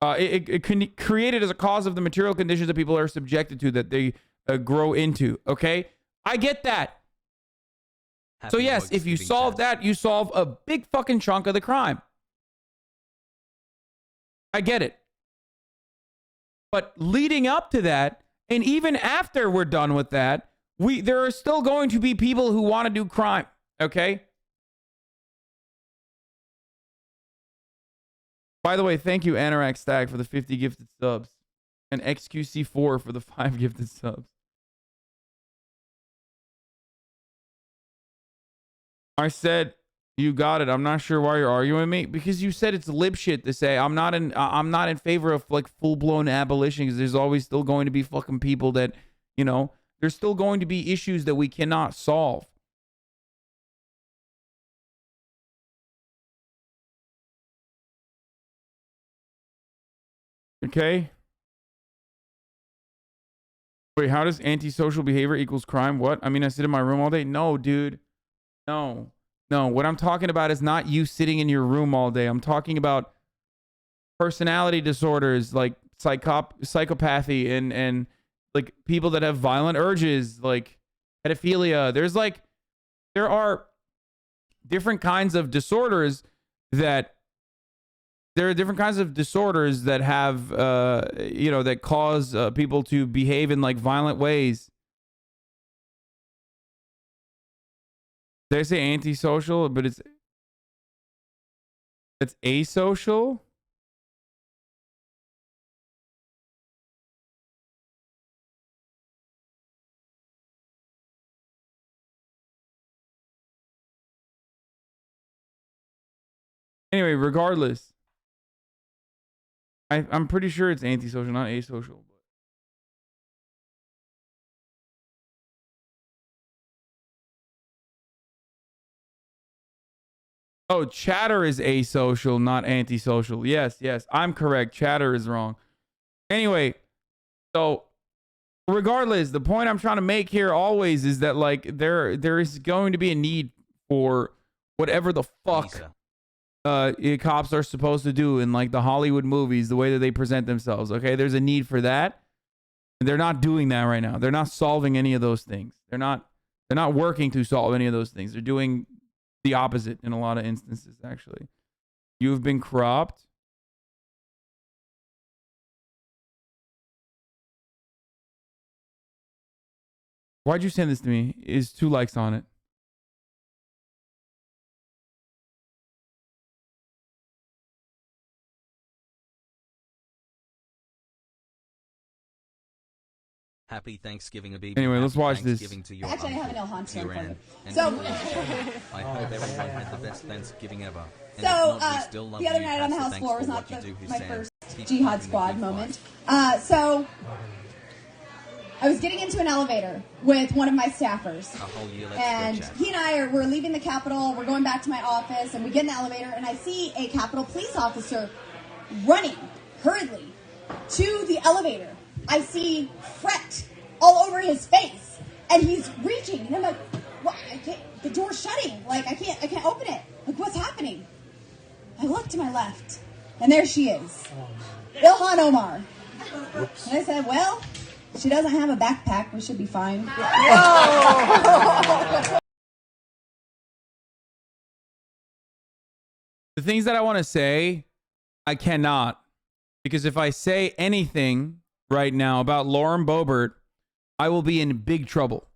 Created as a cause of the material conditions that people are subjected to, that they grow into. Okay, I get that. So yes, if you solve that, you solve a big fucking chunk of the crime. I get it. But leading up to that, and even after we're done with that, there are still going to be people who want to do crime. Okay? By the way, thank you, Anorak Stag, for the 50 gifted subs. And XQC4 for the 5 gifted subs. I said, you got it. I'm not sure why you're arguing with me, because you said it's lib shit to say I'm not in favor of like full-blown abolition, because there's always still going to be fucking people that, you know, there's still going to be issues that we cannot solve. Okay? Wait, how does antisocial behavior equals crime? What? I mean, I sit in my room all day? No, dude. No. No, what I'm talking about is not you sitting in your room all day. I'm talking about personality disorders like psychopathy and like people that have violent urges, like pedophilia. There are different kinds of disorders that have, you know, that cause people to behave in like violent ways. Did I say antisocial? But it's asocial? Anyway, regardless, I'm pretty sure it's antisocial, not asocial. Oh, chatter is asocial, not antisocial. Yes, I'm correct. Chatter is wrong. Anyway, so regardless, the point I'm trying to make here always is that like there is going to be a need for whatever the fuck cops are supposed to do in like the Hollywood movies, the way that they present themselves. Okay, there's a need for that. And they're not doing that right now. They're not solving any of those things. They're not working to solve any of those things. They're doing the opposite in a lot of instances, actually. You've been cropped. Why'd you send this to me? Is 2 likes on it. Happy Thanksgiving, Abib. Anyway, let's watch this. To your Actually, I have an uncle, Ilhan story for you. and So, I hope everyone had the best Thanksgiving ever. And so if not, we still love the other you. night on the Pastor, House thanks floor for was what not you do, my Hasan. first Keep Jihad fighting the Squad good moment. fight. So I was getting into an elevator with one of my staffers. A whole year, let's And go chat. he and I we're leaving the Capitol. We're going back to my office, and we get in the elevator, and I see a Capitol police officer running hurriedly to the elevator. I see fret all over his face, and he's reaching, and I'm like, "What? I can't. The door's shutting. Like I can't open it. Like what's happening?" I look to my left, and there she is, Ilhan Omar. Whoops. And I said, "Well, she doesn't have a backpack. We should be fine." The things that I want to say, I cannot. Because if I say anything right now about Lauren Boebert, I will be in big trouble.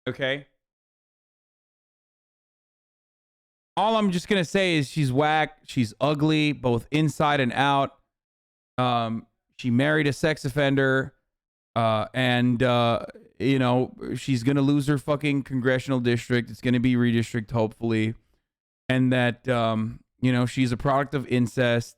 Okay? All I'm just going to say is she's whack. She's ugly, both inside and out. She married a sex offender. And you know, she's going to lose her fucking congressional district. It's going to be redistrict, hopefully. And that, you know, she's a product of incest.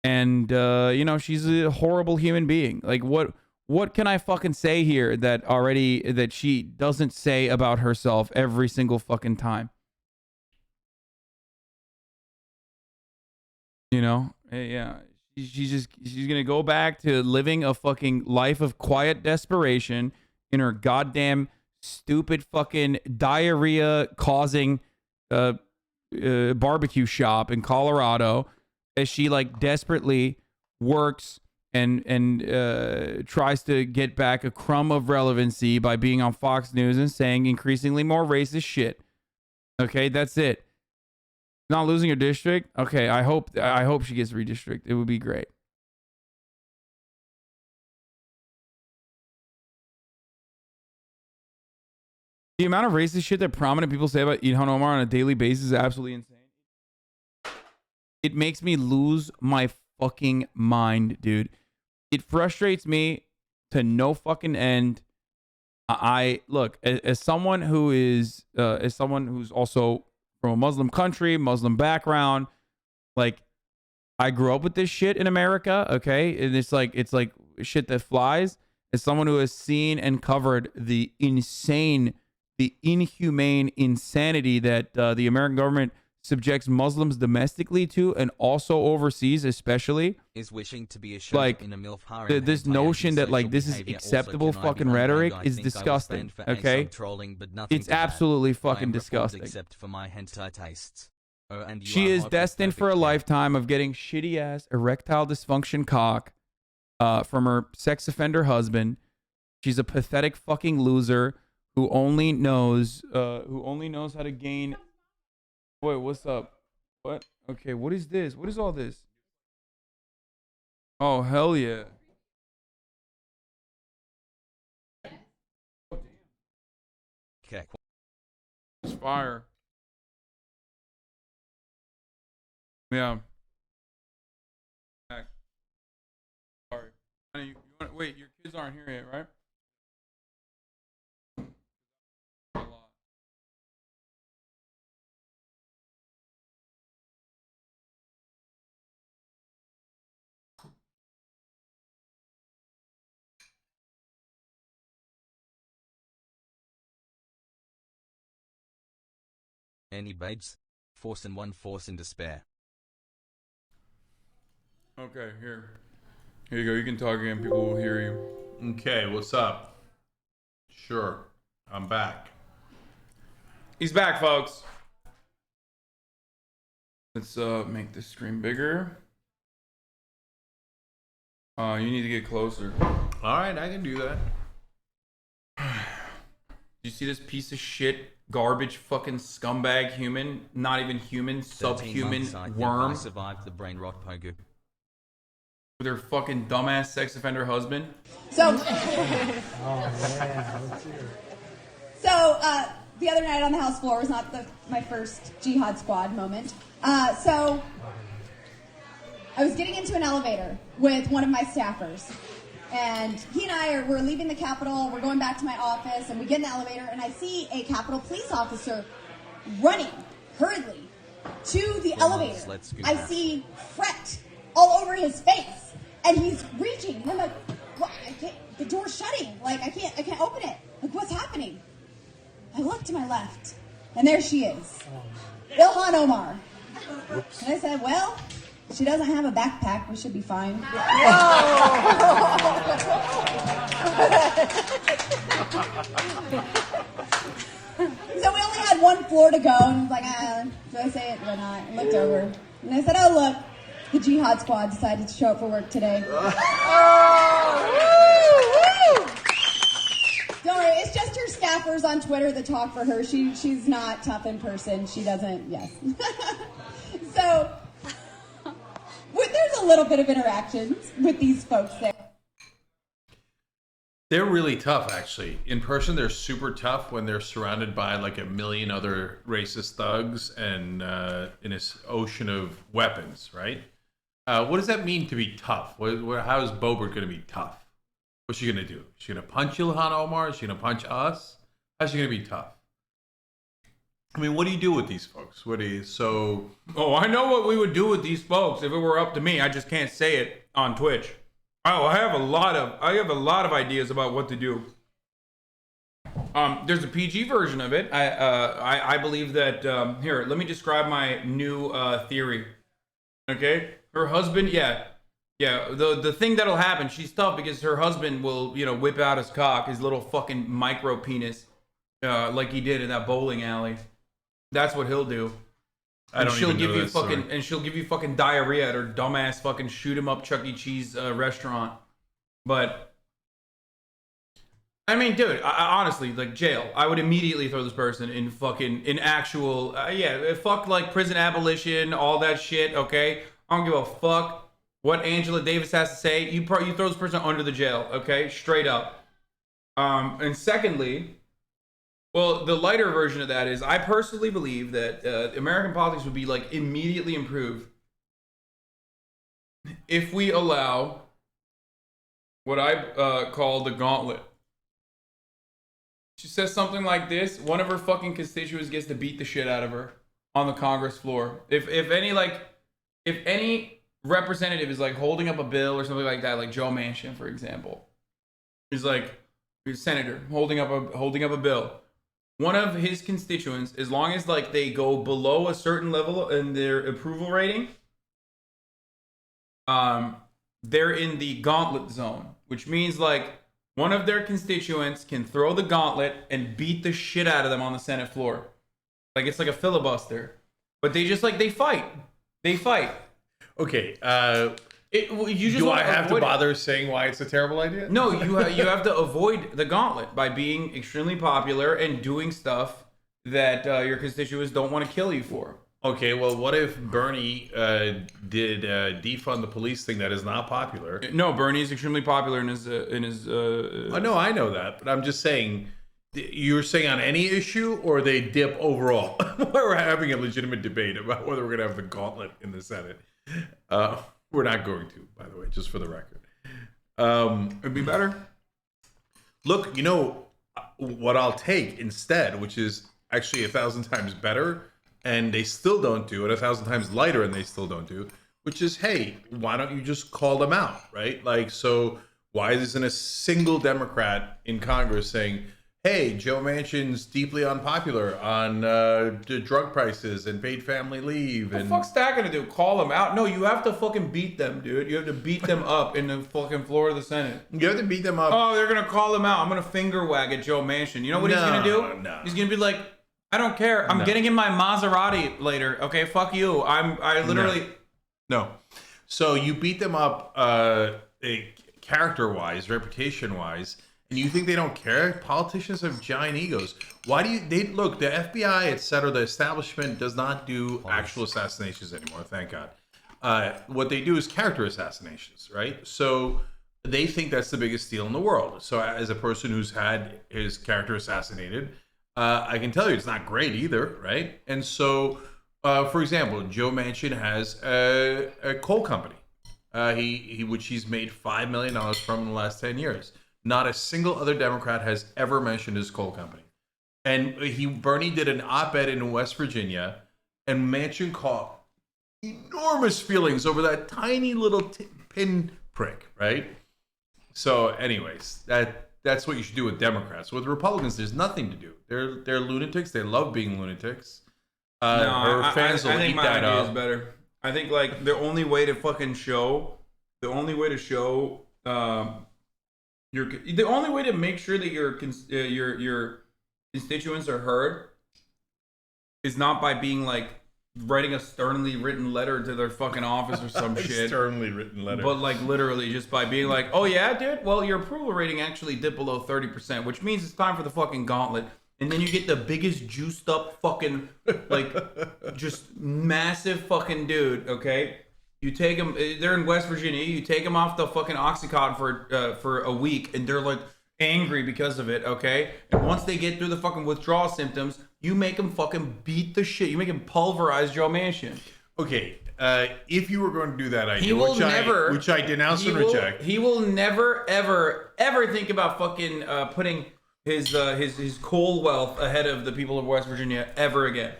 And, you know, she's a horrible human being. Like, what can I fucking say here that she doesn't say about herself every single fucking time? You know? Yeah. She's going to go back to living a fucking life of quiet desperation in her goddamn stupid fucking diarrhea causing barbecue shop in Colorado. as she like desperately works and tries to get back a crumb of relevancy by being on Fox News and saying increasingly more racist shit. Okay, that's it. Not losing her district. Okay, I hope she gets redistricted. It would be great. The amount of racist shit that prominent people say about Ilhan Omar on a daily basis is absolutely insane. It makes me lose my fucking mind, dude. It frustrates me to no fucking end. I look, as someone who's also from a Muslim country, Muslim background, like I grew up with this shit in America, okay? And it's like shit that flies. As someone who has seen and covered the inhumane insanity that the American government subjects Muslims domestically to, and also overseas, especially, is wishing to be a like in a MILF harem this notion that like this is acceptable fucking rhetoric is disgusting. Okay, it's absolutely fucking disgusting. Except for my hentai tastes. And she is destined for a lifetime of getting shitty ass erectile dysfunction cock from her sex offender husband. She's a pathetic fucking loser who only knows how to gain. Wait, what's up? What? Okay, what is this? What is all this? Oh, hell yeah. Okay. It's fire. Yeah. Sorry. Honey, you want, wait, your kids aren't here yet, right? Any babes? Force in one, force in despair. Okay, here you go. You can talk again. People will hear you. Okay, what's up? Sure, I'm back. He's back, folks. Let's make this screen bigger. You need to get closer. All right, I can do that. You see this piece of shit, garbage, fucking scumbag human, not even human, subhuman worm. I survived the brain rot, PogU. With her fucking dumbass sex offender husband. So, the other night on the House floor was not my first Jihad Squad moment. So, I was getting into an elevator with one of my staffers. And he and I we're leaving the Capitol, we're going back to my office, and we get in the elevator, and I see a Capitol police officer running hurriedly to the elevator. I see fret all over his face, and he's reaching, and I'm like, what? The door's shutting, like, I can't open it. Like, what's happening? I look to my left, and there she is, Ilhan Omar. Oops. And I said, well, she doesn't have a backpack. We should be fine. So we only had one floor to go, and I was like, do I say it or not? I looked over, and I said, oh, look, the Jihad Squad decided to show up for work today. Don't worry, it's just her staffers on Twitter that talk for her. She's not tough in person. She doesn't, yes. So... there's a little bit of interactions with these folks there. They're really tough, actually. In person, they're super tough when they're surrounded by like a million other racist thugs and in this ocean of weapons, right? What does that mean to be tough? How is Boebert going to be tough? What's she going to do? Is she going to punch Ilhan Omar? Is she going to punch us? How's she going to be tough? I mean, what do you do with these folks? Oh, I know what we would do with these folks if it were up to me. I just can't say it on Twitch. Oh, I have a lot of ideas about what to do. There's a PG version of it. I believe that here, let me describe my new theory. Okay? Her husband, the thing that'll happen, she's tough because her husband will, whip out his cock, his little fucking micro penis, like he did in that bowling alley. That's what he'll do. And she'll give you fucking diarrhea at her dumbass fucking shoot 'em up Chuck E. Cheese restaurant. But I mean, dude, I honestly, like, jail. I would immediately throw this person in actual, fuck, like, prison abolition, all that shit, okay? I don't give a fuck what Angela Davis has to say. You throw this person under the jail, okay? Straight up. And secondly, well, the lighter version of that is, I personally believe that American politics would be, like, immediately improved if we allow what I call the gauntlet. She says something like this: one of her fucking constituents gets to beat the shit out of her on the Congress floor. If any representative is like holding up a bill or something like that, like Joe Manchin, for example, is like a senator holding up a bill. One of his constituents, as long as like they go below a certain level in their approval rating, they're in the gauntlet zone, which means like one of their constituents can throw the gauntlet and beat the shit out of them on the Senate floor. Like, it's like a filibuster. But they just, like, they fight. Okay, do I have to bother saying why it's a terrible idea? No, you have to avoid the gauntlet by being extremely popular and doing stuff that your constituents don't want to kill you for. Okay, well, what if Bernie did defund the police thing that is not popular? No, Bernie is extremely popular in his. I know that, but I'm just saying. You're saying on any issue, or they dip overall? We're having a legitimate debate about whether we're going to have the gauntlet in the Senate. We're not going to, by the way, just for the record. It'd be better. Look, you know what I'll take instead, which is actually 1,000 times better. And they still don't do it, 1,000 times lighter, and they still don't do, which is, hey, why don't you just call them out, right? Like, so why isn't a single Democrat in Congress saying, hey, Joe Manchin's deeply unpopular on drug prices and paid family leave? What the fuck's that gonna do? Call them out? No, you have to fucking beat them, dude. You have to beat them up in the fucking floor of the Senate. You have to beat them up. Oh, they're gonna call them out. I'm gonna finger wag at Joe Manchin. You know what he's gonna do? No. He's gonna be like, I don't care. I'm getting in my Maserati later. Okay, fuck you. I literally. No. So you beat them up character-wise, reputation-wise, and you think they don't care? Politicians have giant egos. Why do they look? The FBI, etc., the establishment does not do actual assassinations anymore. Thank God. What they do is character assassinations, right? So they think that's the biggest deal in the world. So as a person who's had his character assassinated, I can tell you it's not great either, right? And so, for example, Joe Manchin has a coal company, which he's made $5 million from in the last 10 years. Not a single other Democrat has ever mentioned his coal company. And Bernie did an op-ed in West Virginia, and Manchin caught enormous feelings over that tiny little pin prick, right? So, anyways, that's what you should do with Democrats. With Republicans, there's nothing to do. They're lunatics. They love being lunatics. I think my idea is better. I think like the only way to make sure that your constituents are heard is not by being like writing a sternly written letter to their fucking office or some shit. Sternly written letter. But like literally just by being like, oh yeah, dude, well your approval rating actually dipped below 30%, which means it's time for the fucking gauntlet. And then you get the biggest juiced up fucking like just massive fucking dude, okay? You take them, they're in West Virginia, you take them off the fucking Oxycontin for a week and they're like angry because of it, okay? And once they get through the fucking withdrawal symptoms, you make them fucking beat the shit. You make them pulverize Joe Manchin. Okay, if you were going to do that idea, which I denounce and reject, he will never, ever think about fucking putting his coal wealth ahead of the people of West Virginia ever again.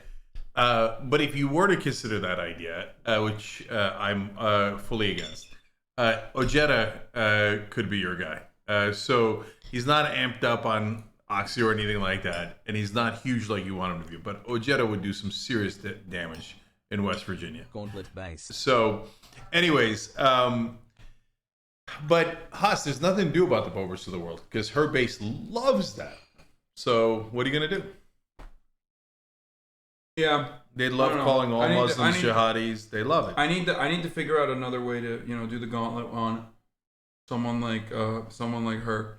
But if you were to consider that idea, which I'm fully against, Ojeda could be your guy. So he's not amped up on Oxy or anything like that, and he's not huge like you want him to be. But Ojeda would do some serious damage in West Virginia. Gauntlet base. So, anyways, but Haas, there's nothing to do about the Boeberts of the world because her base loves that. So, what are you gonna do? Yeah. They love calling all Muslims jihadis. They love it. I need to figure out another way to do the gauntlet on someone like her.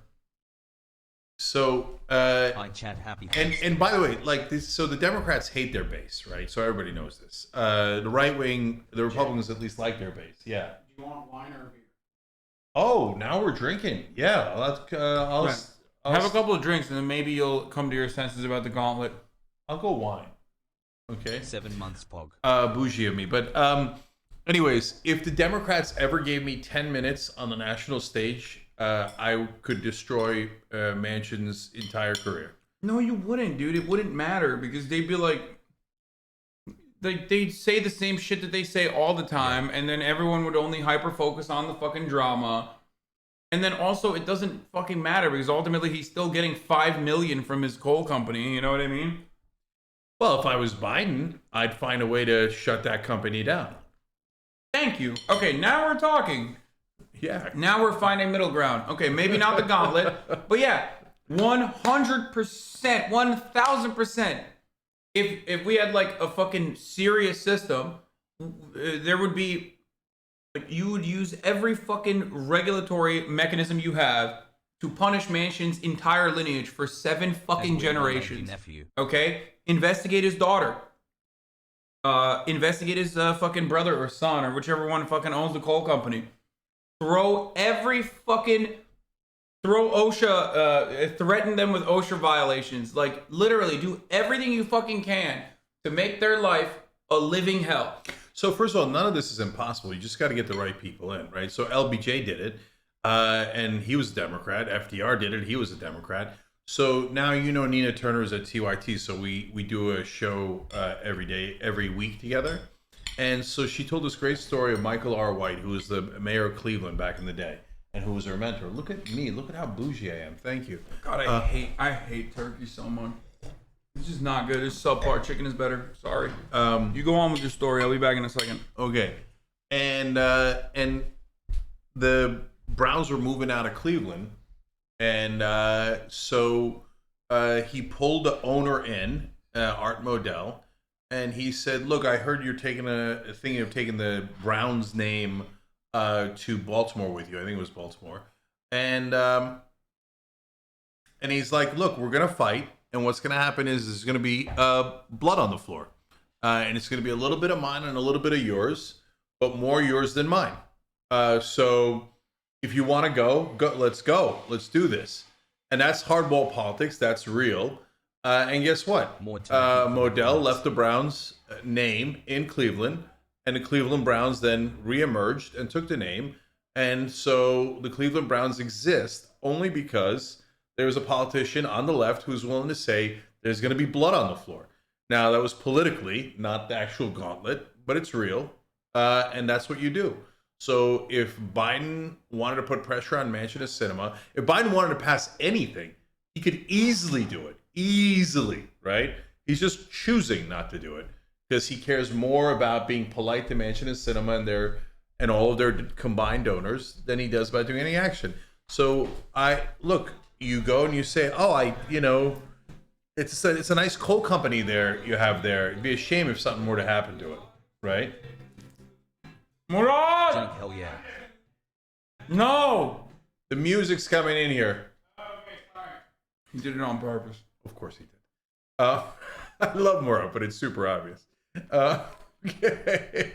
So I chat happy. And by the way, like this, so the Democrats hate their base, right? So everybody knows this. The right wing, the Republicans at least like their base. Yeah. Do you want wine or beer? Oh, now we're drinking. Yeah, I'll have a couple of drinks, and then maybe you'll come to your senses about the gauntlet. I'll go wine. Okay. 7 months, Pog. Bougie of me, but anyways, if the Democrats ever gave me 10 minutes on the national stage, I could destroy Manchin's entire career. No, you wouldn't, dude. It wouldn't matter because they'd be like, they'd say the same shit that they say all the time, and then everyone would only hyper focus on the fucking drama. And then also, it doesn't fucking matter because ultimately he's still getting $5 million from his coal company. You know what I mean? Well, if I was Biden, I'd find a way to shut that company down. Thank you. Okay, now we're talking. Yeah. Now we're finding middle ground. Okay, maybe not the gauntlet, but yeah, 100%, 1000%. If we had like a fucking serious system, there would be, like, you would use every fucking regulatory mechanism you have to punish Manchin's entire lineage for 7 fucking generations. Okay? Investigate his daughter. Investigate his fucking brother or son or whichever one fucking owns the coal company. Throw OSHA, threaten them with OSHA violations. Like, literally, do everything you fucking can to make their life a living hell. So, first of all, none of this is impossible. You just got to get the right people in, right? So, LBJ did it, and he was a Democrat. FDR did it. He was a Democrat. So, now Nina Turner is at TYT, so we do a show every week together. And so she told this great story of Michael R. White, who was the mayor of Cleveland back in the day, and who was her mentor. Look at me. Look at how bougie I am. Thank you. God, I hate turkey so much. It's just not good. It's subpar. Chicken is better. Sorry. You go on with your story. I'll be back in a second. Okay. And the Browns were moving out of Cleveland, and so he pulled the owner in, Art Modell. And he said, "Look, I heard you're thinking of taking the Browns name to Baltimore with you. I think it was Baltimore." And he's like, "Look, we're gonna fight, and what's gonna happen is there's gonna be blood on the floor, and it's gonna be a little bit of mine and a little bit of yours, but more yours than mine. So if you want to go, let's go. Let's do this." And that's hardball politics. That's real. And guess what? Modell left the Browns name in Cleveland, and the Cleveland Browns then reemerged and took the name. And so the Cleveland Browns exist only because there was a politician on the left who's willing to say there's going to be blood on the floor. Now, that was politically, not the actual gauntlet, but it's real. And that's what you do. So if Biden wanted to put pressure on Manchin of Cinema, if Biden wanted to pass anything, he could easily do it. Easily, right? He's just choosing not to do it because he cares more about being polite to Manchin and Cinema and all of their combined donors than he does about doing any action. So you go and you say, it's a nice coal company there you have there. It'd be a shame if something were to happen to it, right? Murat! Hell yeah. No! The music's coming in here. He did it on purpose. Of course he did. I love Murat, but it's super obvious. Okay.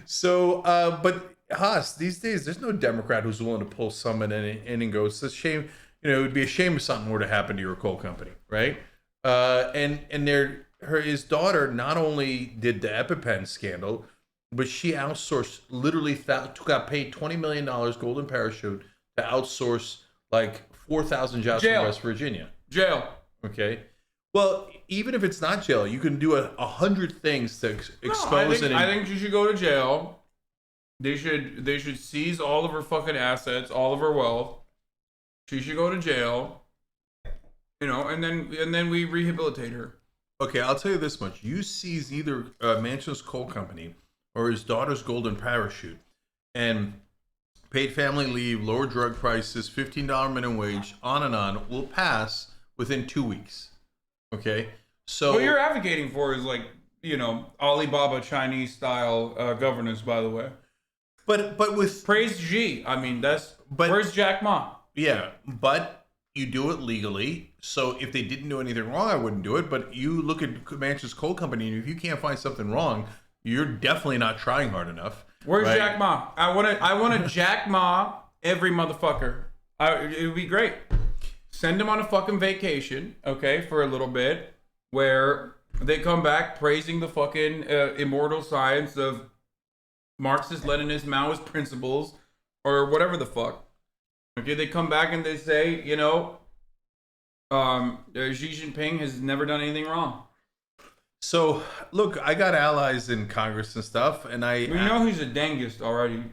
So, but Haas, these days, there's no Democrat who's willing to pull someone in and go, it's a shame, it would be a shame if something were to happen to your coal company, right? His daughter not only did the EpiPen scandal, but she outsourced, literally got paid $20 million golden parachute to outsource like 4,000 jobs from West Virginia. Jail. Okay. Well, even if it's not jail, you can do 100 things to expose it. I think she should go to jail. They should seize all of her fucking assets, all of her wealth. She should go to jail. And then we rehabilitate her. Okay, I'll tell you this much: you seize either Manchin's coal company or his daughter's golden parachute, and paid family leave, lower drug prices, $15 minimum wage, on and on, will pass within 2 weeks. Okay? So what you're advocating for is like, Alibaba Chinese style governance, by the way. But with praise G. I mean, where's Jack Ma? Yeah, but you do it legally. So if they didn't do anything wrong, I wouldn't do it. But you look at Comanche's Coal Company, and if you can't find something wrong, you're definitely not trying hard enough. Where's right? Jack Ma? I want to Jack Ma every motherfucker. It would be great. Send him on a fucking vacation, okay, for a little bit, where they come back praising the fucking immortal science of Marxist, Leninist, Maoist principles, or whatever the fuck. Okay, they come back and they say, Xi Jinping has never done anything wrong. So, look, I got allies in Congress and stuff, and We know he's a dangest already.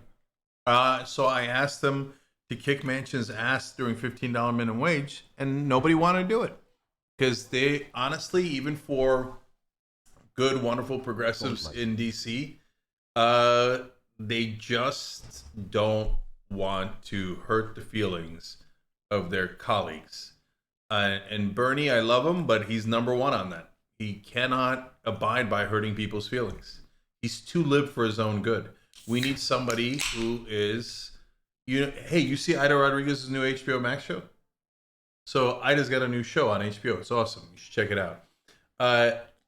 So I asked them to kick Manchin's ass during $15 minimum wage, and nobody wanted to do it. Because they, honestly, even for good, wonderful progressives in D.C., they just don't want to hurt the feelings of their colleagues. And Bernie, I love him, but he's number one on that. He cannot abide by hurting people's feelings. He's too lib for his own good. We need somebody who is, hey, you see Ida Rodriguez's new HBO Max show? So Ida's got a new show on HBO. It's awesome. You should check it out.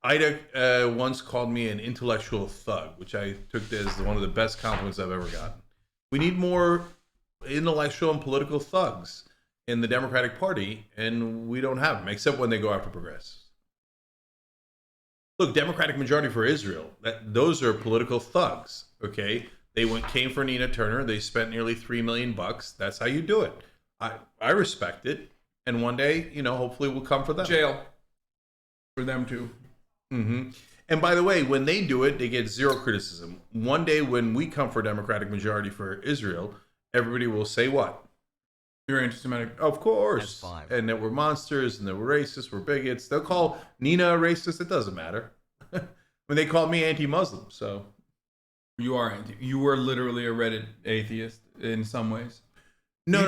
Ida once called me an intellectual thug, which I took as one of the best compliments I've ever gotten. We need more intellectual and political thugs in the Democratic Party, and we don't have them, except when they go after progressives. Look, Democratic majority for Israel. Those are political thugs. Okay, they came for Nina Turner. They spent nearly $3 million. That's how you do it. I respect it, and one day, hopefully, we'll come for them. Jail for them too. Mm-hmm. And by the way, when they do it, they get zero criticism. One day, when we come for Democratic majority for Israel, everybody will say what? You're anti-Semitic. Of course. And that we're monsters, and that we're racist, we're bigots. They'll call Nina a racist. It doesn't matter. When they called me anti-Muslim, so. You were literally a Reddit atheist in some ways. No.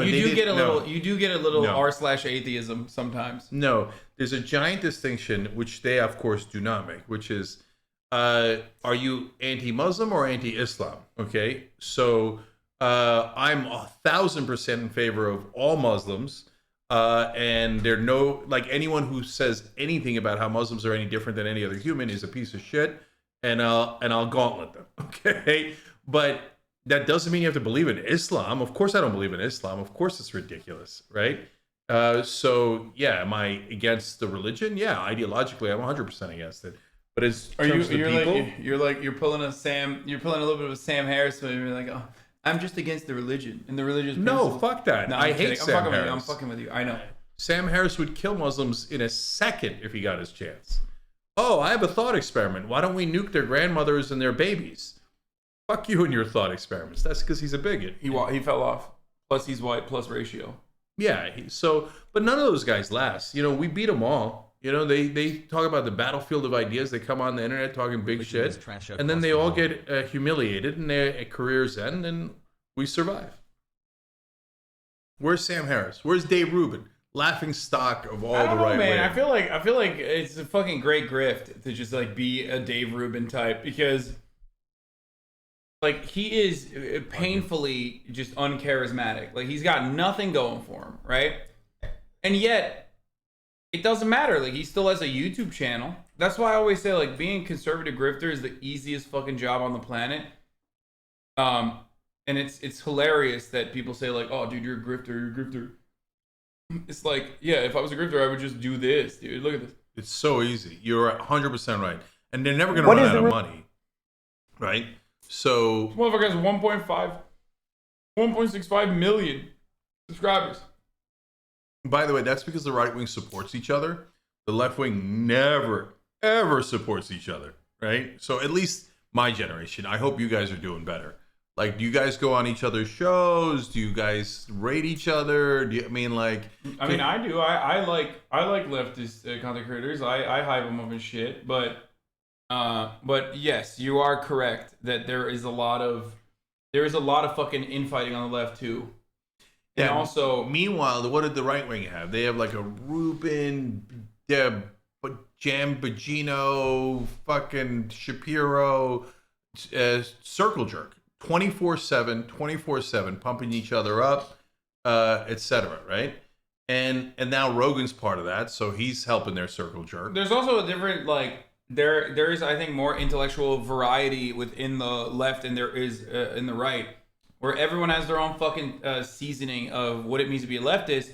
You do get a little r/atheism sometimes. No, there's a giant distinction, which they, of course, do not make, which is, are you anti-Muslim or anti-Islam? Okay, so I'm 1,000% in favor of all Muslims, and anyone who says anything about how Muslims are any different than any other human is a piece of shit, and I'll gauntlet them. Okay, but that doesn't mean you have to believe in Islam. Of course, I don't believe in Islam. Of course, it's ridiculous, right? So yeah, am I against the religion? Yeah, ideologically, I'm 100% against it. But you're pulling a little bit of a Sam Harris, and you're like, oh, I'm just against the religion and the religious principles. No, fuck that. No, I hate Sam Harris. I'm fucking with you. I know. Sam Harris would kill Muslims in a second if he got his chance. Oh, I have a thought experiment. Why don't we nuke their grandmothers and their babies? Fuck you and your thought experiments. That's because he's a bigot. He fell off. Plus he's white. Plus ratio. Yeah. But none of those guys last. We beat them all. They talk about the battlefield of ideas. They come on the internet talking big shit, and then they all get humiliated, and their careers end, and we survive. Where's Sam Harris? Where's Dave Rubin? Laughing stock of all the right man. way. I feel like it's a fucking great grift to just be a Dave Rubin type, because he is painfully just uncharismatic. He's got nothing going for him, right? And yet it doesn't matter. He still has a YouTube channel. That's why I always say being a conservative grifter is the easiest fucking job on the planet. And it's hilarious that people say oh, dude, you're a grifter. It's yeah, if I was a grifter, I would just do this, dude. Look at this. It's so easy. You're 100% right. And they're never going to run out of money, right? So this motherfucker has 1.65 million subscribers. By the way, that's because the right wing supports each other. The left wing never, ever supports each other, right? So at least my generation. I hope you guys are doing better. Do you guys go on each other's shows? Do you guys rate each other? I do. I like leftist content creators. I hype them up and shit. But yes, you are correct that there is a lot of fucking infighting on the left too. And yeah. Also, meanwhile, what did the right wing have? They have a Rubin, Deb Jambagino, fucking Shapiro, circle jerk, 24/7, pumping each other up, etc. Right? And now Rogan's part of that, so he's helping their circle jerk. There's also a different there is I think more intellectual variety within the left and there is in the right, where everyone has their own fucking seasoning of what it means to be a leftist.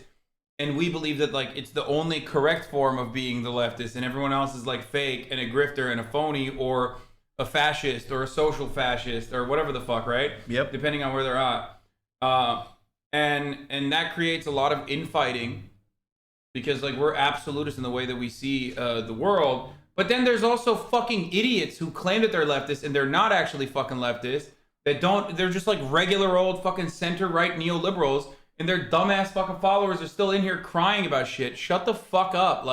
And we believe that it's the only correct form of being the leftist, and everyone else is fake and a grifter and a phony or a fascist or a social fascist or whatever the fuck, right? Yep. Depending on where they're at, and that creates a lot of infighting because we're absolutists in the way that we see the world. But then there's also fucking idiots who claim that they're leftists and they're not actually fucking leftists. They're just regular old fucking center right neoliberals. And their dumbass fucking followers are still in here crying about shit. Shut the fuck up.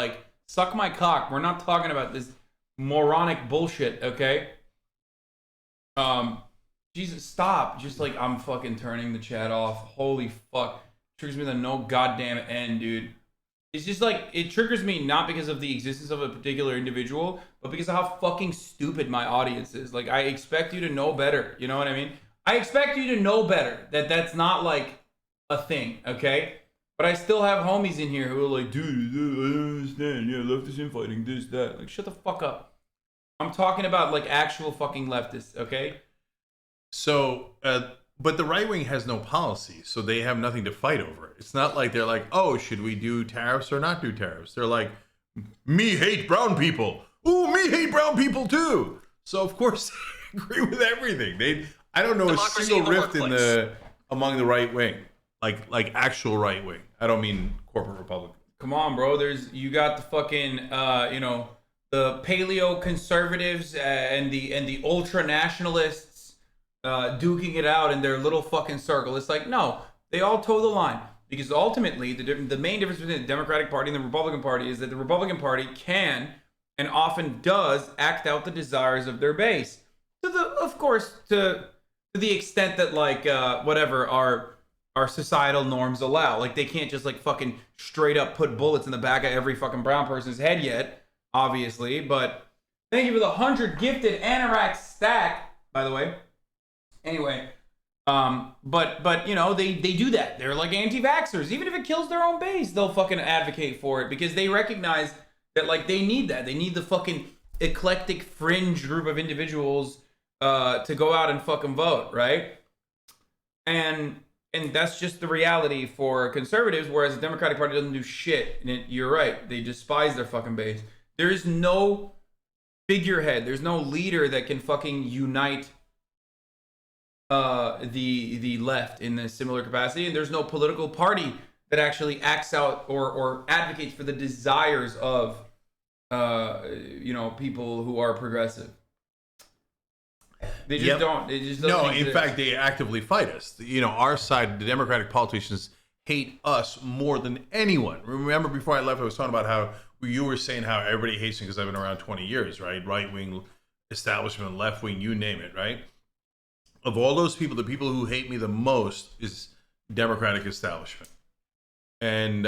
Suck my cock. We're not talking about this moronic bullshit, okay? Jesus, stop. Just I'm fucking turning the chat off. Holy fuck. Triggers me to no goddamn end, dude. It's just it triggers me not because of the existence of a particular individual, but because of how fucking stupid my audience is. I expect you to know better. You know what I mean? I expect you to know better. That's not a thing, okay? But I still have homies in here who are dude, I don't understand. Yeah, leftist infighting, this, that. Shut the fuck up. I'm talking about actual fucking leftists, okay? So, but the right wing has no policy, so they have nothing to fight over. It's not they're oh, should we do tariffs or not do tariffs? They're me hate brown people. Ooh, me hate brown people too. So of course they agree with everything. I don't know Democracy a single rift among the right wing. Like actual right wing. I don't mean corporate Republican. Come on, bro. You got the fucking the paleo conservatives and the ultra nationalists duking it out in their little fucking circle. It's no, they all toe the line because ultimately the main difference between the Democratic Party and the Republican Party is that the Republican Party can and often does act out the desires of their base to the extent that whatever our societal norms allow. They can't just fucking straight up put bullets in the back of every fucking brown person's head yet, obviously. But thank you for the 100 gifted Anorak stack, by the way. Anyway, but they do that. They're anti-vaxxers. Even if it kills their own base, they'll fucking advocate for it because they recognize that they need that. They need the fucking eclectic fringe group of individuals to go out and fucking vote, right? And that's just the reality for conservatives, whereas the Democratic Party doesn't do shit. And you're right. They despise their fucking base. There is no figurehead. There's no leader that can fucking unite the left in a similar capacity. And there's no political party that actually acts out or advocates for the desires of, people who are progressive. They just don't. It just doesn't exist. In fact, they actively fight us. Our side, the Democratic politicians, hate us more than anyone. Remember, before I left, I was talking about how you were saying how everybody hates me because I've been around 20 years, right? Right wing establishment, left wing, you name it, right? Of all those people, the people who hate me the most is Democratic establishment, and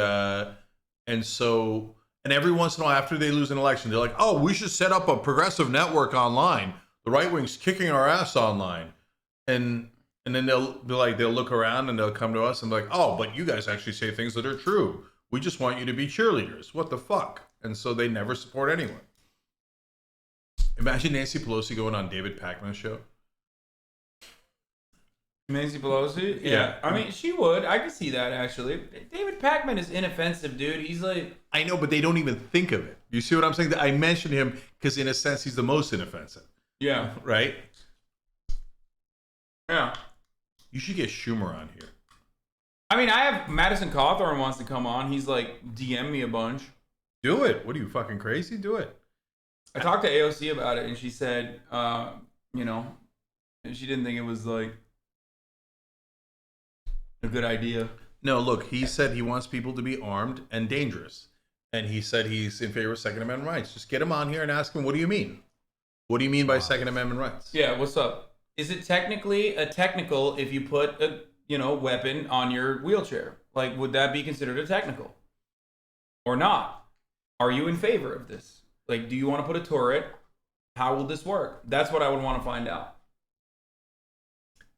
every once in a while, after they lose an election, they're oh, we should set up a progressive network online. The right wing's kicking our ass online, and then they'll be they'll look around and they'll come to us and be oh, but you guys actually say things that are true. We just want you to be cheerleaders. What the fuck? And so they never support anyone. Imagine Nancy Pelosi going on David Pakman's show. Nancy Pelosi? Yeah. I mean, she would. I could see that, actually. David Pakman is inoffensive, dude. He's I know, but they don't even think of it. You see what I'm saying? I mentioned him because, in a sense, he's the most inoffensive. Yeah. Right? Yeah. You should get Schumer on here. I mean, I have Madison Cawthorn wants to come on. He's DM me a bunch. Do it. What are you, fucking crazy? Do it. I talked to AOC about it, and she said, she didn't think it was a good idea. No, look, he said he wants people to be armed and dangerous. And he said he's in favor of Second Amendment rights. Just get him on here and ask him, what do you mean? What do you mean by Second Amendment rights? Yeah, what's up? Is it technically a technical if you put a weapon on your wheelchair? Would that be considered a technical? Or not? Are you in favor of this? Like, do you want to put a turret? How will this work? That's what I would want to find out.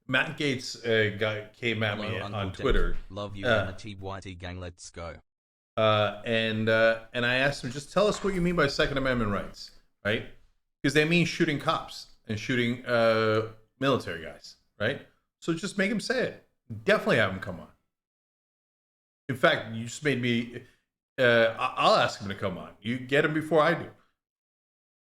Matt Gates came at me on Twitter. Love you, TYT gang. Let's go. And I asked him, just tell us what you mean by Second Amendment rights, right? Because they mean shooting cops and shooting military guys, right? So just make him say it. Definitely have him come on. In fact, you just made me. I'll ask him to come on. You get him before I do.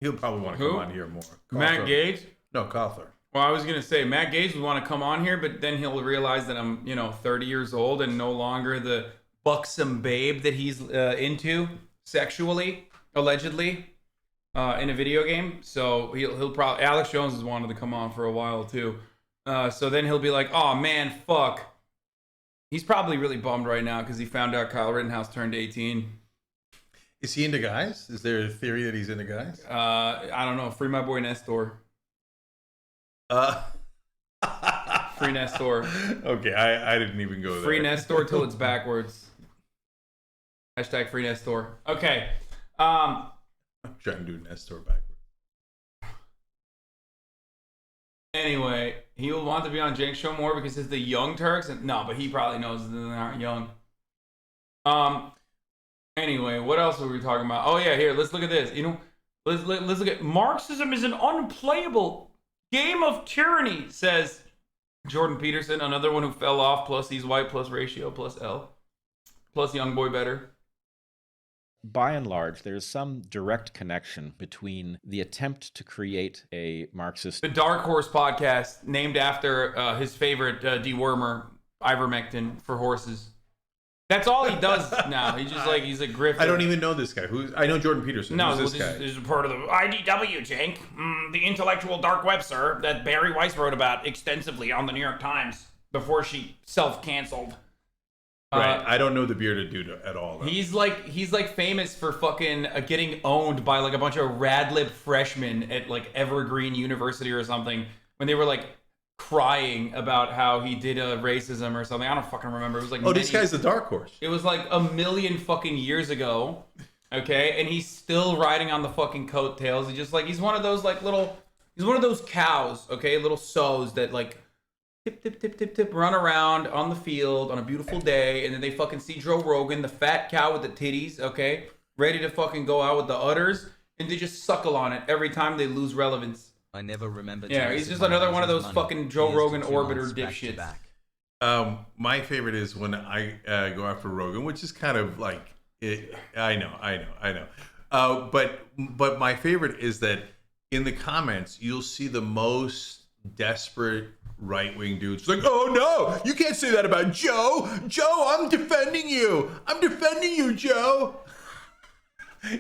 He'll probably want to come on here more. Matt Gates? No, Culver. Well, I was going to say, Matt Gates would want to come on here, but then he'll realize that I'm, 30 years old and no longer the buxom babe that he's into sexually, allegedly, in a video game. So he'll probably... Alex Jones has wanted to come on for a while, too. So then he'll be like, oh, man, fuck. He's probably really bummed right now because he found out Kyle Rittenhouse turned 18. Is he into guys? Is there a theory that he's into guys? I don't know. Free my boy Nestor. Free Nestor. Okay, I didn't even go there. Free Nestor till it's backwards. Hashtag free Nestor. Okay. I'm trying to do Nestor backwards. Anyway, he will want to be on Cenk's show more because it's the young Turks. No, but he probably knows that they aren't young. Anyway, what else were we talking about? Oh yeah, here, let's look at this. Let's look at Marxism is an unplayable game of tyranny, says Jordan Peterson, another one who fell off, plus he's white, plus ratio, plus L, plus young boy better. By and large, there's some direct connection between the attempt to create a Marxist... The Dark Horse podcast, named after his favorite dewormer, ivermectin for horses. That's all he does now. He's just he's a grifter. I don't even know this guy. I know Jordan Peterson. No, Who's this guy? This is part of the IDW, Cenk. The intellectual dark web, sir, that Barry Weiss wrote about extensively on the New York Times before she self-canceled. Right. I don't know the bearded dude at all, though. He's famous for fucking getting owned by a bunch of radlib freshmen at Evergreen University or something when they were crying about how he did racism or something. I don't fucking remember. It was this guy's the Dark Horse. It was a million fucking years ago. Okay, and he's still riding on the fucking coattails. He's one of those he's one of those cows. Okay, little sows that tip, tip, tip, tip, tip, run around on the field on a beautiful day, and then they fucking see Joe Rogan, the fat cow with the titties, okay, ready to fucking go out with the udders, and they just suckle on it every time they lose relevance. I never remember. Yeah, he's just another one of those fucking Joe Rogan orbiter dipshits. My favorite is when I go after Rogan, which is kind of I know. But my favorite is that in the comments you'll see the most desperate right-wing dudes oh no, you can't say that about Joe. I'm defending you, Joe.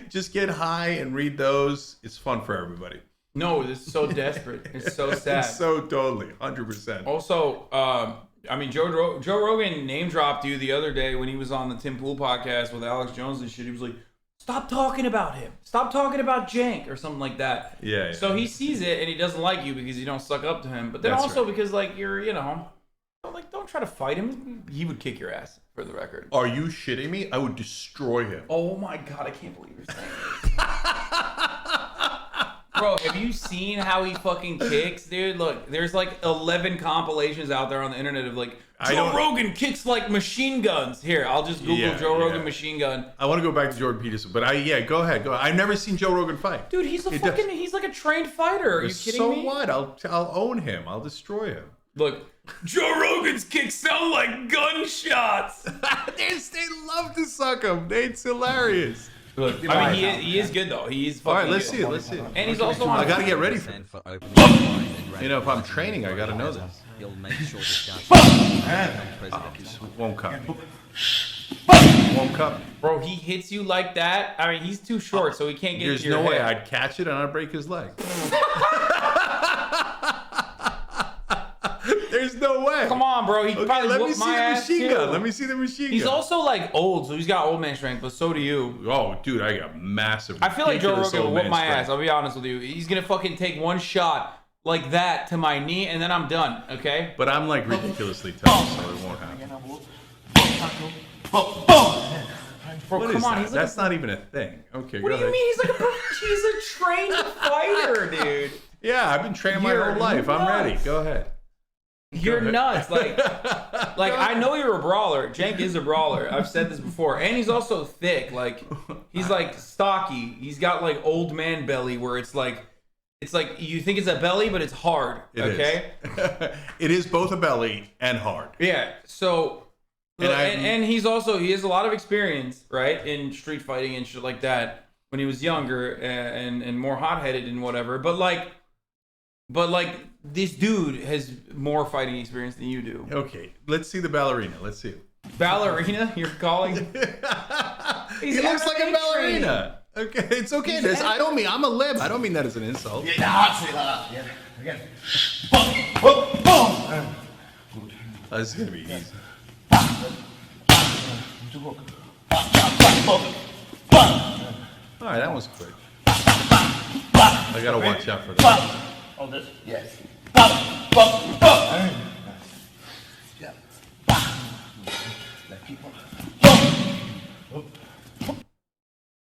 Just get high and read those. It's fun for everybody. No, this is so desperate. It's so sad. It's so totally 100%. Also, Joe Rogan name dropped you the other day when he was on the Tim Pool podcast with Alex Jones and shit. He was like, stop talking about him. Stop talking about Cenk or something like that. Yeah. So he sees it and he doesn't like you because you don't suck up to him. But then because you're, don't try to fight him. He would kick your ass, for the record. Are you shitting me? I would destroy him. Oh my God, I can't believe you're saying this. Bro, have you seen how he fucking kicks, dude? Look, there's 11 compilations out there on the internet of Joe Rogan kicks like machine guns. Here, I'll just Google Joe Rogan machine gun. I want to go back to Jordan Peterson, but go ahead. I've never seen Joe Rogan fight. Dude, he's like a trained fighter. Are you kidding me? So what? I'll own him. I'll destroy him. Look, Joe Rogan's kicks sound like gunshots. They love to suck him. It's hilarious. Look, he is good though. He's fucking all right. Let's good. see it. And he's also on. I gotta get ready for it. If I'm training, I gotta know this. He'll make sure Won't cut. Won't cut. Bro, he hits you like that. I mean, he's too short, so he can't get. There's no way I'd catch it and I'd break his leg. There's no way. Come on, bro. He probably whooped my ass too. Let me see the machine gun. He's also old, so he's got old man strength, but so do you. Oh, dude, I got massive. I feel like Joe Rogan will whoop my ass. I'll be honest with you. He's gonna fucking take one shot like that to my knee, and then I'm done. Okay. But I'm ridiculously tough, so it won't happen. Bro, What come is on, that? he's like That's not even a thing. Okay, What go do you ahead. mean? He's a trained fighter, dude. Yeah, I've been training my You're whole life. I'm ready. nuts. Go ahead. You're ahead. nuts. Like I know you're a brawler. Cenk is a brawler. I've said this before. And he's also thick. Like, he's like stocky. He's got like old man belly where it's like you think it's a belly, but it's hard. Okay? It is both a belly and hard. Yeah. So, And and he has a lot of experience, right, in street fighting and shit like that when he was younger and more hot-headed and whatever. But like this dude has more fighting experience than you do. Okay, let's see the ballerina. Let's see it. Ballerina? You're calling? He looks like a ballerina. Okay, it's okay. I don't mean I'm a lib. I don't mean that as an insult. This is gonna be easy. All right, that was quick. I gotta watch out for that. Oh, this? Yes.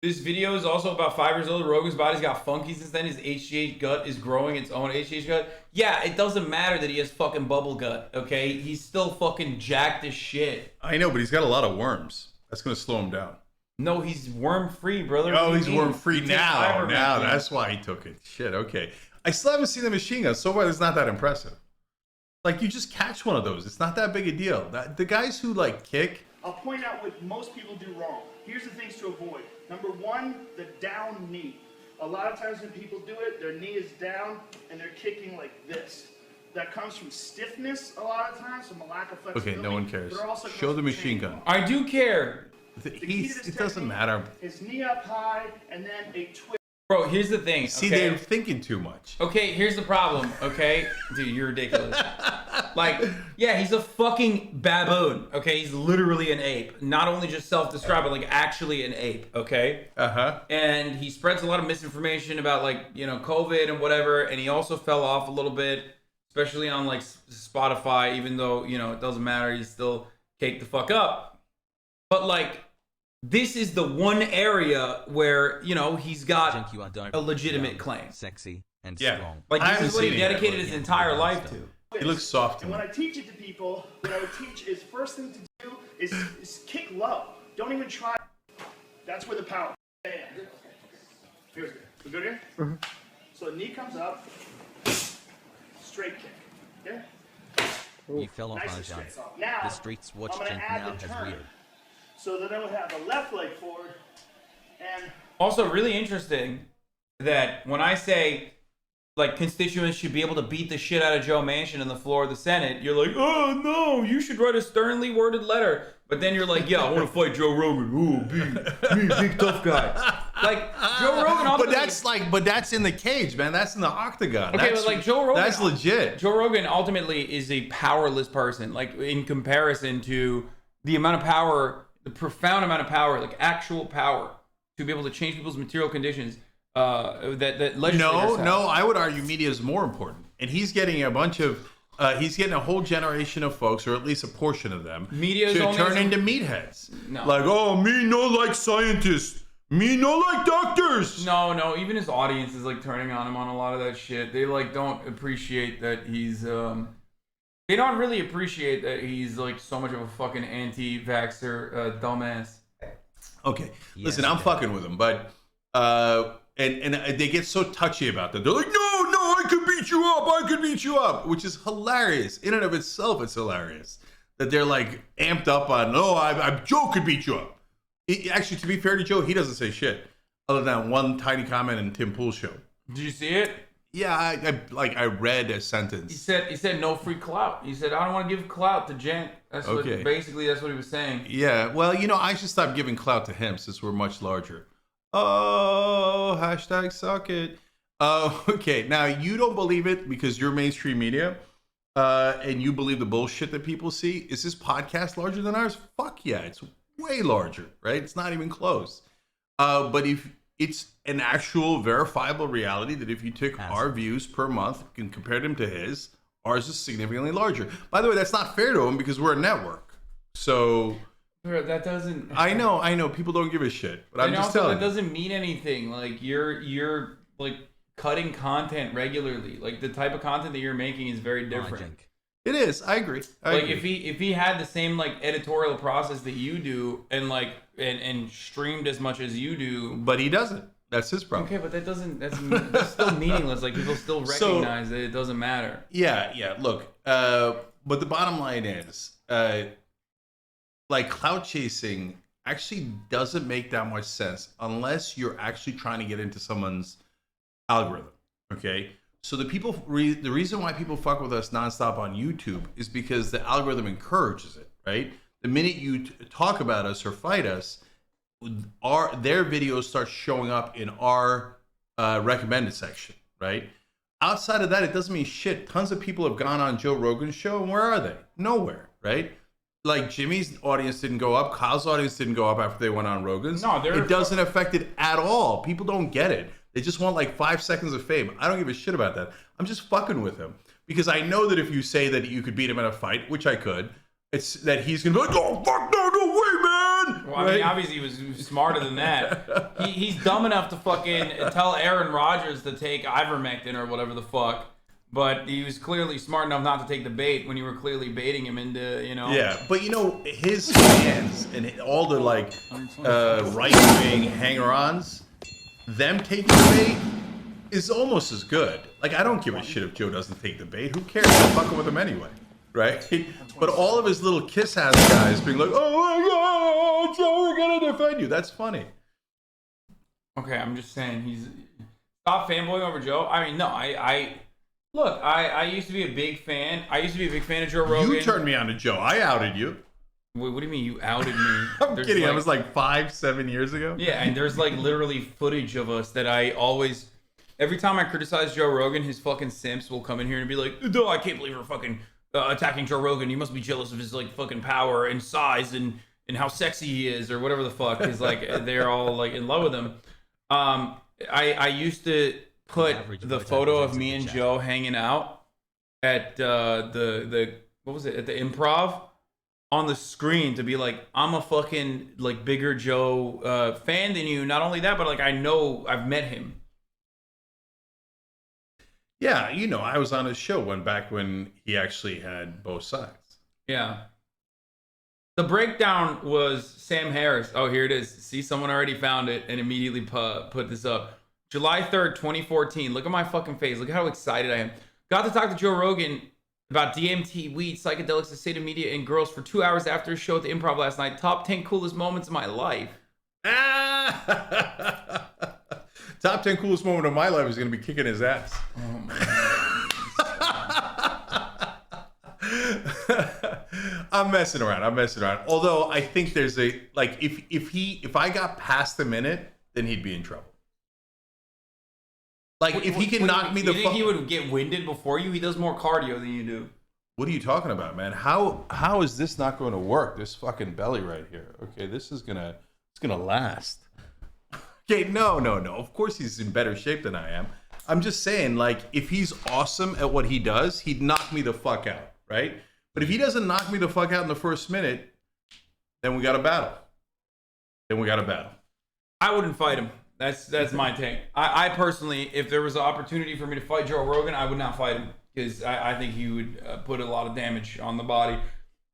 This video is also about 5 years old. Rogan's body's got funky since then. His HGH gut is growing its own HGH gut. Yeah, it doesn't matter that he has fucking bubble gut, okay? He's still fucking jacked as shit. I know, but he's got a lot of worms. That's gonna slow him down. No, he's worm-free, brother. Oh, he's worm-free He takes now. ivermectin. Now, that's why he took it. Shit, okay. I still haven't seen the machine gun. So far, it's not that impressive. Like, you just catch one of those. It's not that big a deal. The guys who, like, kick... I'll point out what most people do wrong. Here's the things to avoid. Number one, the down knee. A lot of times when people do it, their knee is down and they're kicking like this. That comes from stiffness a lot of times, from a lack of flexibility. Okay, no one cares. but it also Show comes the from machine training. gun. I do care. It doesn't matter. His knee up high and then a twist. Bro, here's the thing. See, okay? they're thinking too much. Okay, here's the problem, okay? Dude, you're ridiculous. Like, yeah, he's a fucking baboon, okay? He's literally an ape. Not only just self-described, but, like, actually an ape, okay? Uh-huh. And he spreads a lot of misinformation about, like, you know, COVID and whatever, and he also fell off a little bit, especially on, like, Spotify, even though, you know, it doesn't matter. He's still caked the fuck up. But, like, this is the one area where, you know, he's got a legitimate claim. Sexy and Yeah. strong. Like, this is what he dedicated his entire life to. He looks soft to And me. when I teach it to people, what I would teach is first thing to do is kick low. Don't even try. That's where the power. Yeah. Here's good. We good here? Mm-hmm. So the knee comes up, straight kick. Okay? You fell off Nice on and John. straight. Now, The streets watch I'm gonna Cenk add now the has turn. weird. So then I would have the left leg forward and Also, really interesting that when I say, like, constituents should be able to beat the shit out of Joe Manchin on the floor of the Senate, you're like, oh, no, you should write a sternly worded letter. But then you're like, yeah, I want to fight Joe Rogan. Ooh, me, big tough guy. Like, Joe Rogan... But that's in the cage, man. That's in the octagon. Okay, That's- but like Joe Rogan... That's legit. Joe Rogan ultimately is a powerless person, like, in comparison to the amount of power, the profound amount of power, like, actual power, to be able to change people's material conditions that legislators have. No, I would argue media is more important. And he's getting a bunch of... he's getting a whole generation of folks, or at least a portion of them, Media is to only turn as- into meatheads. No. Like, oh, me no like scientists. Me no like doctors. No, even his audience is like turning on him on a lot of that shit. They like don't appreciate that he's they don't really appreciate that he's like so much of a fucking anti-vaxxer dumbass. Okay, listen, I'm fucking with him, but and they get so touchy about that. They're like, no, I could beat you up, which is hilarious. In and of itself, it's hilarious that they're like amped up on, Joe could beat you up. Actually, to be fair to Joe, he doesn't say shit other than one tiny comment in Tim Pool's show. Did you see it? Yeah, I read a sentence. He said no free clout. He said I don't want to give clout to Cenk. That's Okay. what basically that's what he was saying. Yeah, well, I should stop giving clout to him since we're much larger. Oh, hashtag suck it. Okay, now you don't believe it because you're mainstream media, and you believe the bullshit that people see. Is this podcast larger than ours? Fuck yeah, it's way larger, right? It's not even close. But if it's an actual verifiable reality that if you took our views per month and compared them to his, ours is significantly larger. By the way, that's not fair to him because we're a network. So Bro, that doesn't. I know. People don't give a shit, but I'm just telling that doesn't mean anything. Like you're like cutting content regularly. Like the type of content that you're making is very different. It is. I agree. If he had the same like editorial process that you do and like and streamed as much as you do, but he doesn't. That's his problem. Okay, but that's still meaningless. Like people still recognize that it doesn't matter. Yeah. Look, but the bottom line is, like clout chasing actually doesn't make that much sense unless you're actually trying to get into someone's algorithm. Okay. So the reason why people fuck with us nonstop on YouTube is because the algorithm encourages it, right? The minute you talk about us or fight us, their videos start showing up in our recommended section, right? Outside of that, it doesn't mean shit. Tons of people have gone on Joe Rogan's show, and where are they? Nowhere, right? Like Jimmy's audience didn't go up, Kyle's audience didn't go up after they went on Rogan's. No, it doesn't affect it at all. People don't get it. They just want like 5 seconds of fame. I don't give a shit about that. I'm just fucking with him because I know that if you say that you could beat him in a fight, which I could, it's that he's gonna be like, oh fuck no way, man. Well, I mean, obviously he was smarter than that. He's dumb enough to fucking tell Aaron Rodgers to take ivermectin or whatever the fuck, but he was clearly smart enough not to take the bait when you were clearly baiting him into, you know. Yeah, but you know his fans and all the like right-wing hanger-ons. Them taking the bait is almost as good. Like, I don't give a shit if Joe doesn't take the bait. Who cares? I'm fucking with him anyway, right? But all of his little kiss-ass guys being like, oh my God, Joe, we're gonna defend you. That's funny. Okay, I'm just saying stop fanboying over Joe. I mean, no, look, I used to be a big fan. I used to be a big fan of Joe Rogan. You turned me on to Joe. I outed you. Wait, what do you mean you outed me? I'm kidding. That was like 5-7 years ago. Yeah, and there's like literally footage of us that I always, every time I criticize Joe Rogan, his fucking simps will come in here and be like, no, I can't believe you're fucking attacking Joe Rogan. You must be jealous of his like fucking power and size and how sexy he is or whatever the fuck. Because like they're all like in love with him. I used to put the photo of me and Joe hanging out at the what was it, at the Improv on the screen to be like, I'm a fucking like bigger Joe fan than you. Not only that, but like I know I've met him. Yeah, you know, I was on his show back when he actually had both sides. Yeah. The breakdown was Sam Harris. Oh, here it is. See, someone already found it and immediately put this up. July 3rd, 2014. Look at my fucking face. Look how excited I am. Got to talk to Joe Rogan about DMT, weed, psychedelics, the state of media, and girls for 2 hours after his show at the Improv last night. Top 10 coolest moments of my life. Top 10 coolest moment of my life is going to be kicking his ass. Oh my God. I'm messing around. Although I think there's a, like, if I got past a minute, then he'd be in trouble. Like, if he can knock me the fuck... You think he would get winded before you? He does more cardio than you do. What are you talking about, man? How is this not going to work? This fucking belly right here. Okay, this is gonna last. Okay, no. Of course he's in better shape than I am. I'm just saying, like, if he's awesome at what he does, he'd knock me the fuck out, right? But if he doesn't knock me the fuck out in the first minute, then we got a battle. I wouldn't fight him. That's my take. I personally, if there was an opportunity for me to fight Joe Rogan, I would not fight him because I think he would put a lot of damage on the body.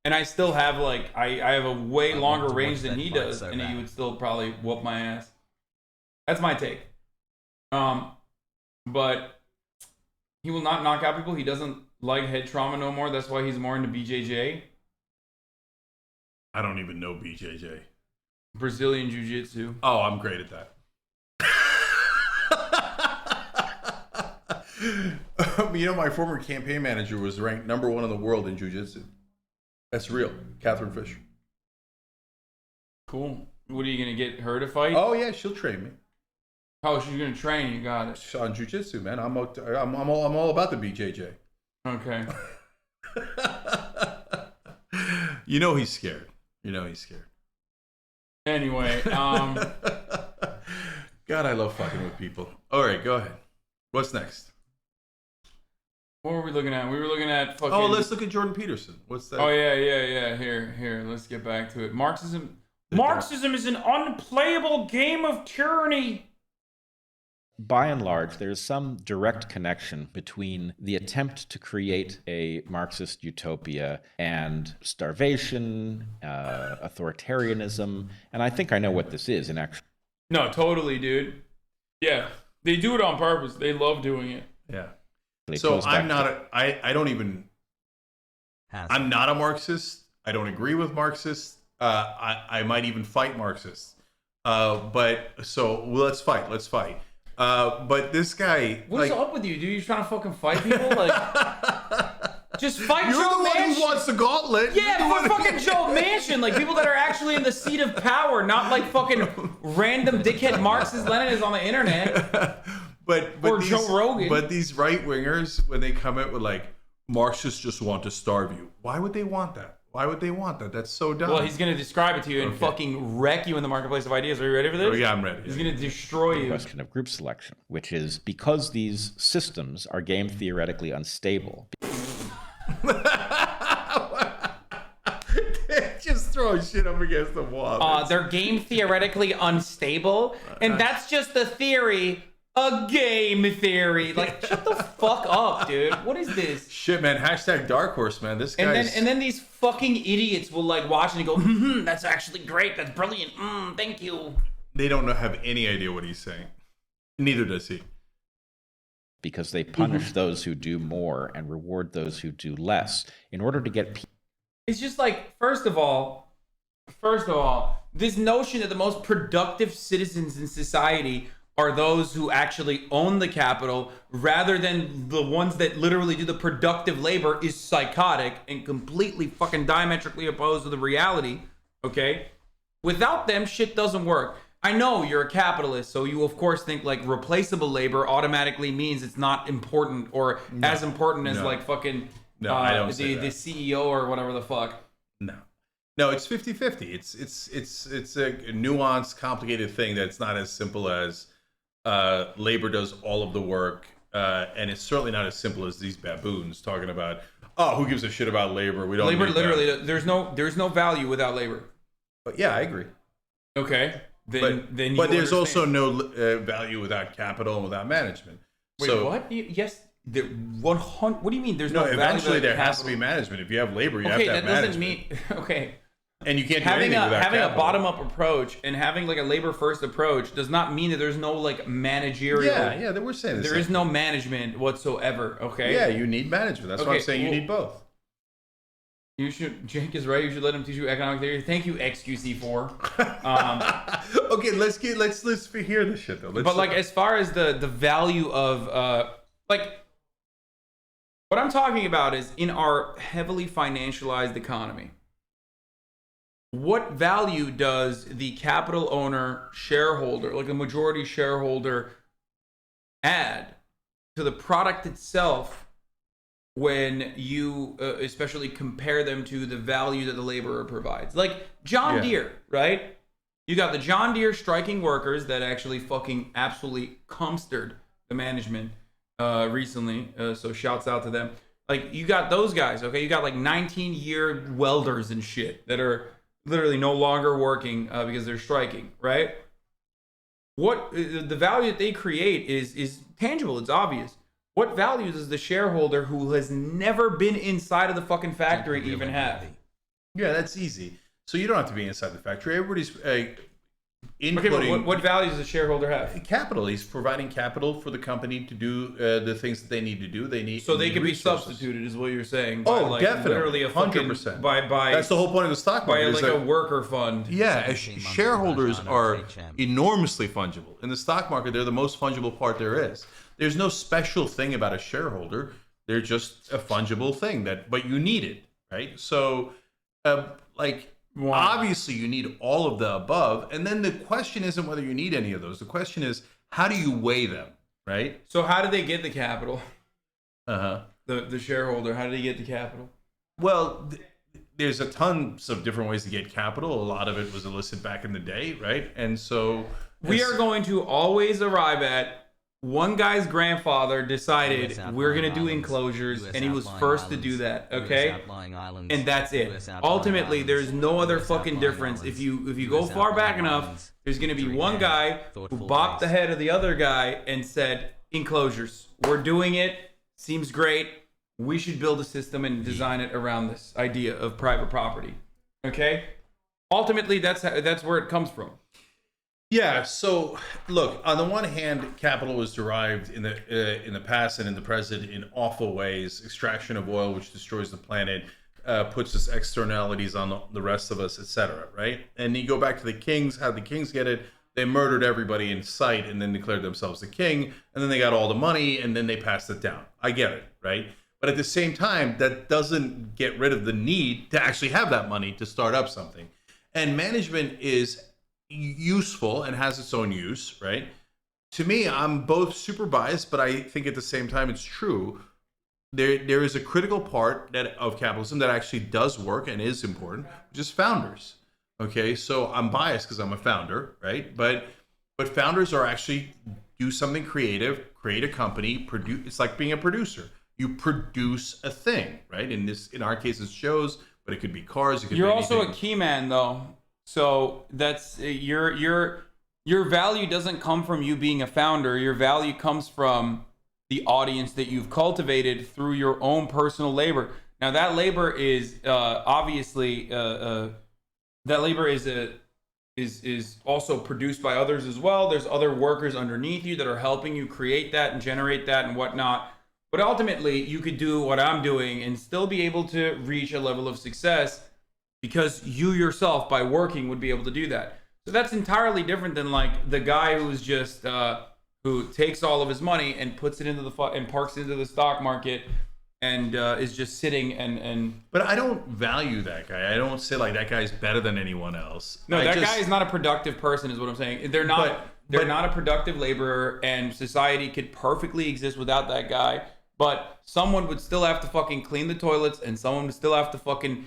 And I still have like I have a way longer range than he does, and he would still probably whoop my ass. That's my take. But he will not knock out people. He doesn't like head trauma no more. That's why he's more into BJJ. I don't even know BJJ. Brazilian Jiu-Jitsu. Oh, I'm great at that. You know, my former campaign manager was ranked #1 in the world in jiu-jitsu. That's real. Catherine Fisher. Cool. What are you gonna get her to fight? Oh yeah, she'll train me. Oh, she's gonna train you. Got it. On jiu-jitsu, man. I'm all about the BJJ. Okay. You know he's scared. Anyway, God, I love fucking with people. All right, go ahead. What's next? What were we looking at? We were looking at fucking... Oh, let's look at Jordan Peterson. What's that? Oh, yeah. Here. Let's get back to it. Marxism is an unplayable game of tyranny. By and large, there's some direct connection between the attempt to create a Marxist utopia and starvation, authoritarianism, and I think I know what this is in action. No, totally, dude. Yeah, they do it on purpose. They love doing it. Yeah. So I'm not I'm not a Marxist. I don't agree with Marxists. I might even fight Marxists. Let's fight. But this guy, what's up with you, dude? You trying to fucking fight people? Like, just fight You're Joe the one Manchin. who wants the gauntlet. Yeah, for fucking Joe Manchin, like people that are actually in the seat of power, not like fucking random dickhead Marxist-Leninists on the internet. But or these, Joe Rogan. But these right wingers, when they come out with like Marxists just want to starve you, why would they want that? Why would they want that? That's so dumb. Well, he's going to describe it to you and fucking wreck you in the marketplace of ideas. Are you ready for this? Oh, yeah, I'm ready. He's going to destroy you. Question of group selection, which is because these systems are game theoretically unstable. Just throw shit up against the wall. They're game theoretically unstable, and that's just the theory. A game theory. Like, shut the fuck up, dude. What is this? Shit, man. Hashtag Dark Horse, man. This guy's... And then these fucking idiots will like watch and go, that's actually great. That's brilliant. Thank you. They don't have any idea what he's saying. Neither does he. Because they punish those who do more and reward those who do less in order to get people. It's just like, first of all, this notion that the most productive citizens in society are those who actually own the capital rather than the ones that literally do the productive labor is psychotic and completely fucking diametrically opposed to the reality, okay? Without them, shit doesn't work. I know you're a capitalist, so you of course think like replaceable labor automatically means it's not important or as important as like fucking I don't say the CEO or whatever the fuck. No, it's 50-50. It's a nuanced, complicated thing that's not as simple as labor does all of the work, and it's certainly not as simple as these baboons talking about, oh, who gives a shit about labor? We don't. Labor literally, there's no value without labor. But yeah, I agree. Okay, then you but there's understand. also no value without capital and without management. Wait, so, what? Yes, 100. What do you mean? There's no value eventually there without has to be management. If you have labor, you have okay, to have that doesn't management. mean okay. And you can't do anything without having capital. a bottom-up approach and having like a labor-first approach does not mean that there's no like managerial. Yeah, that we're saying there is no management whatsoever. Okay. Yeah, you need management. That's why I'm saying you need both. You should. Jake is right. You should let him teach you economic theory. Thank you, XQC4. Okay, let's hear this shit though. But like, as far as the value of like, what I'm talking about is in our heavily financialized economy. What value does the capital owner shareholder, like a majority shareholder, add to the product itself when you especially compare them to the value that the laborer provides? Like John Deere, right? You got the John Deere striking workers that actually fucking absolutely comstered the management recently. So shouts out to them. Like you got those guys, okay? You got like 19-year welders and shit that are literally no longer working because they're striking, right? What the value that they create is tangible. It's obvious. What value does the shareholder who has never been inside of the fucking factory even have? Yeah, that's easy. So you don't have to be inside the factory. Everybody's inputting. Okay, but what value does the shareholder have? Capital. He's providing capital for the company to do the things that they need to do. So they can be substituted, is what you're saying. Oh, like definitely. Literally 100%. By that's the whole point of the stock market. By like a worker fund. Yeah, shareholders are enormously fungible. In the stock market, they're the most fungible part there is. There's no special thing about a shareholder. They're just a fungible thing but you need it, right? So, obviously you need all of the above. And then the question isn't whether you need any of those. The question is, how do you weigh them, right? So how do they get the capital? Uh-huh. The shareholder, how do they get the capital? Well, there's a tons of different ways to get capital. A lot of it was illicit back in the day, right? And so... We are going to always arrive at one guy's grandfather decided we're going to do enclosures, and he was first to do that, okay? And that's it. Ultimately, there's no other fucking difference. If you go far back enough, there's going to be one guy who bopped the head of the other guy and said, enclosures. We're doing it. Seems great. We should build a system and design it around this idea of private property, okay? Ultimately, that's where it comes from. Yeah. So, look. On the one hand, capital was derived in the past and in the present in awful ways. Extraction of oil, which destroys the planet, puts its externalities on the rest of us, etc. Right? And you go back to the kings. How did the kings get it? They murdered everybody in sight and then declared themselves the king. And then they got all the money and then they passed it down. I get it, right? But at the same time, that doesn't get rid of the need to actually have that money to start up something. And management is useful and has its own use, right? To me, I'm both super biased, but I think at the same time it's true. There is a critical part of capitalism that actually does work and is important, which is founders. Okay, so I'm biased because I'm a founder, right? But founders are actually do something creative, create a company, produce. It's like being a producer. You produce a thing, right? In our case, it's shows, but it could be cars. It could You're be also anything. a key man, though. So that's your value doesn't come from you being a founder. Your value comes from the audience that you've cultivated through your own personal labor. Now that labor is obviously that labor is also produced by others as well. There's other workers underneath you that are helping you create that and generate that and whatnot. But ultimately, you could do what I'm doing and still be able to reach a level of success because you yourself, by working, would be able to do that. So that's entirely different than like the guy who's just who takes all of his money and puts it into and parks it into the stock market and is just sitting and. But I don't value that guy. I don't say like that guy's better than anyone else. No, that guy is not a productive person, is what I'm saying. They're not. They're not a productive laborer, and society could perfectly exist without that guy. But someone would still have to fucking clean the toilets, and someone would still have to fucking,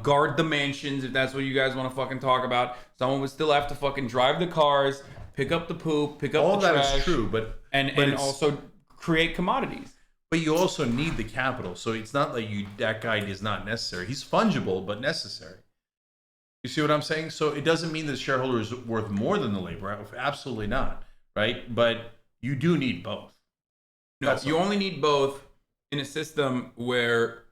guard the mansions, if that's what you guys want to fucking talk about. Someone would still have to fucking drive the cars, pick up the poop, pick up the trash. All that is true, but also create commodities. But you also need the capital, so it's not like that guy is not necessary. He's fungible, but necessary. You see what I'm saying? So it doesn't mean that the shareholder is worth more than the labor. Absolutely not, right? But you do need both. No, you only need both in a system where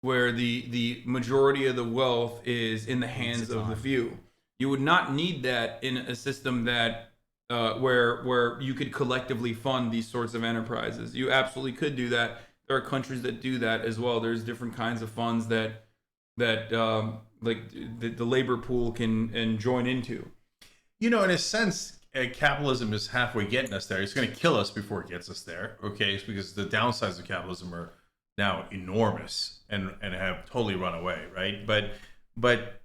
the majority of the wealth is in the hands of the few. You would not need that in a system that where you could collectively fund these sorts of enterprises. You absolutely could do that. There are countries that do that as well. There's different kinds of funds that like the labor pool can join into. In a sense, capitalism is halfway getting us there. It's going to kill us before it gets us there. Okay, it's because the downsides of capitalism are now enormous and have totally run away, right? But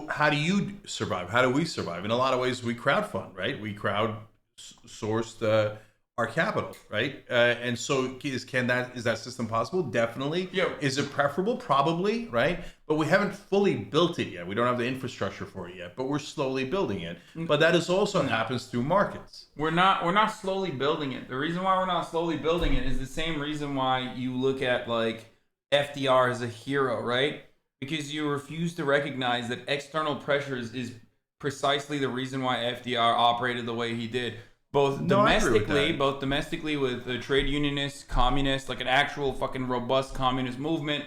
how do you survive? How do we survive? In a lot of ways, we crowdfund, right? We crowdsourced our capital, right? And so is that system possible? Definitely. Yeah. Is it preferable? Probably, right? But we haven't fully built it yet. We don't have the infrastructure for it yet, but we're slowly building it. But that is also happens through markets. We're not slowly building it. The reason why we're not slowly building it is the same reason why you look at like FDR as a hero, right? Because you refuse to recognize that external pressures is precisely the reason why FDR operated the way he did. Both domestically with the trade unionists, communists, like an actual fucking robust communist movement,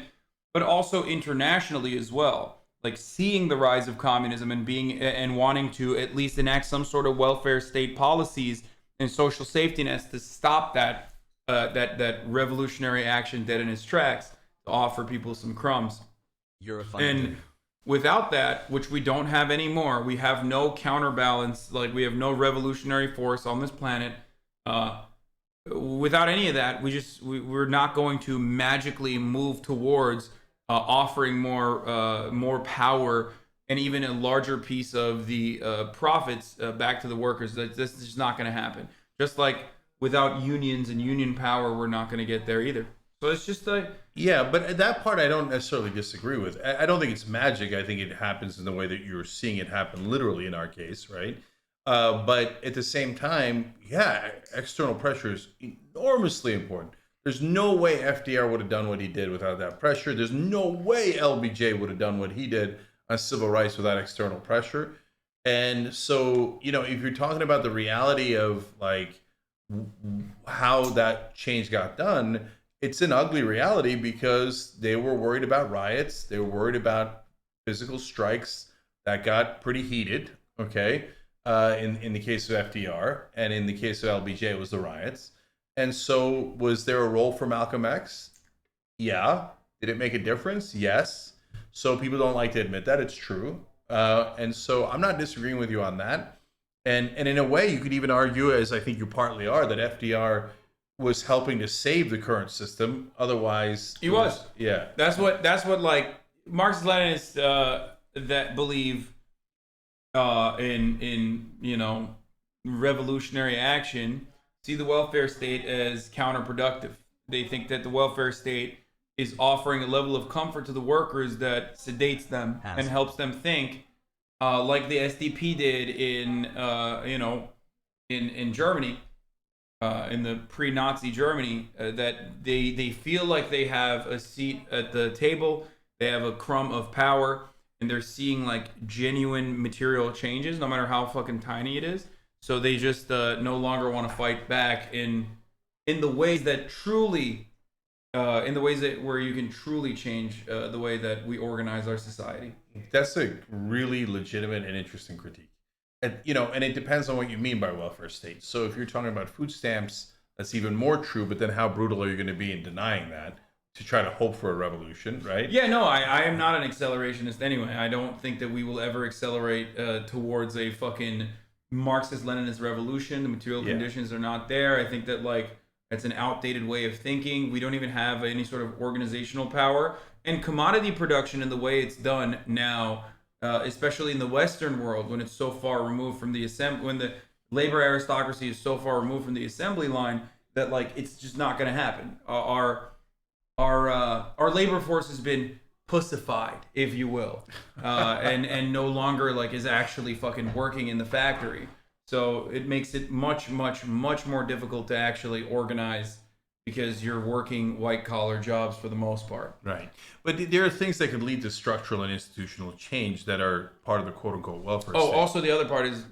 but also internationally as well. Like seeing the rise of communism and wanting to at least enact some sort of welfare state policies and social safety nets to stop that revolutionary action dead in its tracks, to offer people some crumbs. And without that, which we don't have anymore, we have no counterbalance, like we have no revolutionary force on this planet. Without any of that, we're not going to magically move towards offering more power and even a larger piece of the profits back to the workers. This is just not going to happen. Just like without unions and union power, we're not going to get there either. So it's just yeah, but that part I don't necessarily disagree with. I don't think it's magic. I think it happens in the way that you're seeing it happen literally in our case, right? But at the same time, yeah, external pressure is enormously important. There's no way FDR would have done what he did without that pressure. There's no way LBJ would have done what he did on civil rights without external pressure. And so, you know, if you're talking about the reality of like how that change got done, it's an ugly reality because they were worried about riots. They were worried about physical strikes that got pretty heated, okay, in the case of FDR. And in the case of LBJ, it was the riots. And so was there a role for Malcolm X? Yeah. Did it make a difference? Yes. So people don't like to admit that. It's true. And so I'm not disagreeing with you on that. And in a way, you could even argue, as I think you partly are, that FDR was helping to save the current system. Otherwise, he was. Yeah. That's what like Marxist-Leninists that believe in you know, revolutionary action see the welfare state as counterproductive. They think that the welfare state is offering a level of comfort to the workers that sedates them and helps them think, like the SDP did in you know, in Germany, in the pre-Nazi Germany, that they feel like they have a seat at the table, they have a crumb of power, and they're seeing like genuine material changes, no matter how fucking tiny it is. So they just no longer want to fight back in the ways that truly, in the ways that where you can truly change the way that we organize our society. That's a really legitimate and interesting critique. And, you know, and it depends on what you mean by welfare state. So if you're talking about food stamps, that's even more true. But then how brutal are you going to be in denying that to try to hope for a revolution, right? Yeah, no, I am not an accelerationist anyway. I don't think that we will ever accelerate towards a fucking Marxist-Leninist revolution. The material conditions are not there. I think that like that's an outdated way of thinking. We don't even have any sort of organizational power, and commodity production in the way it's done now, especially in the Western world, when it's so far removed from the assembly, when the labor aristocracy is so far removed from the assembly line that like it's just not going to happen. Our labor force has been pussified, if you will, and no longer like is actually fucking working in the factory. So it makes it much more difficult to actually organize because you're working white collar jobs for the most part. Right. But there are things that could lead to structural and institutional change that are part of the quote unquote welfare state. Also the other part is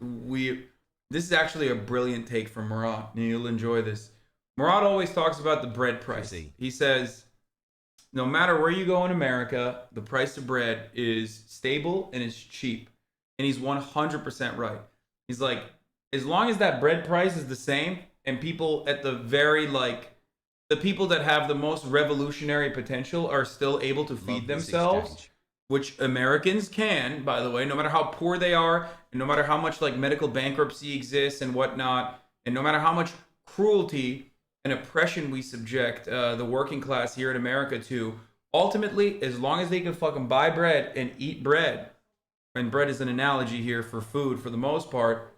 this is actually a brilliant take from Murat, and you'll enjoy this. Murat always talks about the bread price. He says, no matter where you go in America, the price of bread is stable and it's cheap. And he's 100% right. He's like, as long as that bread price is the same and people at the very like, the people that have the most revolutionary potential are still able to feed themselves, which Americans can, by the way, no matter how poor they are, and no matter how much like medical bankruptcy exists and whatnot, and no matter how much cruelty and oppression we subject the working class here in America to, ultimately, as long as they can fucking buy bread and eat bread, and bread is an analogy here for food for the most part,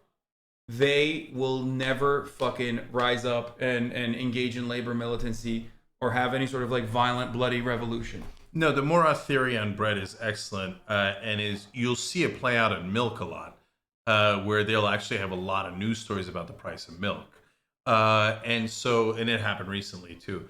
they will never fucking rise up and engage in labor militancy or have any sort of like violent, bloody revolution. No, the Murat theory on bread is excellent, and you'll see it play out in milk a lot, where they'll actually have a lot of news stories about the price of milk. And it happened recently too.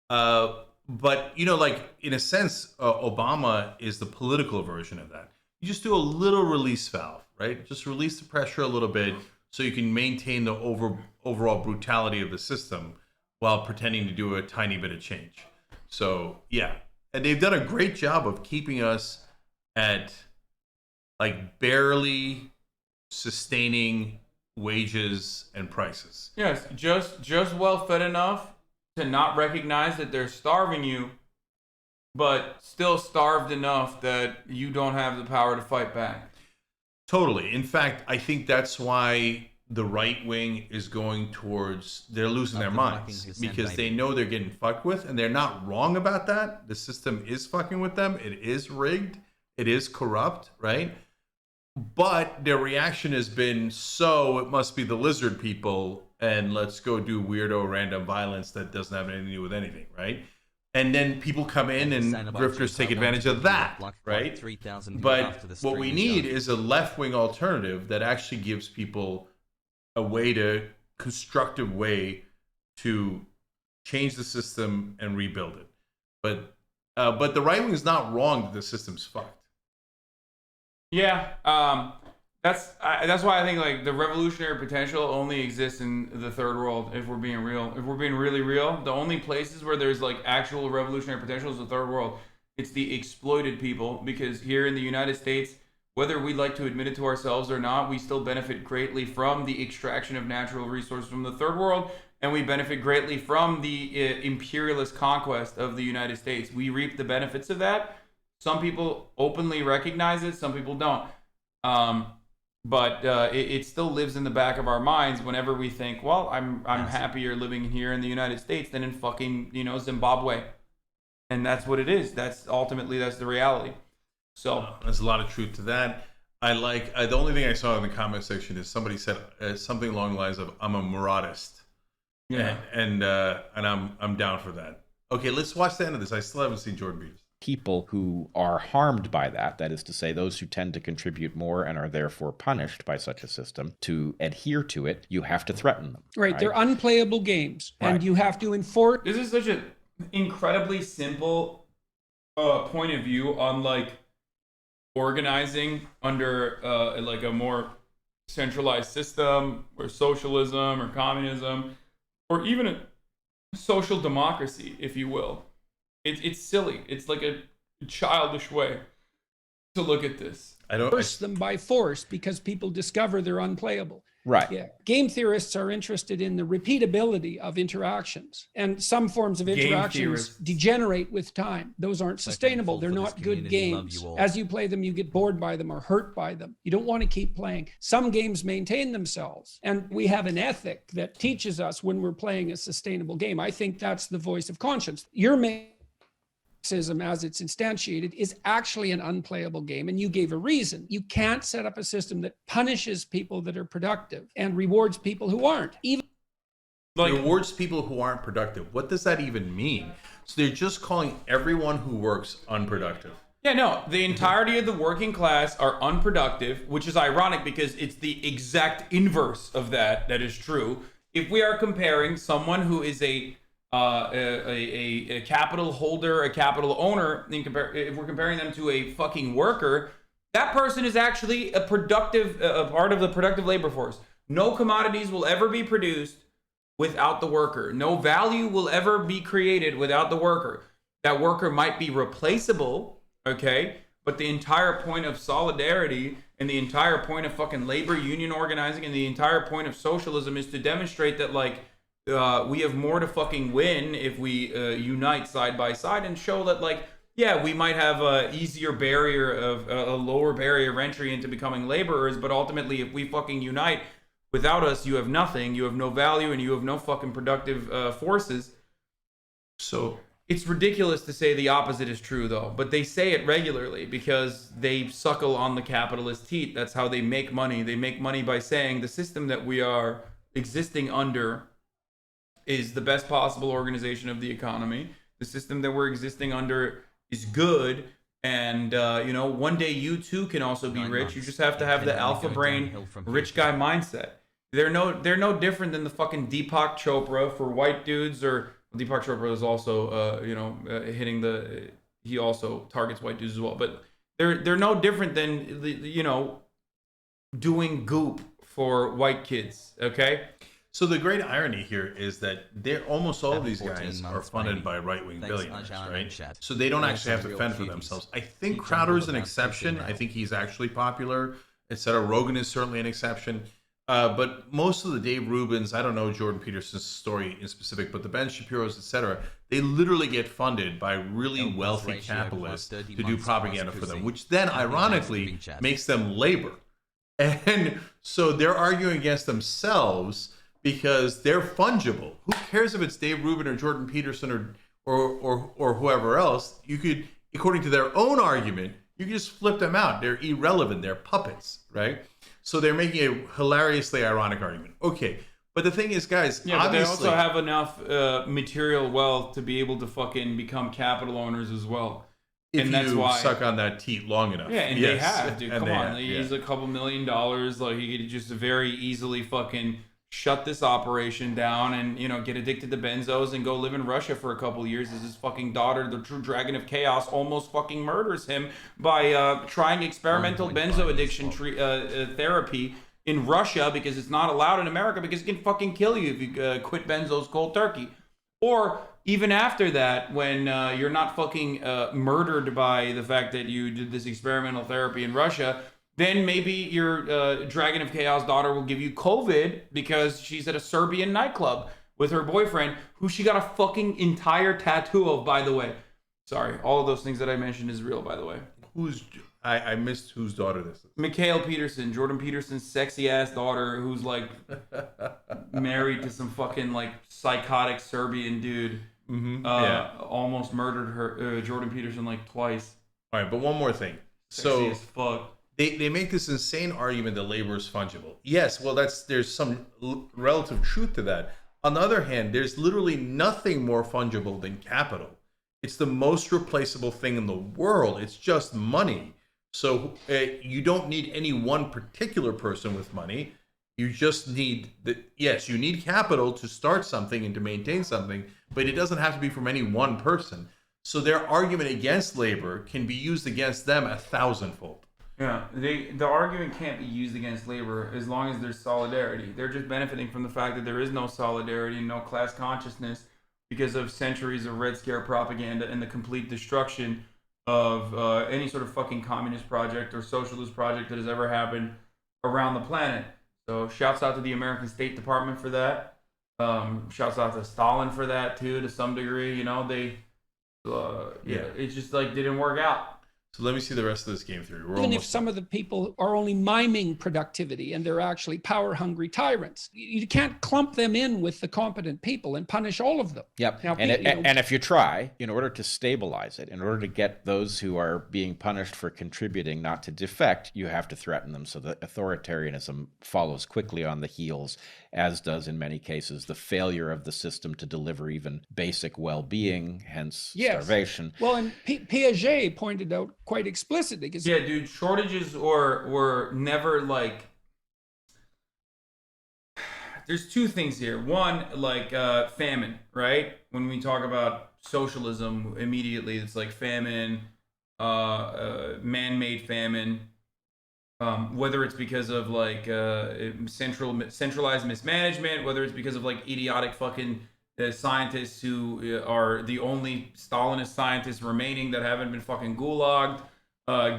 But, you know, like in a sense, Obama is the political version of that. You just do a little release valve, right? Just release the pressure a little bit so you can maintain the overall brutality of the system while pretending to do a tiny bit of change. So, yeah. And they've done a great job of keeping us at like barely sustaining wages and prices. Yes, just well fed enough to not recognize that they're starving you, but still starved enough that you don't have the power to fight back. Totally. In fact, I think that's why the right wing is going towards, they're losing their minds because they know they're getting fucked with, and they're not wrong about that. The system is fucking with them. It is rigged. It is corrupt, right? But their reaction has been, so it must be the lizard people, and let's go do weirdo random violence that doesn't have anything to do with anything, right? And then people come in and grifters take advantage of that, right? But what we need is a left-wing alternative that actually gives people constructive way to change the system and rebuild it. But the right wing is not wrong that the system's fucked. Yeah, that's why I think like the revolutionary potential only exists in the third world. If we're being real, if we're being really real, the only places where there's like actual revolutionary potential is the third world. It's the exploited people, because here in the United States, whether we like to admit it to ourselves or not, we still benefit greatly from the extraction of natural resources from the third world, and we benefit greatly from the imperialist conquest of the United States. We reap the benefits of that. Some people openly recognize it, some people don't. But it still lives in the back of our minds whenever we think, well, I'm happier living here in the United States than in fucking, Zimbabwe. And that's what it is. That's the reality. So there's a lot of truth to that. I like the only thing I saw in the comment section is somebody said something along the lines of, "I'm a Muratist," and I'm down for that. Okay, let's watch the end of this. I still haven't seen Jordan Peters. People who are harmed by that is to say those who tend to contribute more and are therefore punished by such a system, to adhere to it, you have to threaten them. Right, they're unplayable games, and you have to enforce. This is such an incredibly simple point of view on like organizing under like a more centralized system, or socialism or communism, or even a social democracy, if you will. It's silly. It's like a childish way to look at this. Force them by force because people discover they're unplayable. Right. Yeah. Game theorists are interested in the repeatability of interactions, and some forms of interactions degenerate with time. Those aren't sustainable. They're not good games. As you play them, you get bored by them or hurt by them. You don't want to keep playing. Some games maintain themselves, and we have an ethic that teaches us when we're playing a sustainable game. I think that's the voice of conscience. Marxism, as it's instantiated, is actually an unplayable game, and you gave a reason. You can't set up a system that punishes people that are productive and rewards people who aren't. Rewards people who aren't productive. What does that even mean? So they're just calling everyone who works unproductive. Yeah, no, the entirety of the working class are unproductive, which is ironic because it's the exact inverse of that is true. If we are comparing someone who is a capital holder, a capital owner, if we're comparing them to a fucking worker, that person is actually a productive, part of the productive labor force. No commodities will ever be produced without the worker. No value will ever be created without the worker. That worker might be replaceable, okay? But the entire point of solidarity and the entire point of fucking labor union organizing and the entire point of socialism is to demonstrate that, like, we have more to fucking win if we unite side by side and show that, like, yeah, we might have a easier barrier of a lower barrier of entry into becoming laborers, but ultimately if we fucking unite, without us, you have nothing, you have no value, and you have no fucking productive forces. So it's ridiculous to say the opposite is true, though, but they say it regularly because they suckle on the capitalist teat. That's how they make money. They make money by saying the system that we are existing under is the best possible organization of the economy. The system that we're existing under is good, and one day you too can also be rich. You just have to have the alpha brain rich guy mindset. They're no different than the fucking Deepak Chopra for white dudes, or Deepak Chopra is also he also targets white dudes as well, but they're no different than doing goop for white kids, okay? So the great irony here is that almost all of these guys are funded by right-wing billionaires, right? So they don't actually have to fend for themselves. I think Crowder is an exception. I think he's actually popular, etc. Rogan is certainly an exception. But most of the Dave Rubins, I don't know Jordan Peterson's story in specific, but the Ben Shapiro's, etc., they literally get funded by really wealthy capitalists to do propaganda for them, which then ironically makes them labor. And so they're arguing against themselves because they're fungible. Who cares if it's Dave Rubin or Jordan Peterson or whoever else? You could, according to their own argument, you can just flip them out. They're irrelevant. They're puppets, right? So they're making a hilariously ironic argument. Okay, but the thing is, guys, yeah, but they also have enough material wealth to be able to fucking become capital owners as well. If and you that's why, suck on that teat long enough. Yeah, and they have, dude. And Come they on. have, He's a couple $1 million. Like, he could just very easily fucking shut this operation down and, you know, get addicted to benzos and go live in Russia for a couple of years as his fucking daughter, the true dragon of chaos, almost fucking murders him by trying experimental benzo addiction therapy in Russia because it's not allowed in America because it can fucking kill you if you quit benzos cold turkey. Or even after that, when you're not fucking murdered by the fact that you did this experimental therapy in Russia, then maybe your Dragon of Chaos daughter will give you COVID because she's at a Serbian nightclub with her boyfriend, who she got a fucking entire tattoo of, by the way. Sorry, all of those things that I mentioned is real, by the way. I missed whose daughter this is. Mikhail Peterson, Jordan Peterson's sexy ass daughter, who's like married to some fucking like psychotic Serbian dude. Almost murdered her, Jordan Peterson, like twice. All right, but one more thing. Sexy as fuck. They make this insane argument that labor is fungible. Yes, well, there's some relative truth to that. On the other hand, there's literally nothing more fungible than capital. It's the most replaceable thing in the world. It's just money. So you don't need any one particular person with money. You just need you need capital to start something and to maintain something, but it doesn't have to be from any one person. So their argument against labor can be used against them 1,000-fold. Yeah, the argument can't be used against labor as long as there's solidarity. They're just benefiting from the fact that there is no solidarity and no class consciousness because of centuries of Red Scare propaganda and the complete destruction of any sort of fucking communist project or socialist project that has ever happened around the planet. So shouts out to the American State Department for that. Shouts out to Stalin for that too, to some degree. You know, it just like didn't work out. So let me see the rest of this game theory. Even if some of the people are only miming productivity and they're actually power-hungry tyrants, you can't clump them in with the competent people and punish all of them. Yep. Now, And if you try, in order to stabilize it, in order to get those who are being punished for contributing not to defect, you have to threaten them so that authoritarianism follows quickly on the heels, as does in many cases the failure of the system to deliver even basic well-being, hence starvation. Well, and Piaget pointed out quite explicitly. Yeah, dude, shortages were never like... There's two things here. One, like famine, right? When we talk about socialism, immediately it's like famine, man-made famine. Whether it's because of like centralized mismanagement, whether it's because of like idiotic fucking scientists who are the only Stalinist scientists remaining that haven't been fucking gulagged,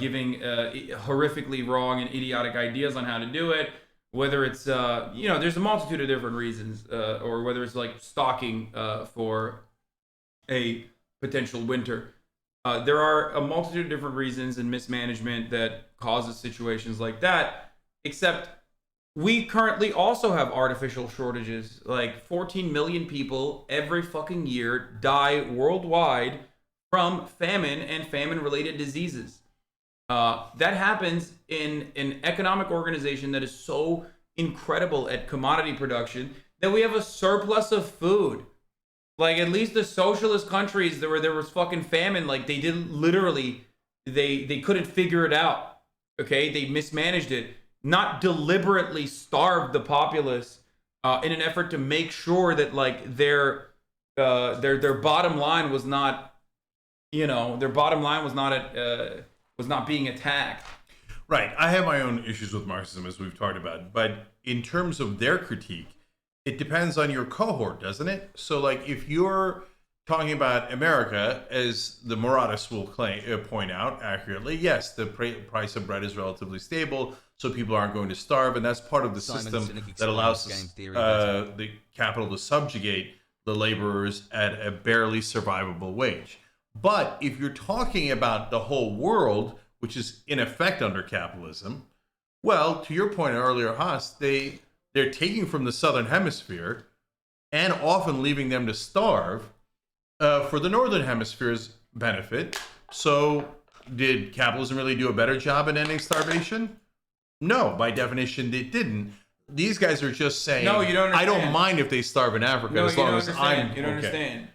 giving horrifically wrong and idiotic ideas on how to do it, whether it's there's a multitude of different reasons, or whether it's like stocking for a potential winter. There are a multitude of different reasons and mismanagement that causes situations like that, except we currently also have artificial shortages. Like 14 million people every fucking year die worldwide from famine and famine-related diseases. That happens in an economic organization that is so incredible at commodity production that we have a surplus of food. Like, at least the socialist countries where there was fucking famine, like, they didn't literally, they couldn't figure it out, okay? They mismanaged it, not deliberately starved the populace in an effort to make sure that, like, their bottom line was not, their bottom line was not being attacked. Right. I have my own issues with Marxism, as we've talked about, but in terms of their critique, it depends on your cohort, doesn't it? So, like, if you're talking about America, as the Muratists will point out accurately, yes, the price of bread is relatively stable, so people aren't going to starve, and that's part of the system that allows the capital to subjugate the laborers at a barely survivable wage. But if you're talking about the whole world, which is in effect under capitalism, well, to your point earlier, Haas, they're taking from the Southern Hemisphere and often leaving them to starve for the Northern Hemisphere's benefit. So did capitalism really do a better job in ending starvation? No, by definition, it didn't. These guys are just saying, no, you don't understand. I don't mind if they starve in Africa as long as I'm You don't understand.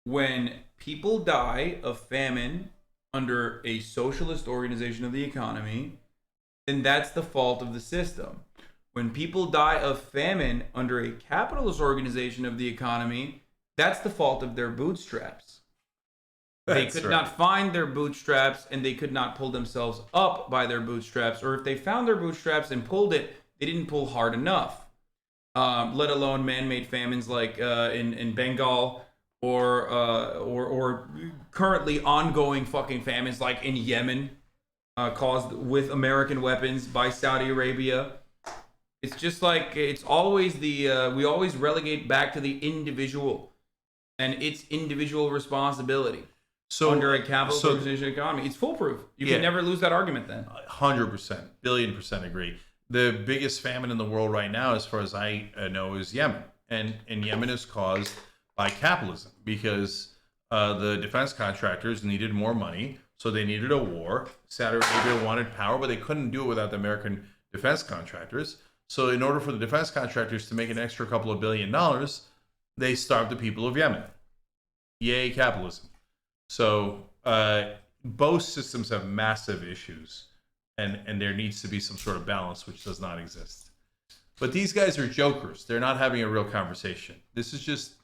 When people die of famine under a socialist organization of the economy, then that's the fault of the system. When people die of famine under a capitalist organization of the economy, that's the fault of their bootstraps. They could not find their bootstraps, and they could not pull themselves up by their bootstraps. Or if they found their bootstraps and pulled it, they didn't pull hard enough. Let alone man-made famines like in Bengal, or currently ongoing fucking famines like in Yemen, caused with American weapons by Saudi Arabia. It's just like, it's always we always relegate back to the individual and its individual responsibility. So under a capitalist organization economy, it's foolproof. You can never lose that argument then. 100%, billion% agree. The biggest famine in the world right now, as far as I know, is Yemen. And Yemen is caused by capitalism because the defense contractors needed more money, so they needed a war. Saudi Arabia wanted power, but they couldn't do it without the American defense contractors. So in order for the defense contractors to make an extra couple of $1 billion, they starved the people of Yemen. Yay, capitalism. So both systems have massive issues, and there needs to be some sort of balance, which does not exist. But these guys are jokers. They're not having a real conversation. This is just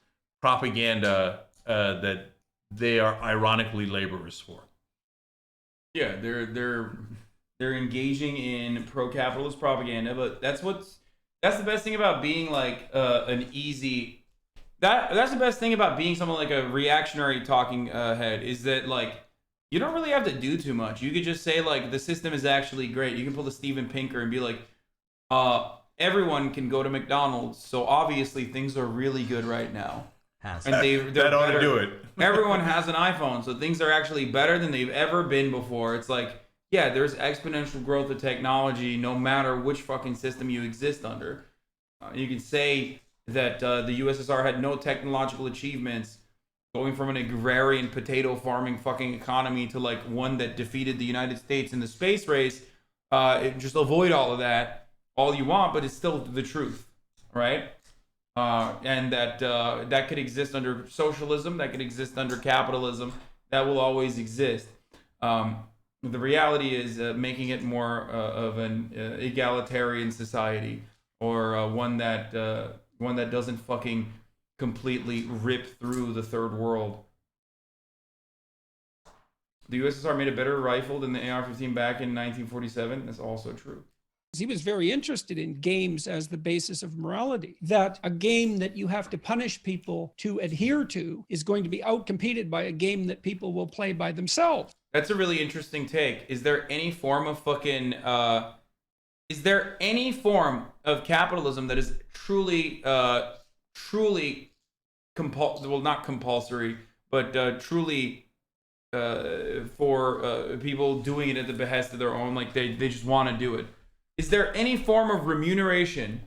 propaganda that they are ironically laborers for. Yeah, they're engaging in pro-capitalist propaganda, but that's the best thing about being like an easy. That's the best thing about being someone like a reactionary talking head, is that like you don't really have to do too much. You could just say like the system is actually great. You can pull the Steven Pinker and be like, everyone can go to McDonald's, so obviously things are really good right now. And that ought to do it. Everyone has an iPhone, so things are actually better than they've ever been before. It's like, yeah, there's exponential growth of technology no matter which fucking system you exist under. You can say that the USSR had no technological achievements, going from an agrarian potato farming fucking economy to like one that defeated the United States in the space race. Just avoid all of that all you want, but it's still the truth, right? And that could exist under socialism, that could exist under capitalism, that will always exist. The reality is making it more of an egalitarian society, or one that doesn't fucking completely rip through the third world. The USSR made a better rifle than the AR-15 back in 1947. That's also true. He was very interested in games as the basis of morality, that a game that you have to punish people to adhere to is going to be outcompeted by a game that people will play by themselves. That's a really interesting take. Is there any form of fucking, is there any form of capitalism that is truly not compulsory, but truly for people doing it at the behest of their own, like they just want to do it? Is there any form of remuneration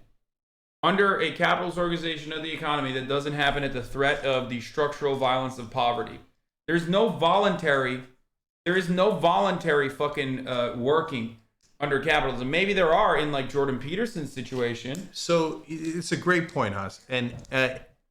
under a capitalist organization of the economy that doesn't happen at the threat of the structural violence of poverty? There is no voluntary fucking working under capitalism. Maybe there are in like Jordan Peterson's situation. So it's a great point, Haas. And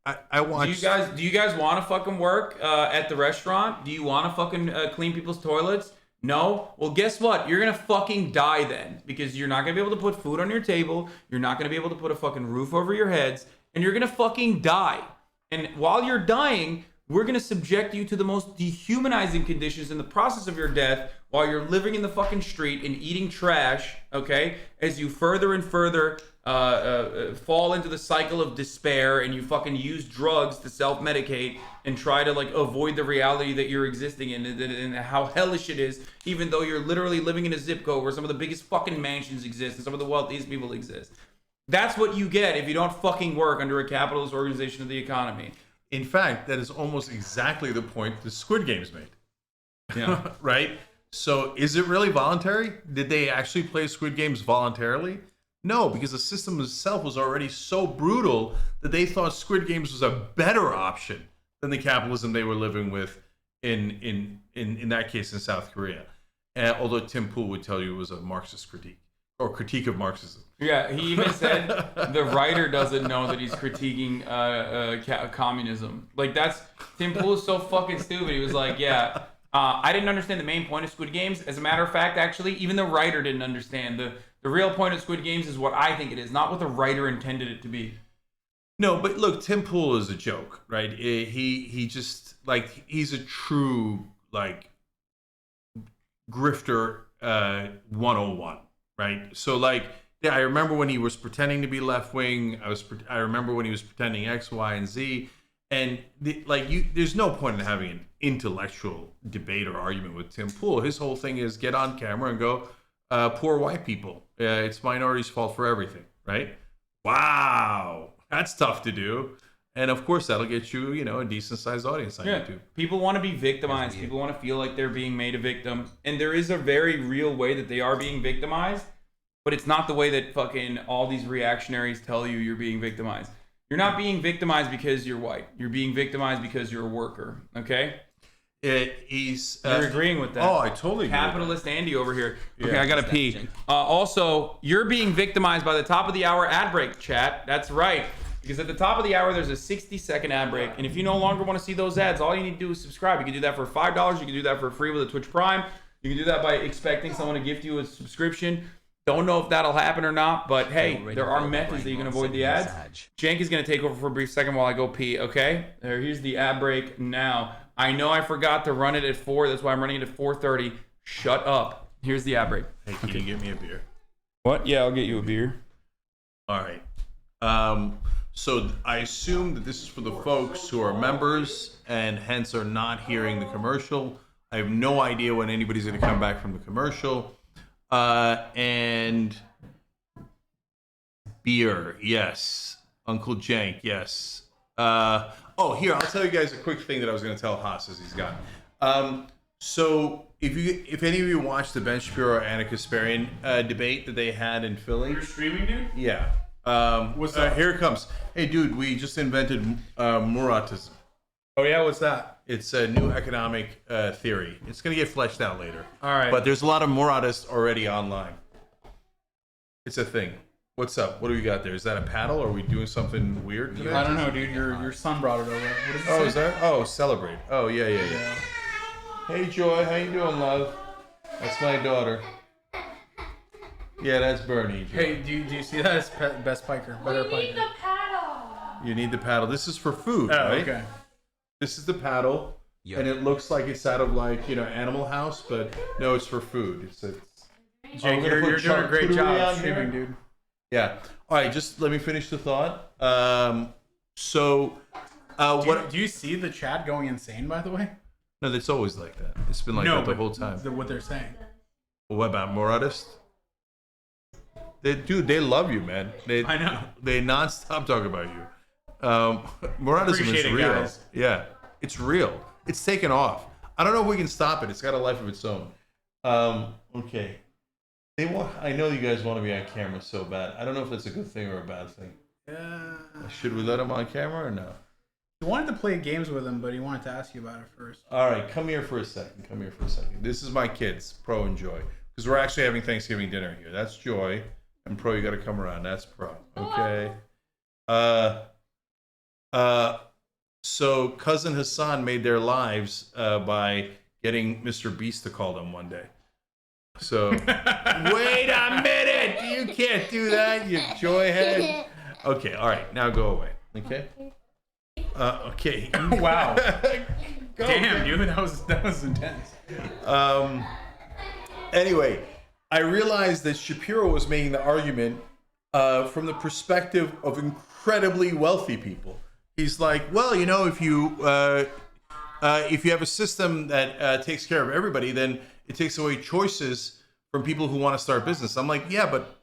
I want. Do you guys want to fucking work at the restaurant? Do you want to fucking clean people's toilets? No? Well, guess what? You're gonna fucking die then, because you're not gonna be able to put food on your table. You're not gonna be able to put a fucking roof over your heads, and you're gonna fucking die. And while you're dying, we're gonna subject you to the most dehumanizing conditions in the process of your death, while you're living in the fucking street and eating trash, okay? As you further and further fall into the cycle of despair, and you fucking use drugs to self-medicate and try to like avoid the reality that you're existing in, and how hellish it is, even though you're literally living in a zip code where some of the biggest fucking mansions exist and some of the wealthiest people exist. That's what you get if you don't fucking work under a capitalist organization of the economy. In fact, that is almost exactly the point the Squid Games made. Yeah. Right? So is it really voluntary? Did they actually play Squid Games voluntarily? No, because the system itself was already so brutal that they thought Squid Games was a better option than the capitalism they were living with in that case in South Korea. Although Tim Pool would tell you it was a Marxist critique, or critique of Marxism. Yeah, he even said the writer doesn't know that he's critiquing communism. Like, that's, Tim Pool is so fucking stupid. He was like, yeah, I didn't understand the main point of Squid Games. As a matter of fact, actually, even the writer didn't understand. The real point of Squid Games is what I think it is, not what the writer intended it to be. No, but look, Tim Pool is a joke, right? He just, like, he's a true, like, grifter 101, right? So, like, yeah, I remember when he was pretending to be left-wing. I remember when he was pretending X, Y, and Z. And, there's no point in having an intellectual debate or argument with Tim Pool. His whole thing is get on camera and go, poor white people. It's minorities' fault for everything, right? Wow. That's tough to do. And of course, that'll get you, a decent sized audience on YouTube. People want to be victimized. People want to feel like they're being made a victim. And there is a very real way that they are being victimized, but it's not the way that fucking all these reactionaries tell you you're being victimized. You're not being victimized because you're white. You're being victimized because you're a worker. Okay? You're agreeing with that. Oh, I totally agree. Capitalist Andy over here. Okay, Yeah. I gotta pee. Also, you're being victimized by the top of the hour ad break, chat. That's right. Because at the top of the hour, there's a 60-second ad break. And if you no longer want to see those ads, all you need to do is subscribe. You can do that for $5. You can do that for free with a Twitch Prime. You can do that by expecting someone to gift you a subscription. Don't know if that'll happen or not, but hey, there are methods that you can avoid the ads. Cenk is going to take over for a brief second while I go pee, okay? Here's the ad break now. I know I forgot to run it at 4. That's why I'm running it at 4:30. Shut up. Here's the ad break. Hey, can you get me a beer? What? Yeah, I'll get you a beer. All right. So I assume that this is for the folks who are members and hence are not hearing the commercial. I have no idea when anybody's going to come back from the commercial. And beer, yes. Uncle Cenk, yes. Here, I'll tell you guys a quick thing that I was going to tell Haas as he's gone. So if any of you watched the Ben Shapiro Anna Kasparian debate that they had in Philly. You're streaming, dude? Yeah. What's up? Here it comes. Hey, dude, we just invented Muratism. Oh, yeah? What's that? It's a new economic theory. It's going to get fleshed out later. All right. But there's a lot of Muratists already online. It's a thing. What's up? What do we got there? Is that a paddle? Or are we doing something weird today? I don't know, dude. Your son brought it over. What does it say? Is that? Oh, celebrate. Oh, yeah. Hey, Joy. How you doing, love? That's my daughter. Yeah, that's Bernie. Joy. Hey, do you see that? It's best piker. Better piker. We need the paddle. You need the paddle. This is for food, right? Okay. This is the paddle, and it looks like it's out of Animal House, but no, it's for food. Jake, you're doing a great job streaming, dude. Yeah. All right, just let me finish the thought. Do you see the chat going insane, by the way? No, it's always like that. It's been like that the whole time. What they're saying. What about Muratist? They love you, man. I know. They nonstop talk about you. Muratism is real. Guys. Yeah, it's real. It's taken off. I don't know if we can stop it. It's got a life of its own. Okay. I know you guys want to be on camera so bad. I don't know if that's a good thing or a bad thing. Should we let him on camera or no? He wanted to play games with him, but he wanted to ask you about it first. All right, come here for a second. This is my kids, Pro and Joy, because we're actually having Thanksgiving dinner here. That's Joy, and Pro, you got to come around. That's Pro. Okay. So cousin Hasan made their lives by getting Mr. Beast to call them one day. So wait a minute, you can't do that, you joyhead. Okay, all right, now go away. Okay. Okay. Wow. Damn, dude, that was intense. Anyway, I realized that Shapiro was making the argument from the perspective of incredibly wealthy people. He's like, well, if you have a system that takes care of everybody, then it takes away choices from people who want to start business. I'm like, yeah, but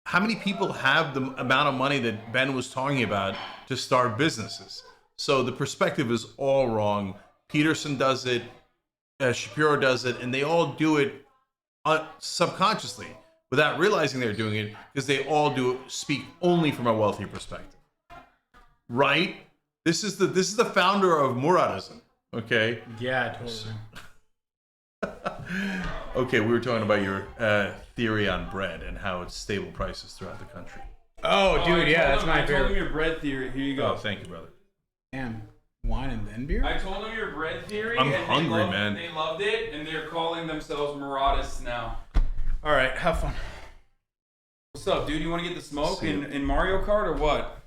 how many people have the amount of money that Ben was talking about to start businesses? So the perspective is all wrong. Peterson does it, Shapiro does it, and they all do it subconsciously without realizing they're doing it, because they all speak only from a wealthy perspective. Right? This is the founder of Muratism. Okay. Yeah, totally. Okay, we were talking about your theory on bread and how it's stable prices throughout the country. Oh, dude, yeah, that's my favorite. I told him your bread theory. Here you go. Oh, thank you, brother. Damn. Wine and then beer? I told them your bread theory. I'm and hungry, man. They loved it, and they're calling themselves Muratists now. All right, have fun. What's up, dude? You want to get the smoke in Mario Kart or what?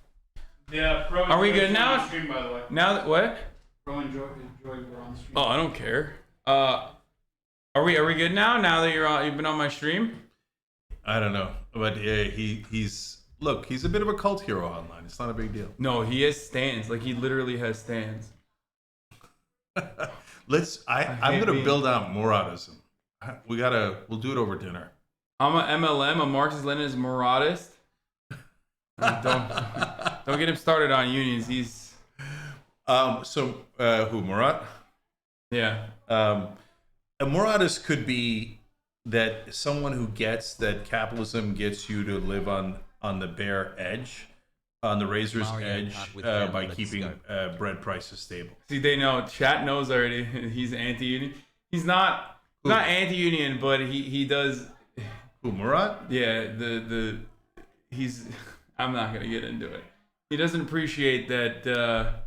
Yeah, Pro. Are we good now? On the stream, by the way. Now that what? Pro enjoy we're on the stream. Oh, I don't care. Are we good now? Now that you've been on my stream? I don't know, but he's a bit of a cult hero online. It's not a big deal. No, he has stands. Like he literally has stands. I'm gonna build out Muratism. We'll do it over dinner. I'm a MLM, a Marxist-Leninist Muratist. Don't get him started on unions. He's who, Murat? Yeah. A Muratist could be that someone who gets that capitalism gets you to live on the bare edge, on the razor's edge, by keeping bread prices stable. See, they know. Chat knows already. He's anti-union. He's not anti-union, but he does. Who, Murat? Yeah, he's. I'm not gonna get into it. He doesn't appreciate that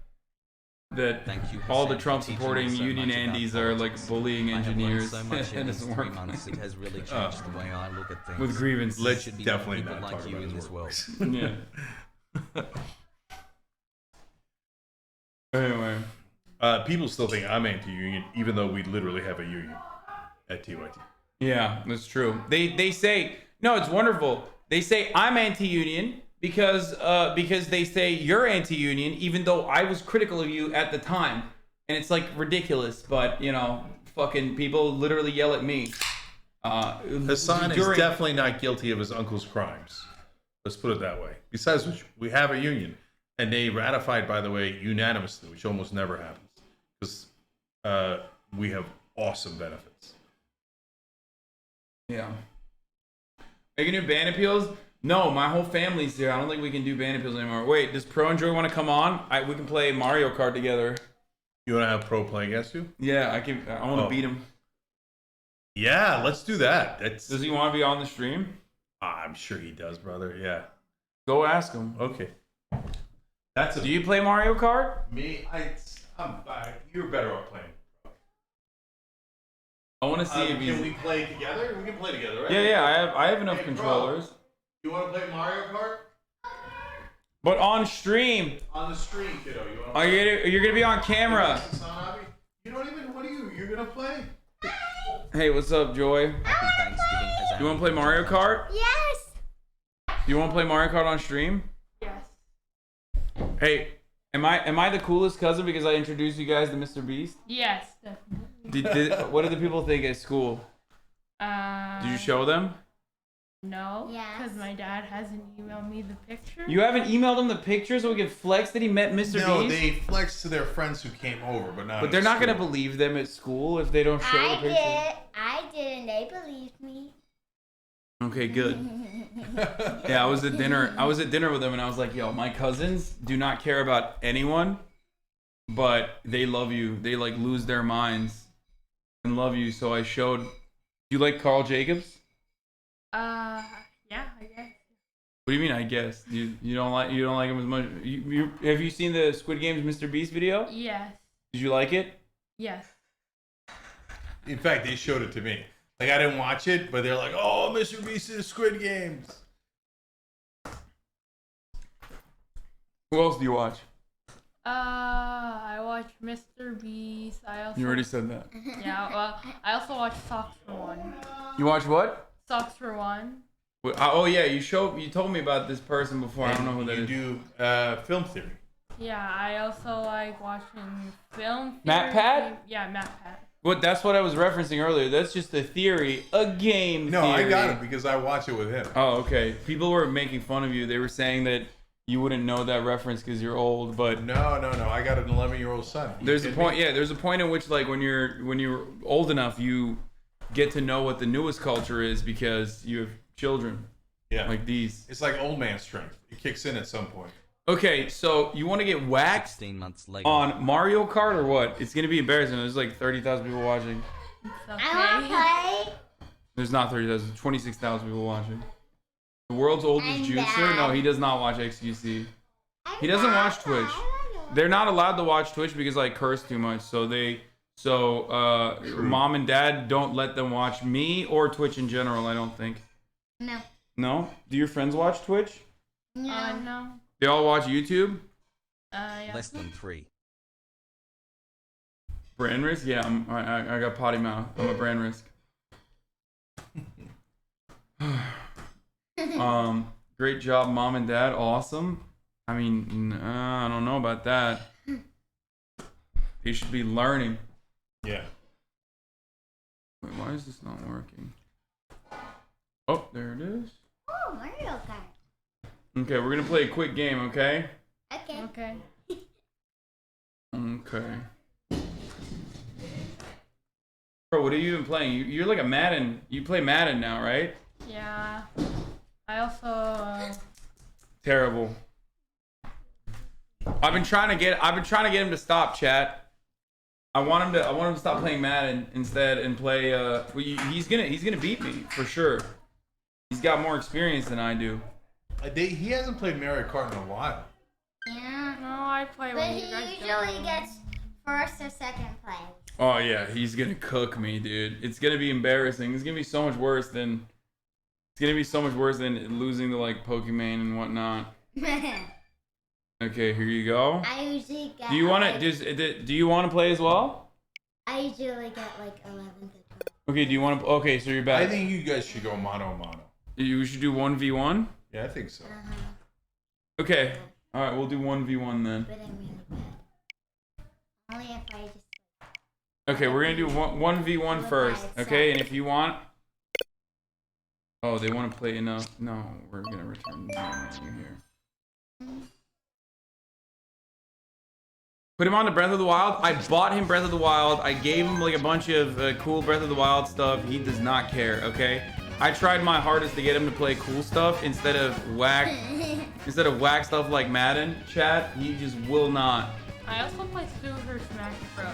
all the Trump supporting union Andes are like bullying engineers. So much in doesn't these work. 3 months. It has really changed the way I look at things. With grievances. Let's Should be definitely people not like talk you about in his this world. Yeah. Anyway, people still think I'm anti-union, even though we literally have a union at TYT. yeah, that's true. They say no, it's wonderful. They say I'm anti-union because they say you're anti-union, even though I was critical of you at the time, and it's like ridiculous. But you know, fucking people literally yell at me. Hasan is definitely not guilty of his uncle's crimes. Let's put it that way. Besides which, we have a union, and they ratified, by the way, unanimously, which almost never happens, because we have awesome benefits. Yeah. Are you gonna do band appeals? No, my whole family's here. I don't think we can do band appeals anymore. Wait, does Pro and Joy want to come on? We can play Mario Kart together. You want to have Pro play against you? Yeah, I can. I want to beat him. Yeah, let's do that. Does he want to be on the stream? I'm sure he does, brother. Yeah. Go ask him. Okay. Do you play Mario Kart? Me? You're better off playing. I want to see if he's... Can we play together? We can play together, right? Yeah. I have enough controllers. Bro, you want to play Mario Kart? But on stream. On the stream, kiddo. You're gonna be on camera. You don't even. What are you? You're gonna play? Hey, what's up, Joy? Happy Thanksgiving, Hasan. You want to play Mario Kart? Yes. You want to play Mario Kart on stream? Yes. Hey, am I the coolest cousin because I introduced you guys to Mr. Beast? Yes, definitely. What did the people think at school? Did you show them? No, because my dad hasn't emailed me the picture. You haven't emailed them the picture so we can flex that he met Mr. Beast? No, they flexed to their friends who came over, but not. But they're not going to believe them at school if they don't show the picture. I did, and they believed me. Okay, good. Yeah, I was at dinner with them, and I was like, yo, my cousins do not care about anyone, but they love you. They like lose their minds and love you. So I showed. You like Carl Jacobs? Yeah, I guess. What do you mean? I guess you don't like him as much. Have you seen the Squid Games Mr. Beast video? Yes. Did you like it? Yes. In fact, they showed it to me. Like I didn't watch it, but they're like, "Oh, Mr. Beast is Squid Games." Who else do you watch? I watch Mr. Beast. You already said that. Yeah. Well, I also watch Socks for One. You watch what? Socks for One. Oh yeah, you told me about this person before. I don't know who that is. You do film theory. Yeah, I also like watching film theory. Matt Pat? Yeah, Matt Pat. That's what I was referencing earlier. That's just a theory, a game No, theory. I got it because I watch it with him. Oh, okay. People were making fun of you. They were saying that you wouldn't know that reference because you're old, but No. I got an 11-year-old son. There's a point. Yeah, there's a point in which, like, when you're old enough, you get to know what the newest culture is because you have children. Yeah. Like these. It's like old man strength. It kicks in at some point. Okay, so you want to get whacked 16 months later. on Mario Kart or what? It's gonna be embarrassing. There's like 30,000 people watching. Okay. I want to play. There's not 30,000. 26,000 people watching. The world's oldest juicer? No, he does not watch XQC. He doesn't watch Twitch. they're not allowed to watch Twitch because I curse too much. So mom and dad don't let them watch me or Twitch in general, I don't think. No. No? Do your friends watch Twitch? No. They all watch YouTube? Yeah. Less than 3. Brand risk? Yeah, I got potty mouth. I'm a brand risk. Great job, mom and dad. Awesome. I mean, I don't know about that. They should be learning. Yeah. Wait, why is this not working? Oh, there it is. Oh, Mario Kart. Okay, we're gonna play a quick game, okay? Okay. Okay. Okay. Bro, what are you even playing? You're like a Madden. You play Madden now, right? Yeah. I also. Terrible. I've been trying to get him to stop, chat. I want him to stop playing Madden instead and play. He's gonna beat me for sure. He's got more experience than I do. He hasn't played Mario Kart in a while. Yeah. No, I play when you guys do. But he usually gets first or second place. Oh yeah, he's gonna cook me, dude. It's gonna be embarrassing. It's gonna be so much worse than. It's gonna be so much worse than losing to like Pokemon and whatnot. Okay, here you go. I usually get. Do you want like, to? Do you want to play as well? I usually get like 11 to 12. Okay. Do you want to? Okay, so you're back. I think you guys should go mano mano. You should do 1v1. Yeah, I think so. Okay. All right, we'll do 1v1 then. But I'm really bad. Only if I just. Okay, we're gonna do 1v1 first. Okay, and if you want. Oh, they want to play enough. No, we're gonna return the menu here. Put him on to Breath of the Wild. I bought him Breath of the Wild. I gave him like a bunch of cool Breath of the Wild stuff. He does not care, okay? I tried my hardest to get him to play cool stuff instead of whack stuff like Madden. Chat, he just will not. I also play Super Smash Bros.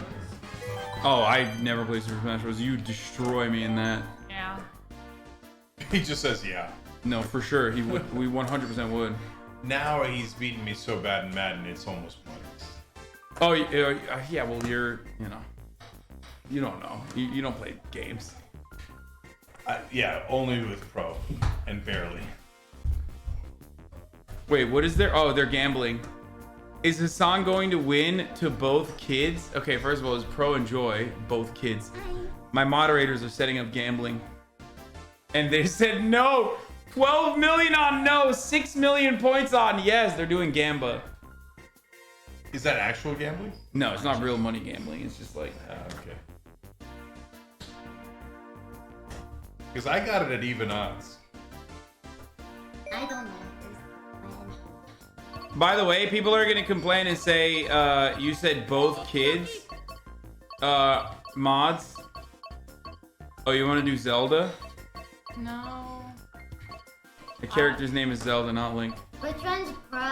Oh, I never play Super Smash Bros. You destroy me in that. Yeah. He just says yeah. No, for sure. He would. We 100% would. Now he's beating me so bad in Madden, it's almost pointless. Oh, yeah, well, you don't know. You don't play games. Yeah, only with Pro, and barely. Wait, what is there? Oh, they're gambling. Is Hasan going to win to both kids? Okay, first of all, is Pro and Joy both kids? My moderators are setting up gambling. And they said no! 12 million on no, 6 million points on yes. They're doing Gamba. Is that actual gambling? No, it's not real money gambling. It's just like... okay. Because I got it at even odds. I don't know. By the way, people are going to complain and say, you said both kids. Mods. Oh, you want to do Zelda? No. The character's name is Zelda, not Link. Which one's Pro?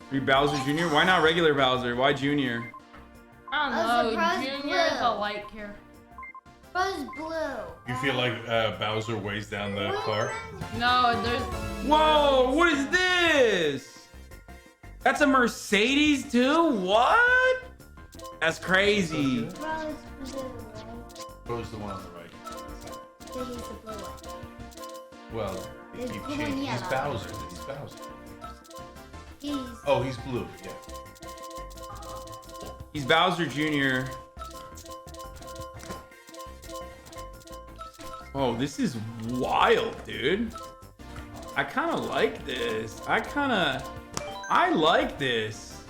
Be Bowser Jr.? Why not regular Bowser? Why Junior? I don't know. Junior is a light character. Pro's blue. You feel like Bowser weighs down the car? No, there's... Whoa, what is this? That's a Mercedes too? What? That's crazy. Pro's blue, right? Pro's the one on the right. So he's the blue one. Well, There's he blue and changed. He's yellow. Bowser. He's Bowser. Oh, he's blue, yeah. He's Bowser Jr. Oh, this is wild, dude. I kind of like this. I like this.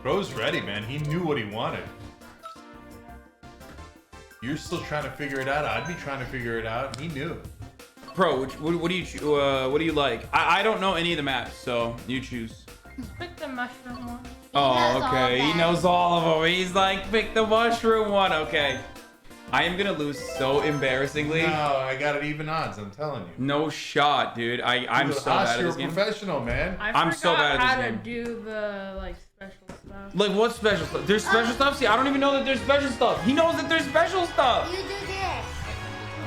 Bro's ready, man. He knew what he wanted. You're still trying to figure it out. I'd be trying to figure it out. He knew. Pro, what do you like? I don't know any of the maps, so you choose. Pick the mushroom one. Oh, okay. He knows all of them. He's like, pick the mushroom one. Okay. I am gonna lose so embarrassingly. No, I got it even odds. I'm telling you. No shot, dude. I'm so bad at this game. You're a professional, man. I'm so bad at this game. How to do the like special stuff. Like what special stuff? There's special stuff. See, I don't even know that there's special stuff. He knows that there's special stuff. You do this.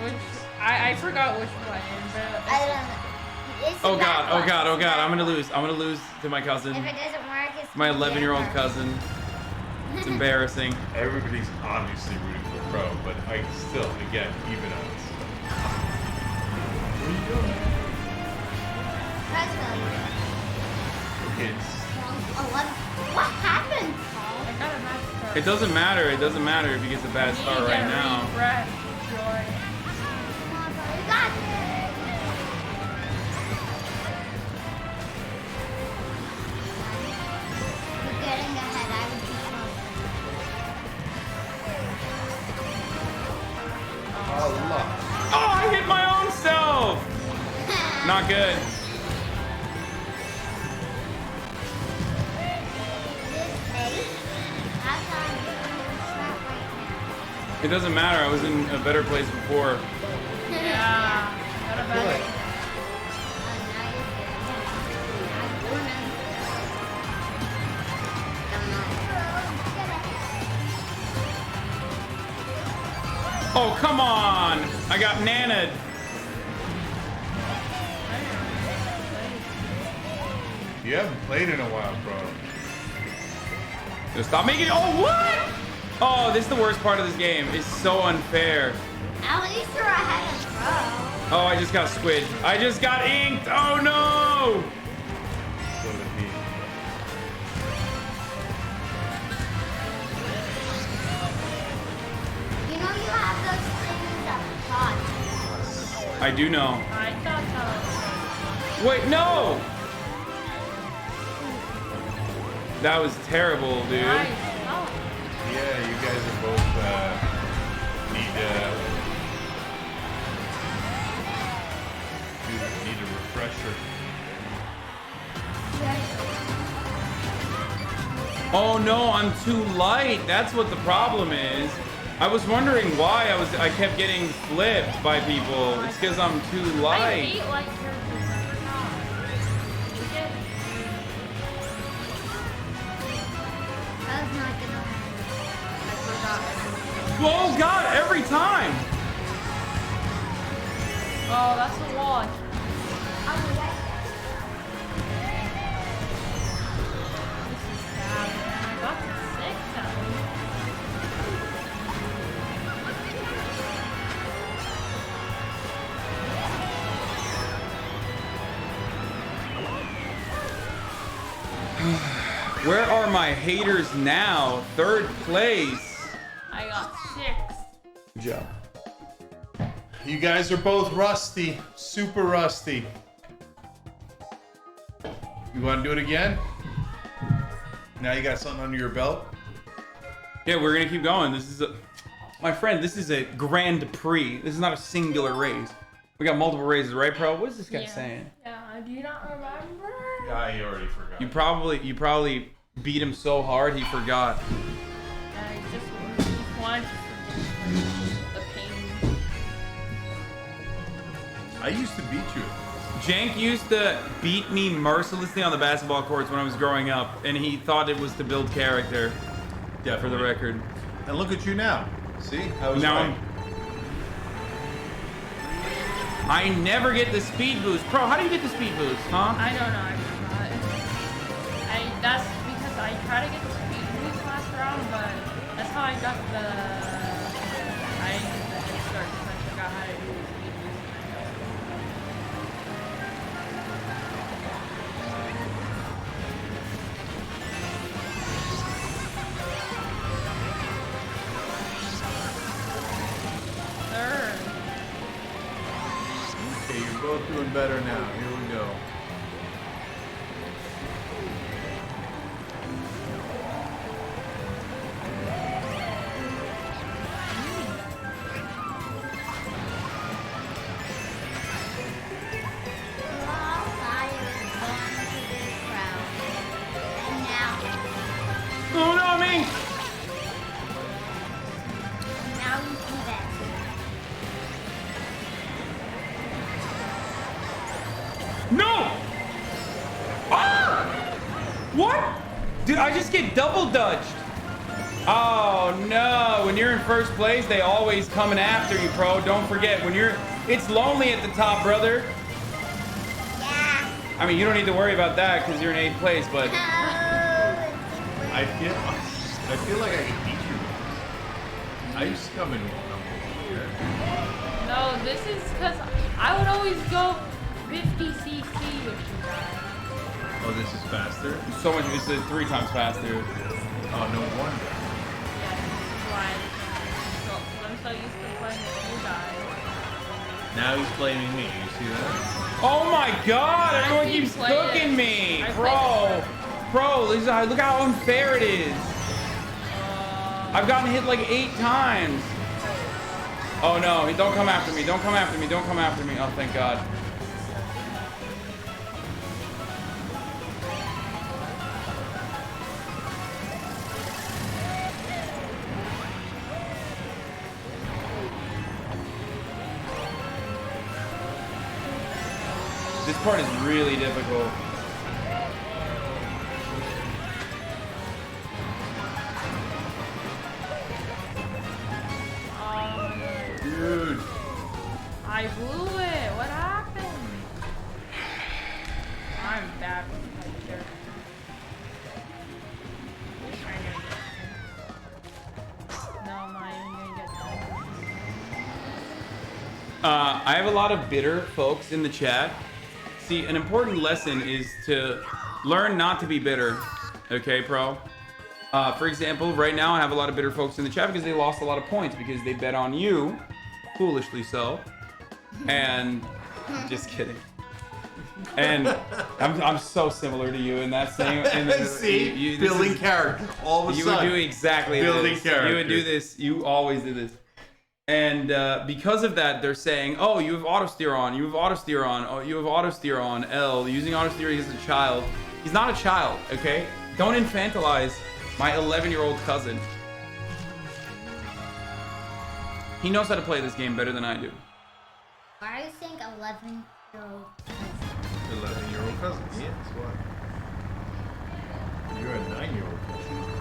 Which I forgot which one. But I don't know. Oh god, oh god, oh god, I'm gonna lose. I'm gonna lose to my cousin. If it doesn't work, it's My 11-year-old cousin. It's embarrassing. Everybody's obviously rooting for Pro, but I still, again, even us. What are you doing? Press failure. Kids. 11. What happened, Paul? I got a bad start. It doesn't matter. It doesn't matter if he gets a bad start right now. Brett, joy. Come on, bro. You got this. You're getting ahead. I would be Oh, I hit my own self! Not good. It doesn't matter. I was in a better place before. Yeah. Got a better. Oh, come on! I got nanaed. You haven't played in a while, bro. Just stop making it. Oh, what? Oh, this is the worst part of this game. It's so unfair. At least you're ahead of Pro. Oh, I just got squid. I just got inked. Oh, no! So did he. You know you have those things at the top. I do know. I thought so. Wait, no! That was terrible, dude. Nice. Yeah, you guys are both need a refresher. Oh no, I'm too light. That's what the problem is. I was wondering why I kept getting flipped by people. It's because I'm too light. I hate light characters. That's not gonna happen. I forgot. Oh god, every time. Oh, that's a lot. Where are my haters now? Third place. I got 6. Good job. You guys are both rusty. Super rusty. You want to do it again? Now you got something under your belt? Yeah, we're gonna keep going. This is my friend, this is a Grand Prix. This is not a singular race. We got multiple races, right, Pro? What is this guy saying? Yeah, do you not remember? Yeah, he already forgot. You probably beat him so hard he forgot. I just wanted to forget the pain. I used to beat you. Jank used to beat me mercilessly on the basketball courts when I was growing up, and he thought it was to build character. Yeah, for the record. And look at you now. See? I was now right. I never get the speed boost. Bro, how do you get the speed boost, huh? I don't know, I forgot. That's because I tried to get the speed boost last round, but that's how I got the head start, because I forgot how to do the speed boost. Third. Okay, you're both doing better now. Here we go. Oh no, me! Now you see that. No! Ah! What? Dude, I just get double dutched. Oh no, when you're in first place, they always coming after you, bro. Don't forget, it's lonely at the top, brother. Yeah, I mean, you don't need to worry about that because you're in 8th place, but I feel like I can beat you. I used to come in here. No, this is because I would always go 50cc with you guys. Oh, this is faster? So much, this is 3 times faster. Oh, no wonder. Yeah, this is why I'm so used to playing with you guys. Now he's blaming me. You see that? Oh my God! Everyone keeps cooking me, bro. Look how unfair it is. I've gotten hit like 8 times. Oh no! Don't come after me! Don't come after me! Don't come after me! Oh, thank God. This part is really difficult. Dude. I blew it. What happened? I'm bad with my No, I'm not even gonna get that. I have a lot of bitter folks in the chat. See, an important lesson is to learn not to be bitter. Okay, pro? For example, right now I have a lot of bitter folks in the chat because they lost a lot of points because they bet on you, foolishly so. And just kidding. And I'm so similar to you in that same. See, building character. All of a sudden, you would do exactly building this. character. You would do this. You always do this. And because of that, they're saying, "Oh, you have auto steer on. You have auto steer on. Oh, you have auto steer on." L using auto steer as a child. He's not a child, okay? Don't infantilize my 11-year-old cousin. He knows how to play this game better than I do. Why do you think 11-year-old cousin? 11-year-old cousin. Yes, what? You're a 9-year-old cousin.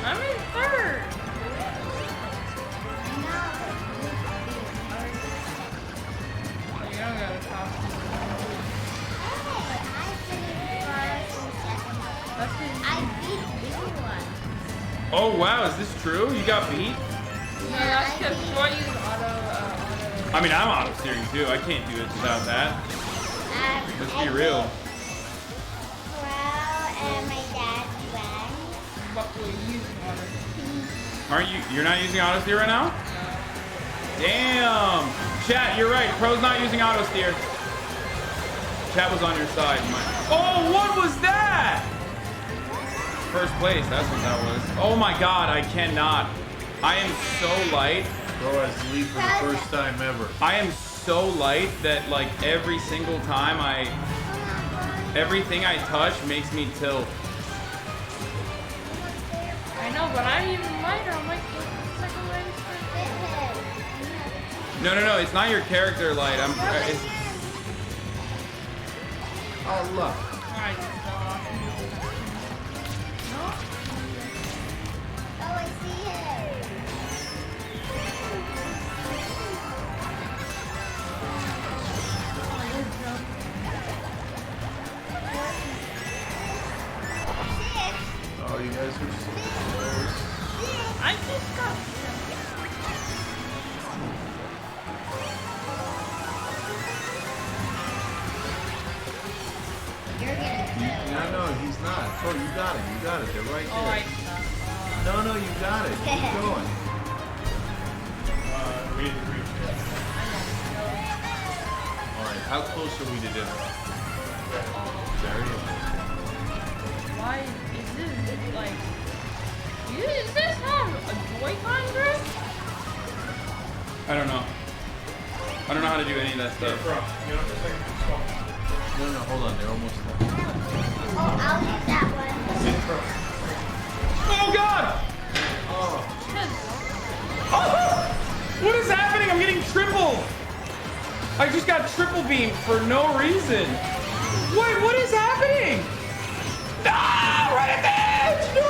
I'm in 3rd. You don't gotta talk to me. I beat you once. Oh wow, is this true? You got beat? No, that's because before you auto. I mean, I'm auto steering too. I can't do it without that. Let's be real. And my dad went. What will you use auto? Aren't you? You're not using auto steer right now? Damn. Chat, you're right. Pro's not using auto steer. Chat was on your side. Oh, what was that? First place. That's what that was. Oh my God, I cannot. I am so light. Bro has to lead for the first time ever. I am so light that like every single time everything I touch makes me tilt. I know, but I'm even lighter. I'm like second range. No. It's not your character light. It's, oh look. Alright, Oh, I see it. Oh, you guys are so close. I just got. No, he's not. Oh, you got it. You got it. They're right there. Alright. No, you got it. Keep going. We need to reach it. Alright, how close are we to dinner? Very Why is this like? Is this not a Joy-Con grip? I don't know. I don't know how to do any of that stuff. No, hold on. They're almost done. Oh, I'll use that one. Oh God! Oh. I just got triple beamed for no reason. Wait, what is happening? No! Right at the edge! No!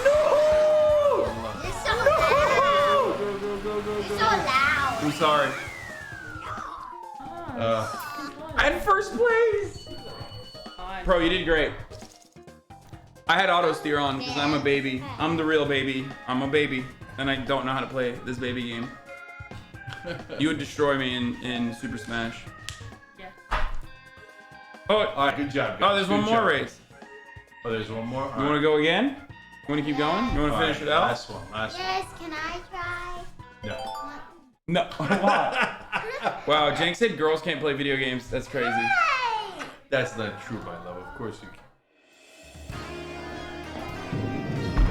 No! You're so loud. You're so loud. I'm sorry. I'm first place. Bro, you did great. I had auto steer on because I'm a baby. I'm the real baby. I'm a baby, and I don't know how to play this baby game. You would destroy me in Super Smash. Yeah. Oh, All right, good job. oh, there's Good one more job. race. Oh, there's one more. You want to go again? You want to keep going? You want to finish it out? Last one. Last one. Yes, can I try? No. No. Wow, Jenk said girls can't play video games. That's crazy. That's not true, my love. Of course you can.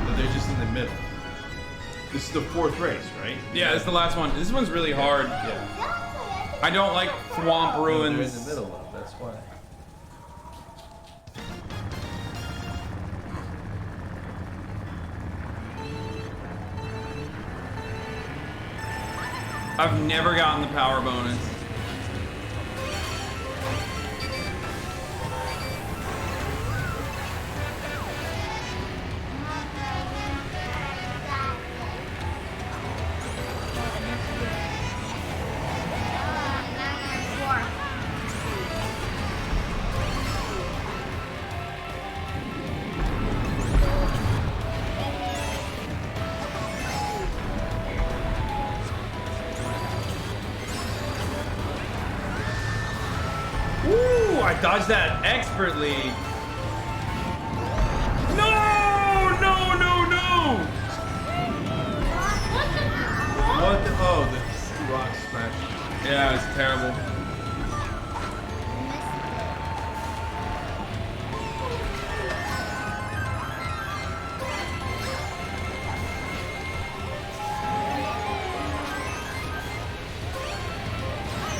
But they're just in the middle. This is the fourth race, right? Yeah, it's the last one. This one's really hard. Yeah. I don't like swamp ruins. They're in the middle, love. That's why. I've never gotten the power bonus. Ooh, I dodged that expertly. No, no, no, no. What the? Oh, the rock smash. Yeah, it's terrible.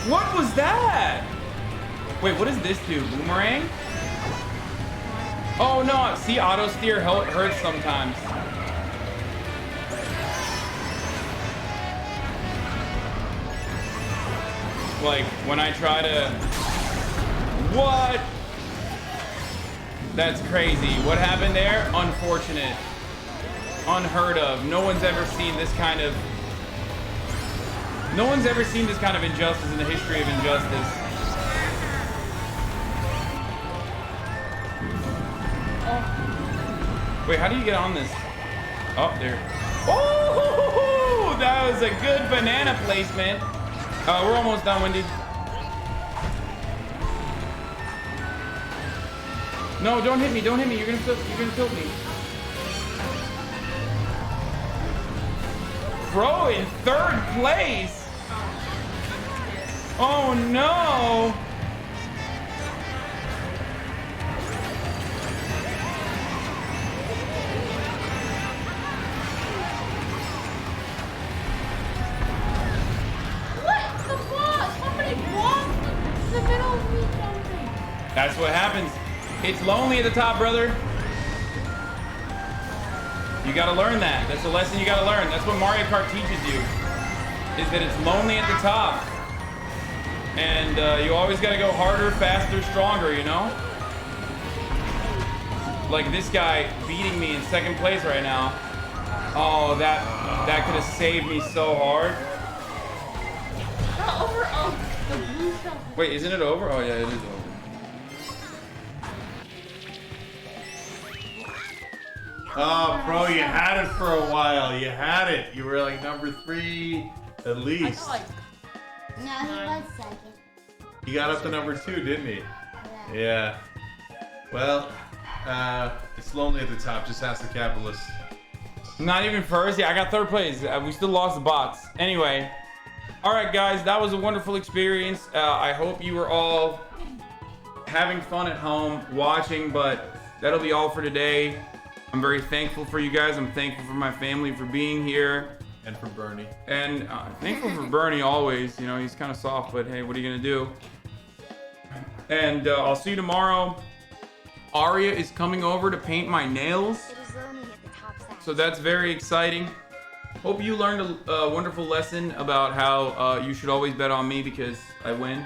What was that? Wait, what does this do? Boomerang? Oh no, see, auto steer hurts sometimes. Like when I try to... What? That's crazy. What happened there? Unfortunate. Unheard of. No one's ever seen this kind of... No one's ever seen this kind of injustice in the history of injustice. Oh. Wait, how do you get on this? Oh, there. Oh, that was a good banana placement. We're almost done, Wendy. No, don't hit me. Don't hit me. You're gonna tilt me. Bro, in third place. Oh no. That's what happens. It's lonely at the top, brother. You gotta learn that. That's a lesson you gotta learn. That's what Mario Kart teaches you. Is that it's lonely at the top. And you always gotta go harder, faster, stronger, you know? Like this guy beating me in second place right now. Oh, that could have saved me so hard. Not over. Oh, the blue stuff. Wait, isn't it over? Oh yeah, it is over. Oh, bro, you had it for a while. You had it. You were like number 3 at least. No, he was second. He got up to number 2, didn't he? Yeah. Well, it's lonely at the top. Just ask the capitalists. Not even first. Yeah, I got third place. We still lost the bots. Anyway. All right, guys. That was a wonderful experience. I hope you were all having fun at home watching, but that'll be all for today. I'm very thankful for you guys. I'm thankful for my family for being here. And for Bernie. And thankful for Bernie always. You know, he's kind of soft, but hey, what are you going to do? And I'll see you tomorrow. Aria is coming over to paint my nails. So that's very exciting. Hope you learned a wonderful lesson about how you should always bet on me because I win.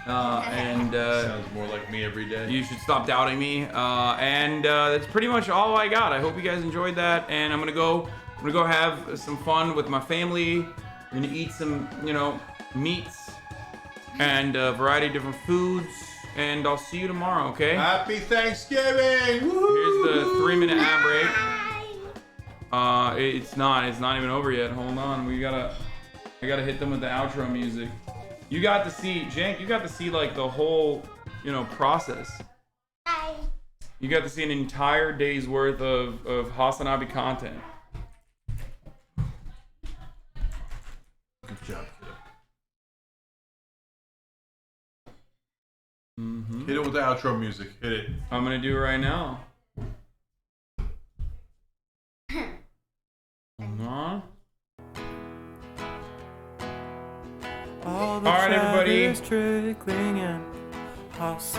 Sounds more like me every day. You should stop doubting me. That's pretty much all I got. I hope you guys enjoyed that. And I'm gonna go have some fun with my family. I'm gonna eat some, meats and a variety of different foods. And I'll see you tomorrow, okay? Happy Thanksgiving! Woo-hoo! Here's the 3-minute ad break. It's not even over yet. Hold on, I gotta hit them with the outro music. You got to see, Cenk, you got to see like the whole, process. Bye. You got to see an entire day's worth of HasanAbi content. Good job, kiddo. Mm-hmm. Hit it with the outro music. Hit it. I'm gonna do it right now. Hold on. All right, everybody.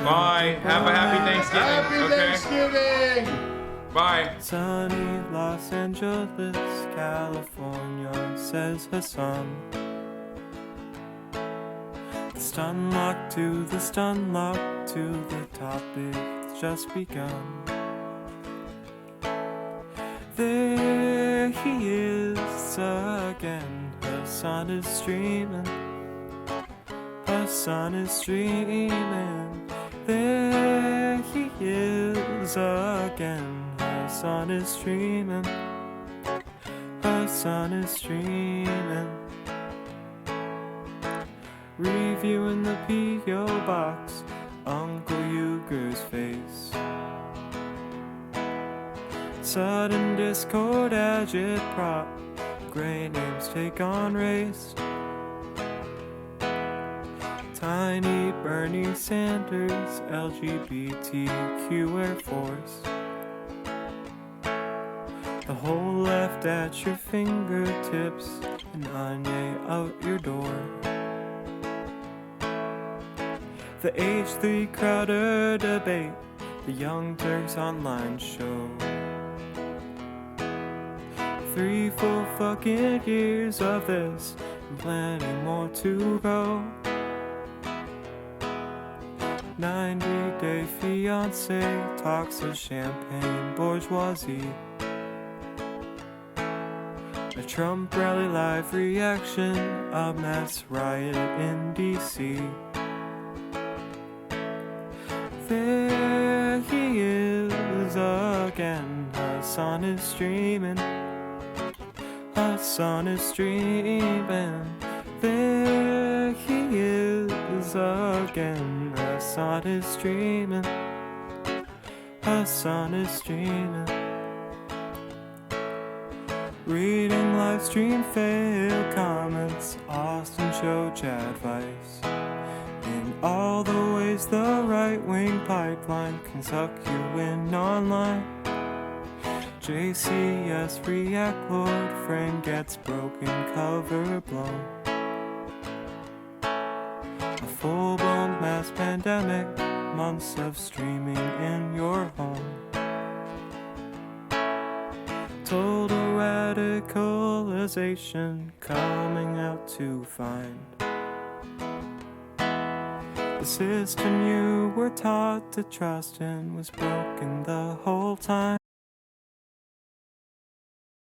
Bye. Have a happy Thanksgiving. Happy Thanksgiving. Bye. Sunny Los Angeles, California, says Hasan. The stunlock to the topic's just begun. There he is again. Hasan is streaming. Hasan is streaming. There he is again. Hasan is streaming. Hasan is streaming. Reviewing the PogO box, Uncle Euger's face. Sudden discord agitprop, gray names take on race. Tiny Bernie Sanders, LGBTQ Air Force. The whole left at your fingertips, and Anya out your door. The H3 Crowder debate, the Young Turks online show. 3 full fucking years of this, and plenty more to go. 90-day fiancé talks of champagne bourgeoisie. A Trump rally live reaction, a mass riot in DC. There he is again. Hasan is streaming. Hasan is streaming. There he is again. Hasan is streaming. Hasan is streaming. Reading live stream fail comments. Austin show Chad Vice. In all the ways the right-wing pipeline can suck you in online. JCS react lord frame gets broken cover blown. A full-blown mass pandemic, months of streaming in your home. Total radicalization coming out to find. The system you were taught to trust in was broken the whole time.